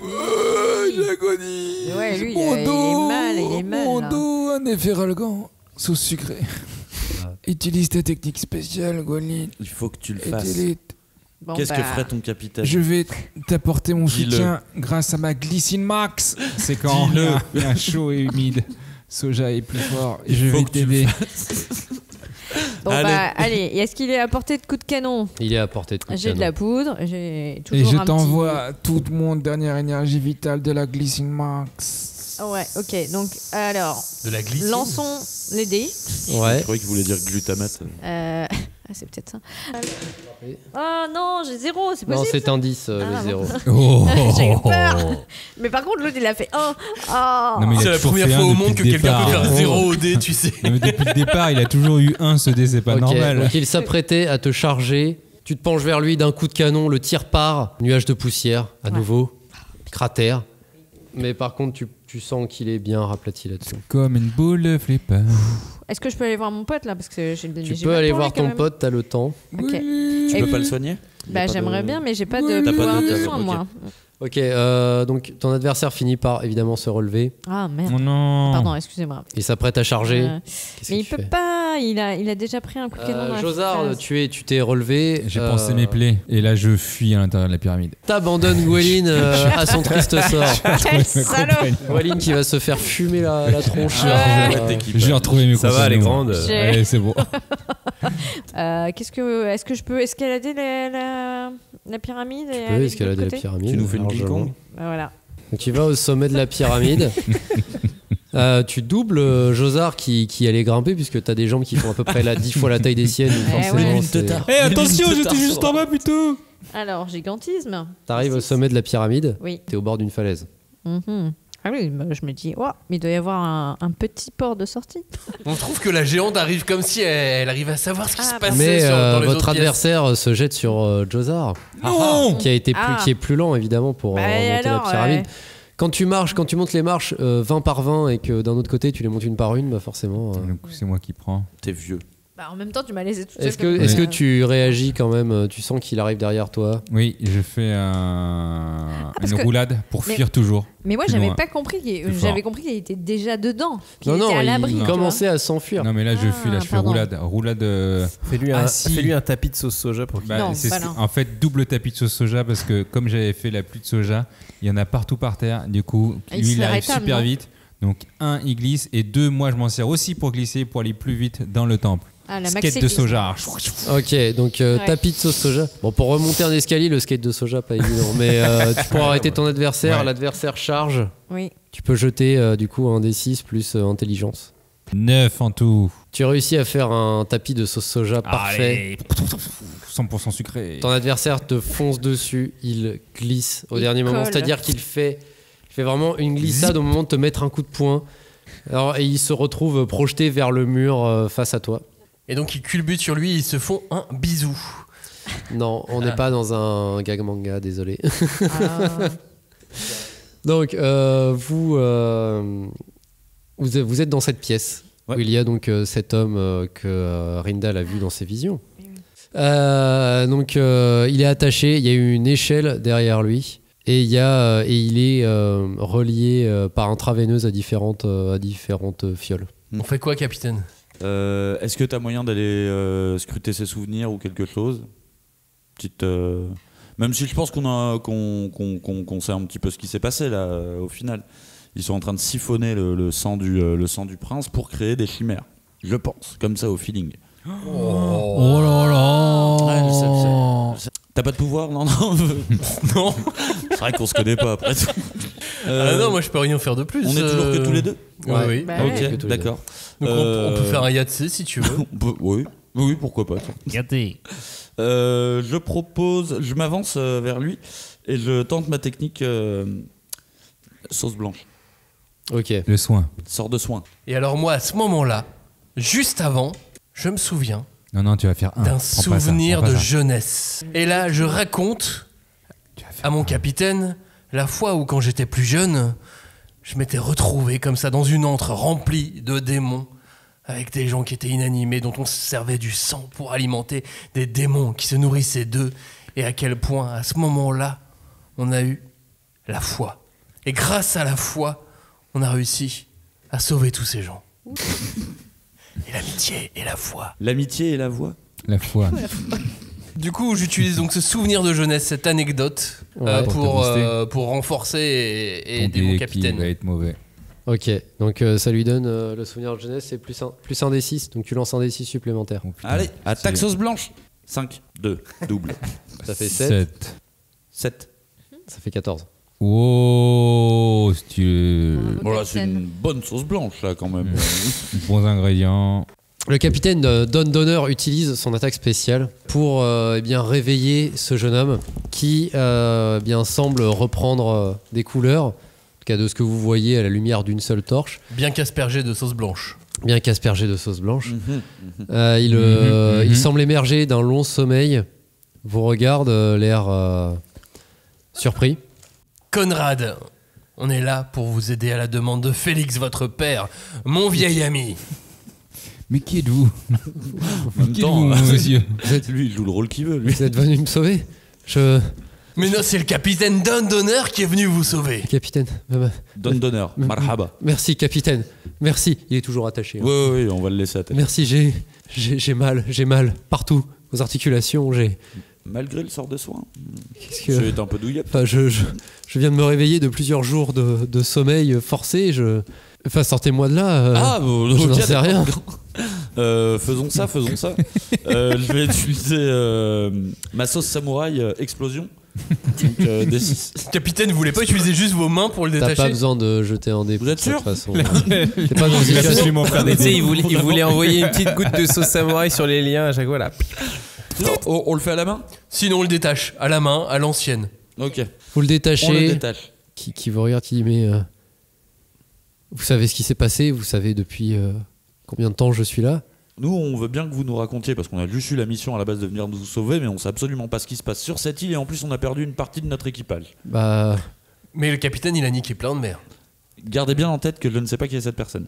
J'agonie. Ouais, lui, il est mal. Mon là. dos, un effet ralgant, sauce sucrée. Utilise ta technique spéciale, Gwéline. Il faut que tu le fasses. Bon, Qu'est-ce que ferait ton capitaine? Je vais t'apporter mon Dis-le. soutien grâce à ma glycine max. C'est quand il y a chaud et humide. Soja est plus fort. Je vais t'aider. Bon, allez, est-ce qu'il est à portée de coup de canon? Il est à portée de coup de J'ai canon. de la poudre, j'ai toujours Et je un t'envoie toute mon dernière énergie vitale de la glycine max. Ouais, ok, donc alors, De la glycine. lançons les dés. Ouais. Je croyais qu'il voulait dire glutamate. C'est peut-être ça. Oh non, j'ai 0, c'est Non, possible. c'est un 10, les 0. Oh. J'ai eu peur. Mais par contre, l'autre, il a fait 1. Oh. Non, mais il a C'est la toujours première fait fois un au depuis monde que le quelqu'un peut départ. faire 0 au dé, tu sais. Non, mais depuis le départ, il a toujours eu 1 ce dé, c'est pas Ok, normal. donc il s'apprêtait à te charger. Tu te penches vers lui d'un coup de canon, le tir part, nuage de poussière, à nouveau, cratère. Mais par contre, tu sens qu'il est bien raplati là-dessus. Comme une boule de flipper. Est-ce que je peux aller voir mon pote là? Parce que j'ai Tu peux aller voir ton pote, t'as le temps. Ok. Tu peux pas le soigner? Bah, j'aimerais bien, mais j'ai pas de T'as pas pouvoir de- de soin, ok. moi. Ok, donc ton adversaire finit par évidemment se relever. Ah merde. Oh non. Pardon, excusez-moi. Il s'apprête à charger. Qu'est-ce Mais que il tu peut fais pas, il a déjà pris un coup de canon dans la Josard, face. tu t'es relevé. J'ai pensé mes plaies. Et là, je fuis à l'intérieur de la pyramide. T'abandonnes Gwéline à son triste sort. Salaud. Gwéline qui va se faire fumer la tronche. Ouais. Je vais retrouver mes Ça va, elle est compagnons. grande. Allez, c'est bon. Est-ce que je peux escalader la pyramide et Tu peux aller de escalader l'autre la côté? pyramide. Tu nous fais une largement. King Kong? Bah, voilà. Donc tu vas au sommet de la pyramide. Tu doubles Josard qui allait grimper puisque t'as des jambes qui font à peu près 10 fois la taille des siennes. Donc forcément, ouais. c'est- Eh, attention, j'étais juste en bas plutôt. Alors, gigantisme. T'arrives au sommet de la pyramide. Oui. T'es au bord d'une falaise. Mhm. Ah oui, bah, je me dis, oh, mais il doit y avoir un petit port de sortie. On trouve que la géante arrive comme si elle arrive à savoir ce qui se passait Mais dans les votre autres pièces. adversaire se jette sur Josard, Non. qui est plus lent évidemment pour Bah, monter alors, la pyramide. ouais. Quand tu montes les marches 20 par 20 et que d'un autre côté tu les montes une par une, bah forcément. Donc, c'est moi qui prends. T'es vieux. Bah, en même temps, tu m'as laissé toute seule. Est-ce que tu réagis quand même? Tu sens qu'il arrive derrière toi? Oui, je fais une que- roulade pour mais- fuir toujours. Mais moi, Plus j'avais loin. pas compris. Plus J'avais fort. compris qu'il était déjà dedans. Qu'il Non, était à il l'abri. tu vois. commençait à s'enfuir. Non, mais là, je fuis, là, je fais pardon. roulade. Roulade. Fais-lui si. un tapis de sauce soja pour qu'il... Bah, Non, c'est bah non. en fait double tapis de sauce soja parce que comme j'avais fait la pluie de soja, il y en a partout par terre. Du coup, Ah, il lui, il serait arrive arrêtable, super non vite. Donc, 1, il glisse. Et 2, moi, je m'en sers aussi pour glisser, pour aller plus vite dans le temple. Ah, la Skate maxi de glisse. soja. Ok, donc Ouais. tapis de sauce soja. Bon, pour remonter un escalier, le skate de soja, pas évident. Mais tu pourras arrêter ton adversaire. Ouais. L'adversaire charge. Oui. Tu peux jeter du coup un D6 plus intelligence. 9 en tout. Tu réussis à faire un tapis de sauce soja parfait. Allez. 100% sucré. Ton adversaire te fonce dessus, il glisse au Il dernier moment. colle. C'est-à-dire qu'il fait vraiment une glissade au moment de te mettre un coup de poing. Et il se retrouve projeté vers le mur face à toi. Et donc ils culbutent sur lui et ils se font un bisou. Non, on n'est pas dans un gag manga, désolé. Ah. Donc, vous êtes dans cette pièce où il y a donc cet homme que Rindal a vu dans ses visions. Donc, il est attaché, il y a une échelle derrière lui et, il est relié par intraveineuse à différentes fioles. On fait quoi, capitaine? Est-ce que t'as moyen d'aller scruter ses souvenirs ou quelque chose? Petite. Même si je pense qu'on sait un petit peu ce qui s'est passé là au final. Ils sont en train de siphonner le sang du prince pour créer des chimères. Je pense, comme ça au feeling. Oh là là. Ouais, je sais. T'as pas de pouvoir? Non. Non. C'est vrai qu'on se connaît pas après tout. Ah non, moi je peux rien faire de plus. On est toujours que tous les deux? Oui, oui. Bah Ok, ouais. d'accord. Donc on peut faire un Yatsé si tu veux. Oui, pourquoi pas. tiens. Je m'avance vers lui et je tente ma technique sauce blanche. Ok. Le soin. Sort de soin. Et alors moi, à ce moment-là, juste avant, je me souviens Non, tu vas faire un. d'un Prends pas ça, souvenir prends pas de ça. jeunesse. Et là, je raconte à mon capitaine la fois où, quand j'étais plus jeune, je m'étais retrouvé comme ça dans une antre remplie de démons, avec des gens qui étaient inanimés, dont on se servait du sang pour alimenter des démons qui se nourrissaient d'eux, et à quel point, à ce moment-là, on a eu la foi. Et grâce à la foi, on a réussi à sauver tous ces gens. Et l'amitié et la foi. L'amitié et la voix. La foi. Du coup, j'utilise donc ce souvenir de jeunesse, cette anecdote, Ouais. pour renforcer et aider Ton mon dé qui capitaine. va être mauvais. Ok, donc ça lui donne le souvenir de jeunesse, c'est plus un des 6, donc tu lances un des 6 supplémentaire. Oh, putain. Allez, attaque C'est- sauce blanche. 5, 2, double. Ça fait 7, 7. ça fait 14. Oh, si tu... Bon là, c'est une bonne sauce blanche là quand même. Bons ingrédients. Le capitaine Don Donner utilise son attaque spéciale pour eh bien réveiller ce jeune homme qui eh bien semble reprendre des couleurs, en tout cas de ce que vous voyez à la lumière d'une seule torche, Bien qu'aspergé de sauce blanche. bien qu'aspergé de sauce blanche. Mhm. Il semble émerger d'un long sommeil, vous regarde, l'air surpris. Conrad, on est là pour vous aider à la demande de Félix, votre père, mon vieil ami. Mais qui êtes-vous? En même Qui temps, êtes-vous, monsieur? lui, il joue le rôle qu'il veut. Lui. Vous êtes venu me sauver Mais non, c'est le capitaine Don Donner qui est venu vous sauver. Capitaine, Don Donner, marhaba. merci capitaine, merci. Il est toujours attaché. hein. Oui, on va le laisser à tête. Merci, j'ai mal partout, aux articulations, Malgré le sort de soin, Qu'est-ce je que... vais être un peu douillette. Enfin, je viens de me réveiller de plusieurs jours de sommeil forcé. Enfin, sortez-moi de là. Je n'en sais rien. Faisons ça. Je vais utiliser ma sauce samouraï explosion. Donc des 6. Capitaine, vous voulez pas utiliser juste vos mains pour le T'as pas détacher? besoin de jeter un dé. Vous êtes de toute sûr façon. T'es pas dans une situation. Absolument faire des Tu sais, il voulait envoyer une petite goutte de sauce samouraï sur les liens à chaque fois là. Non, on le fait à la main. Sinon, on le détache, à la main, à l'ancienne. Ok. Vous le détachez. On le détache. Qui vous regarde, qui dit mais vous savez ce qui s'est passé, vous savez depuis combien de temps je suis là. Nous, on veut bien que vous nous racontiez parce qu'on a juste eu la mission à la base de venir nous sauver, mais on sait absolument pas ce qui se passe sur cette île et en plus on a perdu une partie de notre équipage. Bah Mais le capitaine, il a niqué plein de mer. Gardez bien en tête que je ne sais pas qui est cette personne.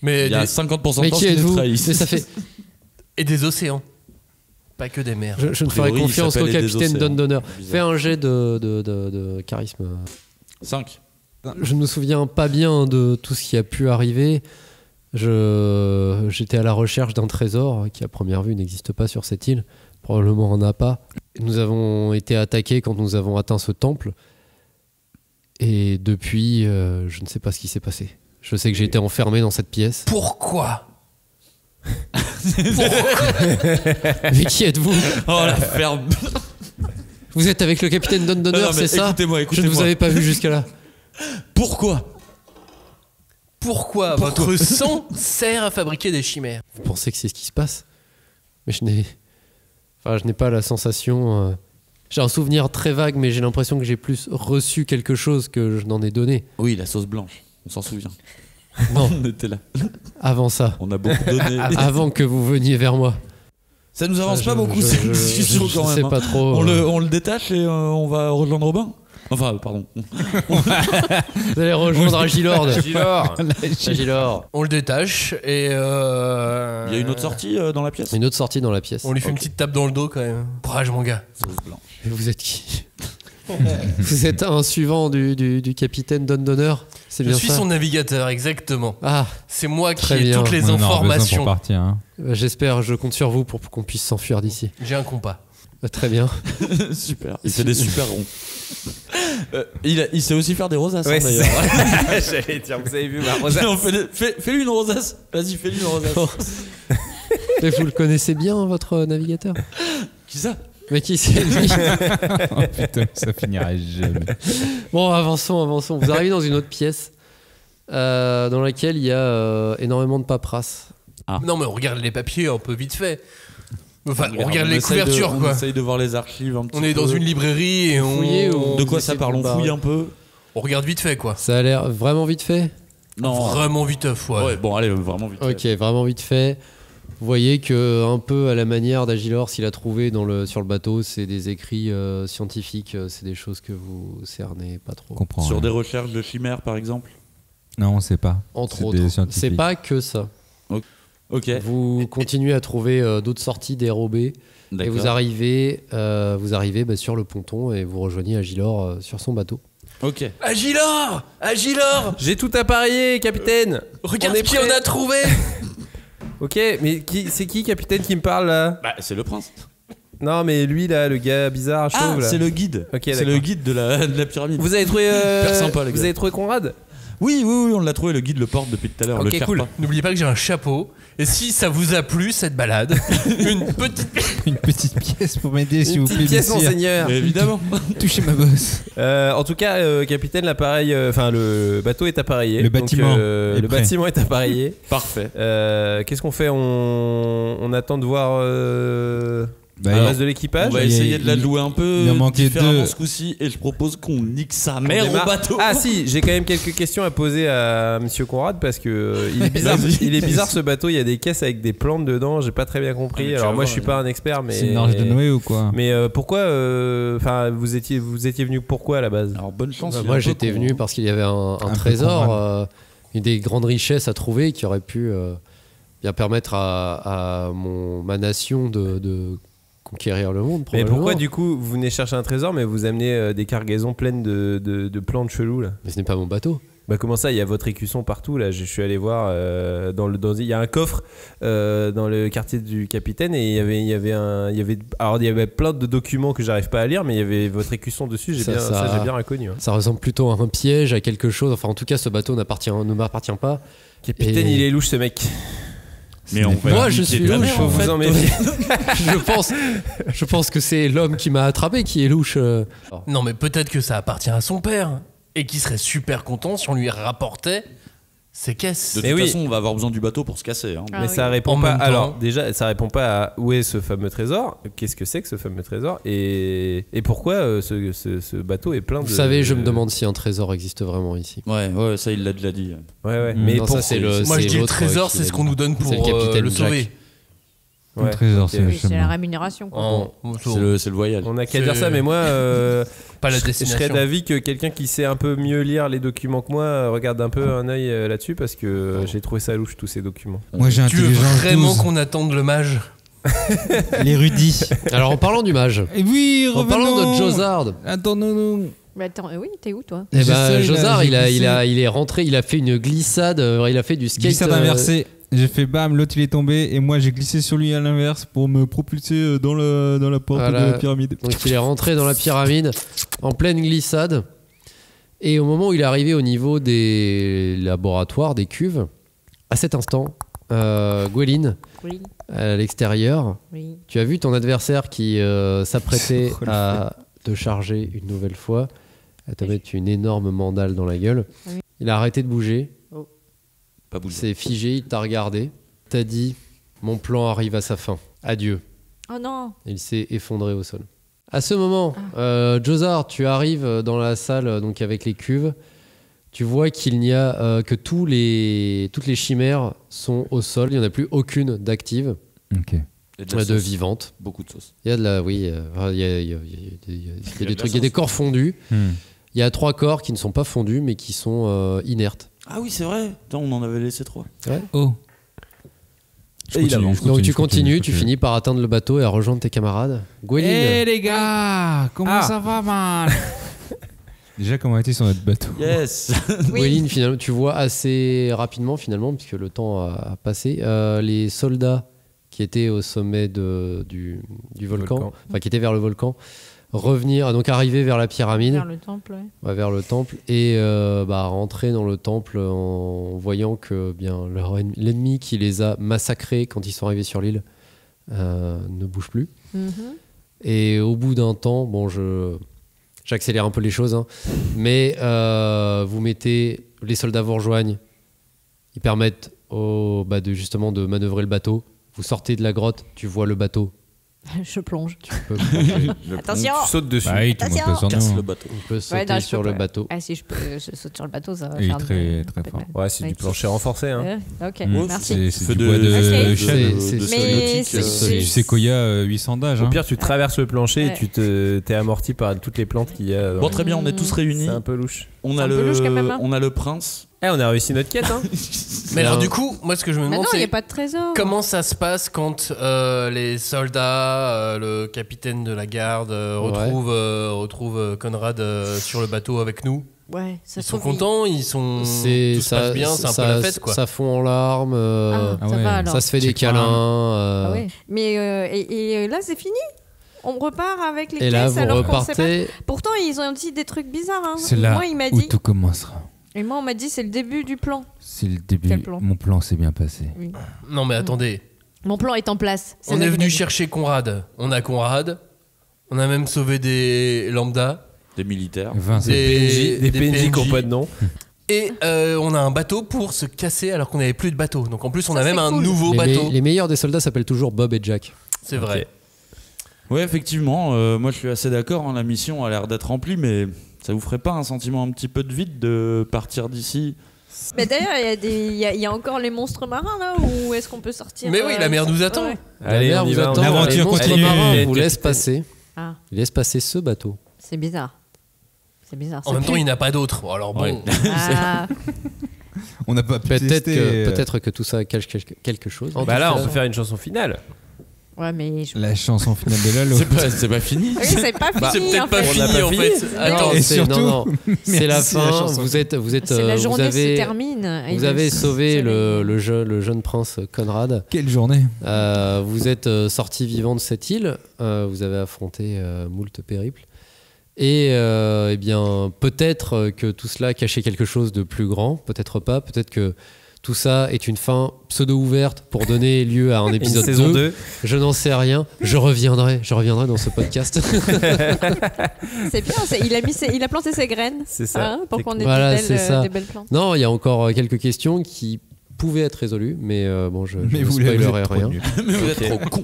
Mais Il y a des- 50% de mais temps qui qu'il nous êtes-vous? trahisse. Mais ça fait. Et des océans. Pas que des mers. Je ne A ferai priori, il confiance qu'au s'appelle les capitaine océans. Don Donner. Bizarre. Fais un jet de charisme. 5. Je ne me souviens pas bien de tout ce qui a pu arriver. J'étais à la recherche d'un trésor qui, à première vue, n'existe pas sur cette île. Probablement en a pas. Nous avons été attaqués quand nous avons atteint ce temple. Et depuis, je ne sais pas ce qui s'est passé. Je sais que j'ai été enfermé dans cette pièce. Pourquoi? Mais qui êtes-vous? Oh la ferme. Vous êtes avec le capitaine Don Donner, Non, mais c'est ça? écoutez-moi. Je ne vous avais pas vu jusqu'à là. Pourquoi Pourquoi votre sang sert à fabriquer des chimères? Vous pensez que c'est ce qui se passe? Mais je n'ai pas la sensation. J'ai un souvenir très vague, mais j'ai l'impression que j'ai plus reçu quelque chose que je n'en ai donné. Oui, la sauce blanche. On s'en souvient. Non, On était là. avant ça. On a beaucoup donné. Avant que vous veniez vers moi. Ça nous avance pas beaucoup je cette discussion quand je même. sais pas trop. On le détache et on va rejoindre Robin. Enfin, pardon. Vous allez rejoindre Agilord. Agilord. On le détache et Il y a une autre sortie dans la pièce. Une autre sortie dans la pièce. on lui fait une Ok. petite tape dans le dos quand même. Courage mon gars. Sauce blanche. Et vous êtes qui? Vous êtes un suivant du capitaine Don Donner? C'est Je bien suis ça? son navigateur, exactement. Ah, C'est moi qui Très ai bien. toutes les On en a besoin pour informations. partir. Hein. j'espère, je compte sur vous pour qu'on puisse s'enfuir d'ici. J'ai un compas. Très bien. Super. Il fait des super ronds. Il sait aussi faire des rosaces Ouais, hein, c'est d'ailleurs. J'allais dire, vous avez vu ma rosace? Non, fais-lui une rosace. Vas-y, fais-lui une rosace. Mais vous le connaissez bien, votre navigateur? Qui ça? Mais qui c'est lui? Oh putain, ça finirait jamais. Bon, avançons. Vous arrivez dans une autre pièce dans laquelle il y a énormément de paperasse. Non mais on regarde les papiers un peu vite fait. Enfin, on regarde les couvertures, quoi. On essaye de voir les archives un petit peu. On est dans une librairie et on... De quoi ça parle? On fouille un peu. On regarde vite fait, quoi. Ça a l'air vraiment vite fait. Non. Vraiment vite fait, ouais. Ouais, bon, allez, vraiment vite fait. Ok, vraiment vite fait. Vous voyez que un peu à la manière d'Agilor, s'il a trouvé sur le bateau, c'est des écrits scientifiques, c'est des choses que vous cernez pas trop. Sur des recherches de chimères, par exemple? Non, on sait pas. Entre autres. C'est pas que ça. Ok. Vous continuez à trouver d'autres sorties dérobées et vous arrivez sur le ponton et vous rejoignez Agilor sur son bateau. Ok. Agilor, J'ai tout appareillé, capitaine. Regarde qui on a trouvé. Ok, mais c'est qui, capitaine, qui me parle là? Bah, c'est le prince. Non, mais lui là, le gars bizarre, chauve là. C'est le guide. Ok, c'est le guide de la pyramide. Vous avez trouvé sympa, les gars. Vous avez trouvé Conrad? Oui, on l'a trouvé, le guide le porte depuis tout à l'heure. Ok, le Sherpa. cool. N'oubliez pas que j'ai un chapeau. Et si ça vous a plu, cette balade, Une petite pièce pour m'aider, s'il vous plaît. Une pièce, messieurs. monseigneur. Évidemment. Touchez ma bosse. En tout cas, capitaine, l'appareil, enfin le bateau est appareillé. Le bâtiment le est prêt. bâtiment est appareillé. Parfait. Qu'est-ce qu'on fait? On attend de voir le alors, reste de l'équipage. On va essayer de la jouer un peu il en manquait différemment deux. ce coup-ci et je propose qu'on nique sa On mère démarre. au bateau. Ah si, j'ai quand même quelques questions à poser à Monsieur Conrad parce que il est bizarre. Il est bizarre ce bateau. Il y a des caisses avec des plantes dedans. J'ai pas très bien compris. mais tu Alors vas moi voir, je suis pas un expert, mais C'est une arche de Noé ou quoi? Mais pourquoi enfin vous étiez venu pourquoi à la base? Alors bonne chance. Moi j'étais venu parce qu'il y avait un trésor, une des grandes richesses à trouver qui aurait pu bien permettre à ma nation de conquérir le monde. Mais probablement. pourquoi du coup vous venez chercher un trésor mais vous amenez des cargaisons pleines de plantes cheloues là? Mais ce n'est pas mon bateau. Bah comment ça, il y a votre écusson partout là, je suis allé voir il y a un coffre dans le quartier du capitaine et il y avait plein de documents que j'arrive pas à lire mais il y avait votre écusson dessus, j'ai bien reconnu. Hein. Ça ressemble plutôt à un piège, à quelque chose. Enfin en tout cas ce bateau ne m'appartient pas. Capitaine, il est louche ce mec. Mais on Moi je suis louche. Faut vous en méfier. je pense que c'est l'homme qui m'a attrapé qui est louche. Non, mais peut-être que ça appartient à son père et qu'il serait super content si on lui rapportait ses caisses. De toute façon, on va avoir besoin du bateau pour se casser. Hein. Mais ça répond En pas. même temps. Alors déjà, ça répond pas à où est ce fameux trésor. Qu'est-ce que c'est que ce fameux trésor et pourquoi ce bateau est plein de. Vous savez, je me demande si un trésor existe vraiment ici. Ouais, ça il l'a déjà dit. Ouais. Mais non, ça, c'est le. Moi je dis le l'autre trésor, qui c'est l'a ce qu'on dit. nous donne pour C'est le capitaine le Jack. sauver. Le trésor, c'est le Oui, c'est la chemin. rémunération. Quoi. C'est le voyage. On a qu'à C'est- dire ça, mais moi, Pas la je serais destination. d'avis que quelqu'un qui sait un peu mieux lire les documents que moi regarde un peu un œil là-dessus parce que j'ai trouvé ça louche tous ces documents. Moi j'ai Tu veux intelligence vraiment 12. qu'on attende le mage? L'érudit. Alors en parlant du mage, Et oui, en parlant revenons. de Josard, Attendons-nous. Mais attends, oui, t'es où toi? eh ben, J'essaye, là, Josard, j'ai il glissé. est rentré, il a fait une glissade, il a fait du skate. Glissade inversée. J'ai fait bam, l'autre il est tombé et moi j'ai glissé sur lui à l'inverse pour me propulser dans la porte Voilà. de la pyramide. Donc il est rentré dans la pyramide en pleine glissade. Et au moment où il est arrivé au niveau des laboratoires, des cuves, à cet instant, Gweline, Oui, à l'extérieur, oui. tu as vu ton adversaire qui s'apprêtait à te charger une nouvelle fois, à te mettre une énorme mandale dans la gueule. Oui. Il a arrêté de bouger. Pas Il bouger. s'est figé, il t'a regardé. T'as dit, mon plan arrive à sa fin. Adieu. Oh non. Il s'est effondré au sol. À ce moment, Josard, tu arrives dans la salle donc avec les cuves. Tu vois qu'il n'y a que toutes les chimères sont au sol. Il n'y en a plus aucune d'active, Ok. Il y a de sauce. vivante. Beaucoup de sauce. Il y a de la, oui, il y a des trucs, il y a des corps fondus. Hmm. Il y a 3 corps qui ne sont pas fondus mais qui sont inertes. Ah oui, c'est vrai. Attends, on en avait laissé 3. Oh. Et il avance. Donc tu continues, tu finis par atteindre le bateau et à rejoindre tes camarades. Gweline, Eh les gars, comment ça va, man? Déjà, comment était sur notre bateau? Yes. Gweline, finalement, tu vois assez rapidement, finalement, puisque le temps a passé, les soldats qui étaient au sommet du volcan, enfin qui étaient vers le volcan, revenir, donc arriver vers la pyramide, Vers le temple, ouais. ouais, vers le temple, et rentrer dans le temple en voyant que bien l'ennemi qui les a massacrés quand ils sont arrivés sur l'île ne bouge plus. Mhm. Et au bout d'un temps, bon, j'accélère un peu les choses, hein, mais vous mettez, les soldats vous rejoignent, ils permettent justement de manœuvrer le bateau. Vous sortez de la grotte, tu vois le bateau Je plonge. Attention. Tu sautes dessus. Bah oui, tout le monde peut s'en Casse aller. le bateau. On peut sauter sur le bateau. Ah, si je saute sur le bateau, ça va Il est faire très, très fort. Ouais, c'est du plancher renforcé. Hein. Ok, Mmh. merci. C'est Feu du bois de Ok. chêne. Mais Du séquoia 800 d'âge. Au hein. pire, tu traverses le plancher Ouais. et tu t'es amorti par toutes les plantes qu'il y a. Bon, très bien, on est tous réunis. C'est un peu louche. On C'est a un peu louche quand même, hein. on a le prince. On a réussi notre quête. Hein. Mais alors du coup, moi ce que je me Mais demande non, il n'y c'est a pas de trésor. comment ça se passe quand les soldats, le capitaine de la garde retrouvent Conrad sur le bateau avec nous. Ouais, ça Ils sont trouve- contents, tout se passe bien, c'est un peu la fête quoi. Ça fond en larmes. Ah, ça ouais. va alors. Ça se fait des câlins. Ah ouais. Mais et là, c'est fini. On repart avec les Et là, caisses vous alors qu'on sait repartez. pas. Pourtant, ils ont dit des trucs bizarres. Hein. C'est là Moi, il m'a où dit. tout commencera. Et moi, on m'a dit c'est le début du plan. C'est le début. Quel plan Mon plan s'est bien passé. Oui. Non mais attendez, Mon plan est en place. C'est on ça est qu'il venu m'a dit. chercher Conrad. On a Conrad. On a même sauvé des lambda. Des militaires. Vincent. Des PNJ qui n'ont pas de nom. Et on a un bateau pour se casser alors qu'on n'avait plus de bateau. Donc en plus on Ça, a même c'est un cool. nouveau Les, bateau. les meilleurs des soldats s'appellent toujours Bob et Jack. C'est vrai. Ouais, effectivement, moi je suis assez d'accord, hein, la mission a l'air d'être remplie, mais ça vous ferait pas un sentiment un petit peu de vide de partir d'ici? Mais d'ailleurs, il y a encore les monstres marins là où est-ce qu'on peut sortir Mais oui, la mer nous attend. Ouais. Allez, La mer on y vous va. attend, L'aventure les monstres continue. marins vous Capitaine. laissent passer. Ah, Ils laissent passer ce bateau. c'est bizarre. C'est bizarre. En ça même temps, pue. il n'a pas d'autre. Alors bon. Ouais. Ah, On n'a pas pu Peut-être tester, que tout ça cache quelque chose. Bah là, on peut faire une chanson finale. ouais, mais je... la chanson finale de Lalo. C'est pas fini. Oui, c'est pas fini. C'est peut-être en pas fait. On n'a fini pas en fini. fait. Attends, Et c'est, surtout, non, c'est la merci, la fin. chanson. Vous êtes, C'est la vous journée avez, se termine. et vous le- avez sauvé c'est le jeune prince Conrad. Quelle journée. Vous êtes sorti vivant de cette île. Vous avez affronté moult périples. Et eh bien, peut-être que tout cela cachait quelque chose de plus grand. Peut-être pas. Peut-être que tout ça est une fin pseudo-ouverte pour donner lieu à un épisode saison 2. 2. Je n'en sais rien. Je reviendrai dans ce podcast. C'est bien. Il a planté ses graines. C'est ça. Hein, pour C'est qu'on cool. ait Voilà, des c'est ça. belles plantes. Non, il y a encore quelques questions qui pouvaient être résolues, mais bon, je Mais ne vous spoilerai êtes trop rien. nuls. Mais vous êtes Ok. trop con.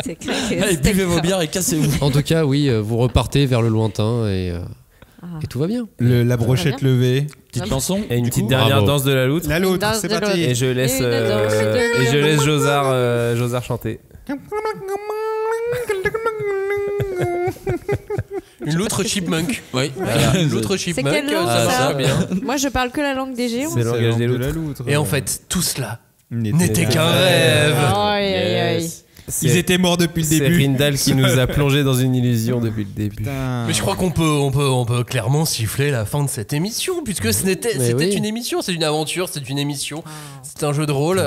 C'est clair que Allez, c'était buvez vos grave. bières et cassez-vous. En tout cas, oui, vous repartez vers le lointain et tout va bien. La brochette levée. Petite chanson. Et une du petite coup. dernière bravo. danse de la loutre. La loutre, Danse c'est de parti. Et je laisse, Une danse de Josard chanter. une loutre chipmunk. Oui. Voilà. Une loutre C'est chipmunk. quelle langue, Ça ça va bien. Moi, je parle que la langue des géants. C'est le langage des de loutres. la loutre. Et en fait, tout cela N'était n'était qu'un qu'un rêve. rêve. Aïe, aïe, aïe. Ils étaient morts depuis le C'est début. Rindal qui nous a plongé dans une illusion depuis le début. Putain. Mais je crois qu'on peut clairement siffler la fin de cette émission, puisque c'était oui. une émission, c'est une aventure, c'est une émission, c'est un jeu de rôle.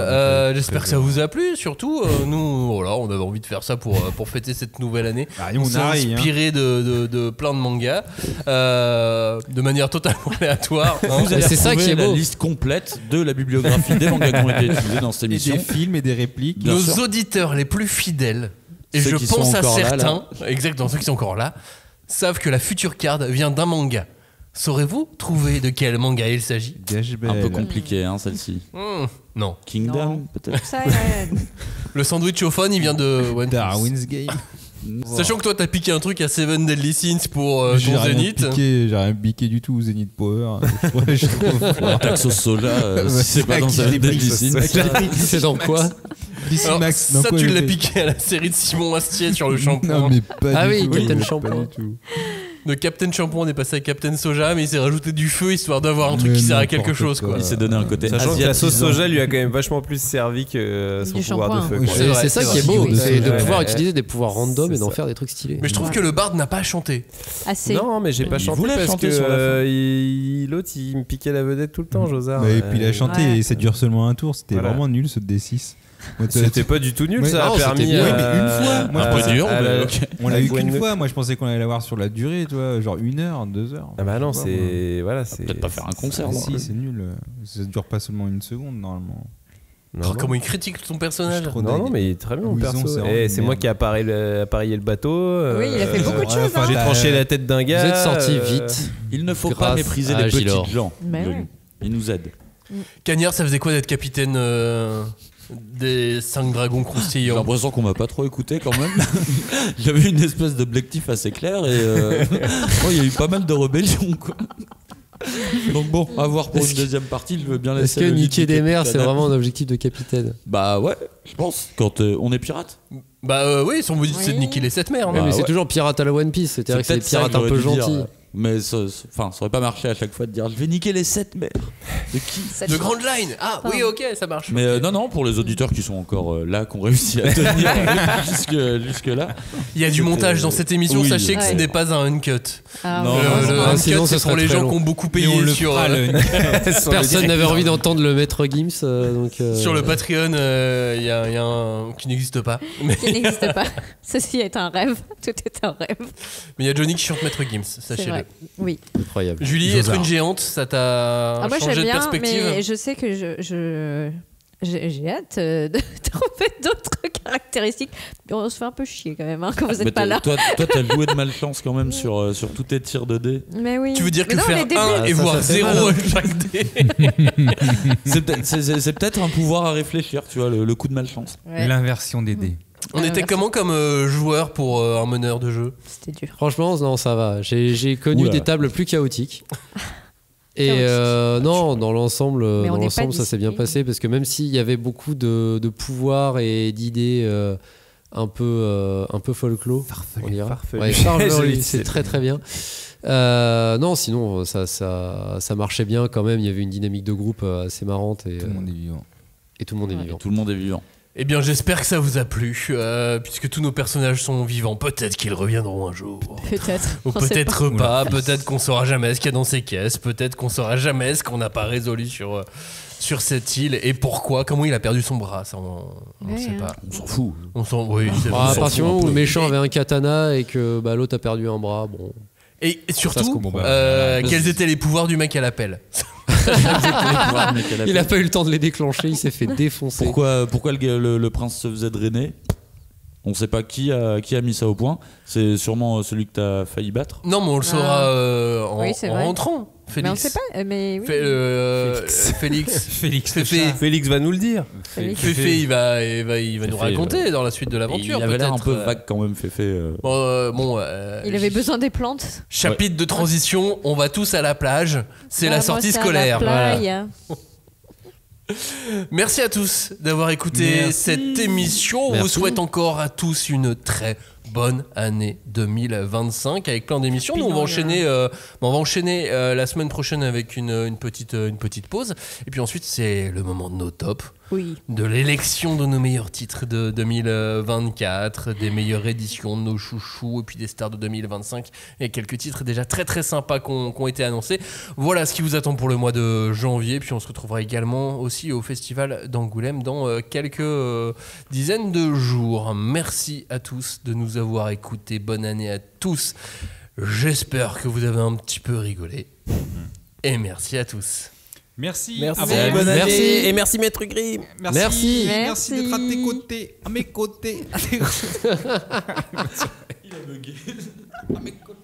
J'espère que ça vous a plu. Surtout, nous, voilà, on avait envie de faire ça pour fêter cette nouvelle année. On s'est inspiré de plein de mangas, de manière totalement aléatoire. hein. Vous allez c'est ça qui est retrouver la beau. liste complète de la bibliographie des mangas qui ont été utilisés dans cette Et émission. des films et des répliques. Bien Nos sûr. auditeurs les plus fidèles, et Ceux je qui pense sont à encore là, certains, exactement ceux qui sont encore là, savent que la future card vient d'un manga. Saurez-vous trouver de quel manga il s'agit? Un peu compliqué, hein, celle-ci. Non. Kingdom, Non. peut-être. Ça, Le sandwich au fun, il vient de One Piece. Darwin's Game. Sachant que toi, t'as piqué un truc à Seven Deadly Sins pour J'ai ton rien Zénith. piqué, j'ai rien piqué du tout, Zénith Power. Ouais, je trouve fort. Taxo Soja, si c'est pas dans qui sa j'ai pris, Deadly ça, Sins. C'est dans quoi? DC Alors, Max, dans ça, quoi tu j'ai l'as fait piqué à la série de Simon Astier sur le shampoing. Non, mais pas Ah du oui, tout. Captain pas Shampoing. du tout. De Captain Shampoing, on est passé à Captain Soja, mais il s'est rajouté du feu histoire d'avoir un truc Mais qui sert à n'importe quelque chose, quoi. quoi. Il s'est donné un côté Sachant que la sauce asiatisant. soja lui a quand même vachement plus servi que son Du pouvoir de shampoing. feu. Oui, quoi. C'est vrai, C'est ça c'est qui est vrai. beau, Oui, c'est de ouais, pouvoir ouais. utiliser des pouvoirs random C'est et d'en ça. faire des trucs stylés. Mais je trouve que le bard n'a pas chanté. assez. Non, mais j'ai pas Il chanté voulait parce chanter que sur la fin. l'autre il me piquait la vedette tout le temps, Josard. Et puis il a chanté Ouais. et ça dure seulement un tour. C'était Voilà. vraiment nul ce D6. Moi, C'était pas du tout nul, Ouais. ça Non, a permis. c'était bien. Oui, mais une fois. Moi, je pensais dur, mais ok. On l'a eu Gwen qu'une Luke. fois. Moi, je pensais qu'on allait l'avoir sur la durée, tu vois, genre 1 heure, 2 heures. Ah bah non, Je sais pas, c'est voilà, c'est Peut-être pas faire un concert. moi. non. Si, c'est nul. Ça dure pas seulement 1 seconde normalement. Non, Oh, non. comment il critique ton personnage. Je suis trop Non, dingue. non, mais il est très bien mon Louison, perso. c'est Eh, vraiment c'est une moi merde. qui ai appareillé le bateau. Oui, il a fait beaucoup de choses, hein. J'ai bah, tranché la tête d'un gars. Vous êtes sorti vite. Il ne faut pas Grâce mépriser à les Gilor. petites gens. Mais Gueule. ouais. Il nous aide. Cagnard, ça faisait quoi d'être capitaine des 5 dragons J'ai croustillants. l'impression qu'on m'a pas trop écouté quand même. J'avais une espèce d'objectif assez clair et il y a eu pas mal de rébellions quoi. Donc bon, à voir pour une deuxième partie, je veux bien Est-ce laisser. que le lead niquer du des mers, c'est capitaine. vraiment un objectif de capitaine? Bah ouais, je pense. Quand on est pirate. Bah oui, son but c'est de niquer les 7 mers. Ouais, non mais c'est ouais. toujours pirate à la One Piece, c'est-à-dire que c'est des peut-être ça pirates que un j'aurais peu dû dire, gentils. mais ça aurait pas marché à chaque fois de dire je vais niquer les 7 mers. De qui? De Grand Line. Ah oui, ok, ça marche. Mais non, pour les auditeurs qui sont encore là, qui ont réussi à tenir jusque là. Il y a du montage dans cette émission, oui. sachez que ce Ouais. n'est pas un uncut. Ah, Non, ouais. Le Ah, uncut, sinon, c'est ce pour serait les très gens long. qui ont beaucoup Et on payé le sur, fera, Personne n'avait envie d'entendre le maître Gims, donc. sur le Patreon. Il y a un qui n'existe pas. Mais Qui n'existe pas. Ceci est un rêve. Tout est un rêve. il y a Johnny qui chante Maître Gims, C'est sachez-le. vrai. Oui. Incroyable. Julie, être une géante, ça t'a Ah, moi, changé j'aime de bien, perspective? mais je sais que j'ai hâte de trouver d'autres caractéristiques. On se fait un peu chier quand même quand vous Mais n'êtes pas là. Toi, t'as joué de malchance quand même sur tous tes tirs de dés. Mais oui. Tu veux dire Mais que non, faire les débuts- 1 et ça, voir ça fait 0 mal, à chaque dé? C'est peut-être un pouvoir à réfléchir, tu vois, le coup de malchance. Ouais, L'inversion des dés. On était comment comme joueur pour un meneur de jeu? c'était dur. Franchement, non, ça va. J'ai connu Oula. des tables plus chaotiques. Et Chaotique. non, dans l'ensemble, Mais on n'est pas ça s'est bien discipliné. passé parce que même s'il y avait beaucoup de pouvoirs et d'idées un peu folklore, on dira. farfelu. Ouais, farfelu, Joli, c'est c'est très très bien. Non, sinon ça marchait bien quand même. Il y avait une dynamique de groupe assez marrante et Tout le monde est vivant. et tout le monde est Ouais. vivant. Tout le monde est vivant. Eh bien, j'espère que ça vous a plu, puisque tous nos personnages sont vivants. Peut-être qu'ils reviendront un jour. Peut-être. Ou On sait peut-être pas, peut-être qu'on saura jamais ce qu'il y a dans ces caisses, peut-être qu'on saura jamais ce qu'on n'a pas résolu sur cette île et pourquoi, comment il a perdu son bras, ça on Ouais, sait hein. pas. On s'en fout. On s'en, oui, c'est vrai, Ah, on à s'en partir du fout moment un où le peu. méchant avait un katana et que l'autre a perdu un bras, bon. Et Ça se surtout, comprend. quels étaient les pouvoirs du mec à l'appel? Il a pas eu le temps de les déclencher, il s'est fait défoncer. Pourquoi le prince se faisait drainer? On sait pas qui a mis ça au point. C'est sûrement celui que t'as failli battre. Non, mais on le saura en, Oui, c'est en vrai. rentrant. Félix. Mais on sait pas. Mais oui. Félix. Félix. Féfé. Félix va nous le dire. Féfé, il va nous Féfé, raconter dans la suite de Il l'aventure. avait l'air un peut-être, peu vague quand même, Féfé. Il avait besoin des plantes. Chapitre de transition, on va tous à la plage. C'est la Vamos sortie à la scolaire. Voilà. playa. Merci à tous d'avoir écouté Merci. cette émission. On vous Merci. souhaite encore à tous une très bonne année 2025 avec plein d'émissions. Nous, on va enchaîner, la semaine prochaine avec une petite pause. Et puis ensuite, c'est le moment de nos tops. Oui. De l'élection de nos meilleurs titres de 2024, des meilleures éditions de nos chouchous et puis des stars de 2025 et quelques titres déjà très très sympas qui ont été annoncés. Voilà ce qui vous attend pour le mois de janvier, puis on se retrouvera également aussi au festival d'Angoulême dans quelques dizaines de jours. Merci à tous de nous avoir écoutés, bonne année à tous. J'espère que vous avez un petit peu rigolé et merci à tous. Merci. Merci, à vous. bonne année. Merci. Et merci Maître Grimm. Merci. Merci d'être à tes côtés, à mes côtés. Il a bugué. À mes côtés.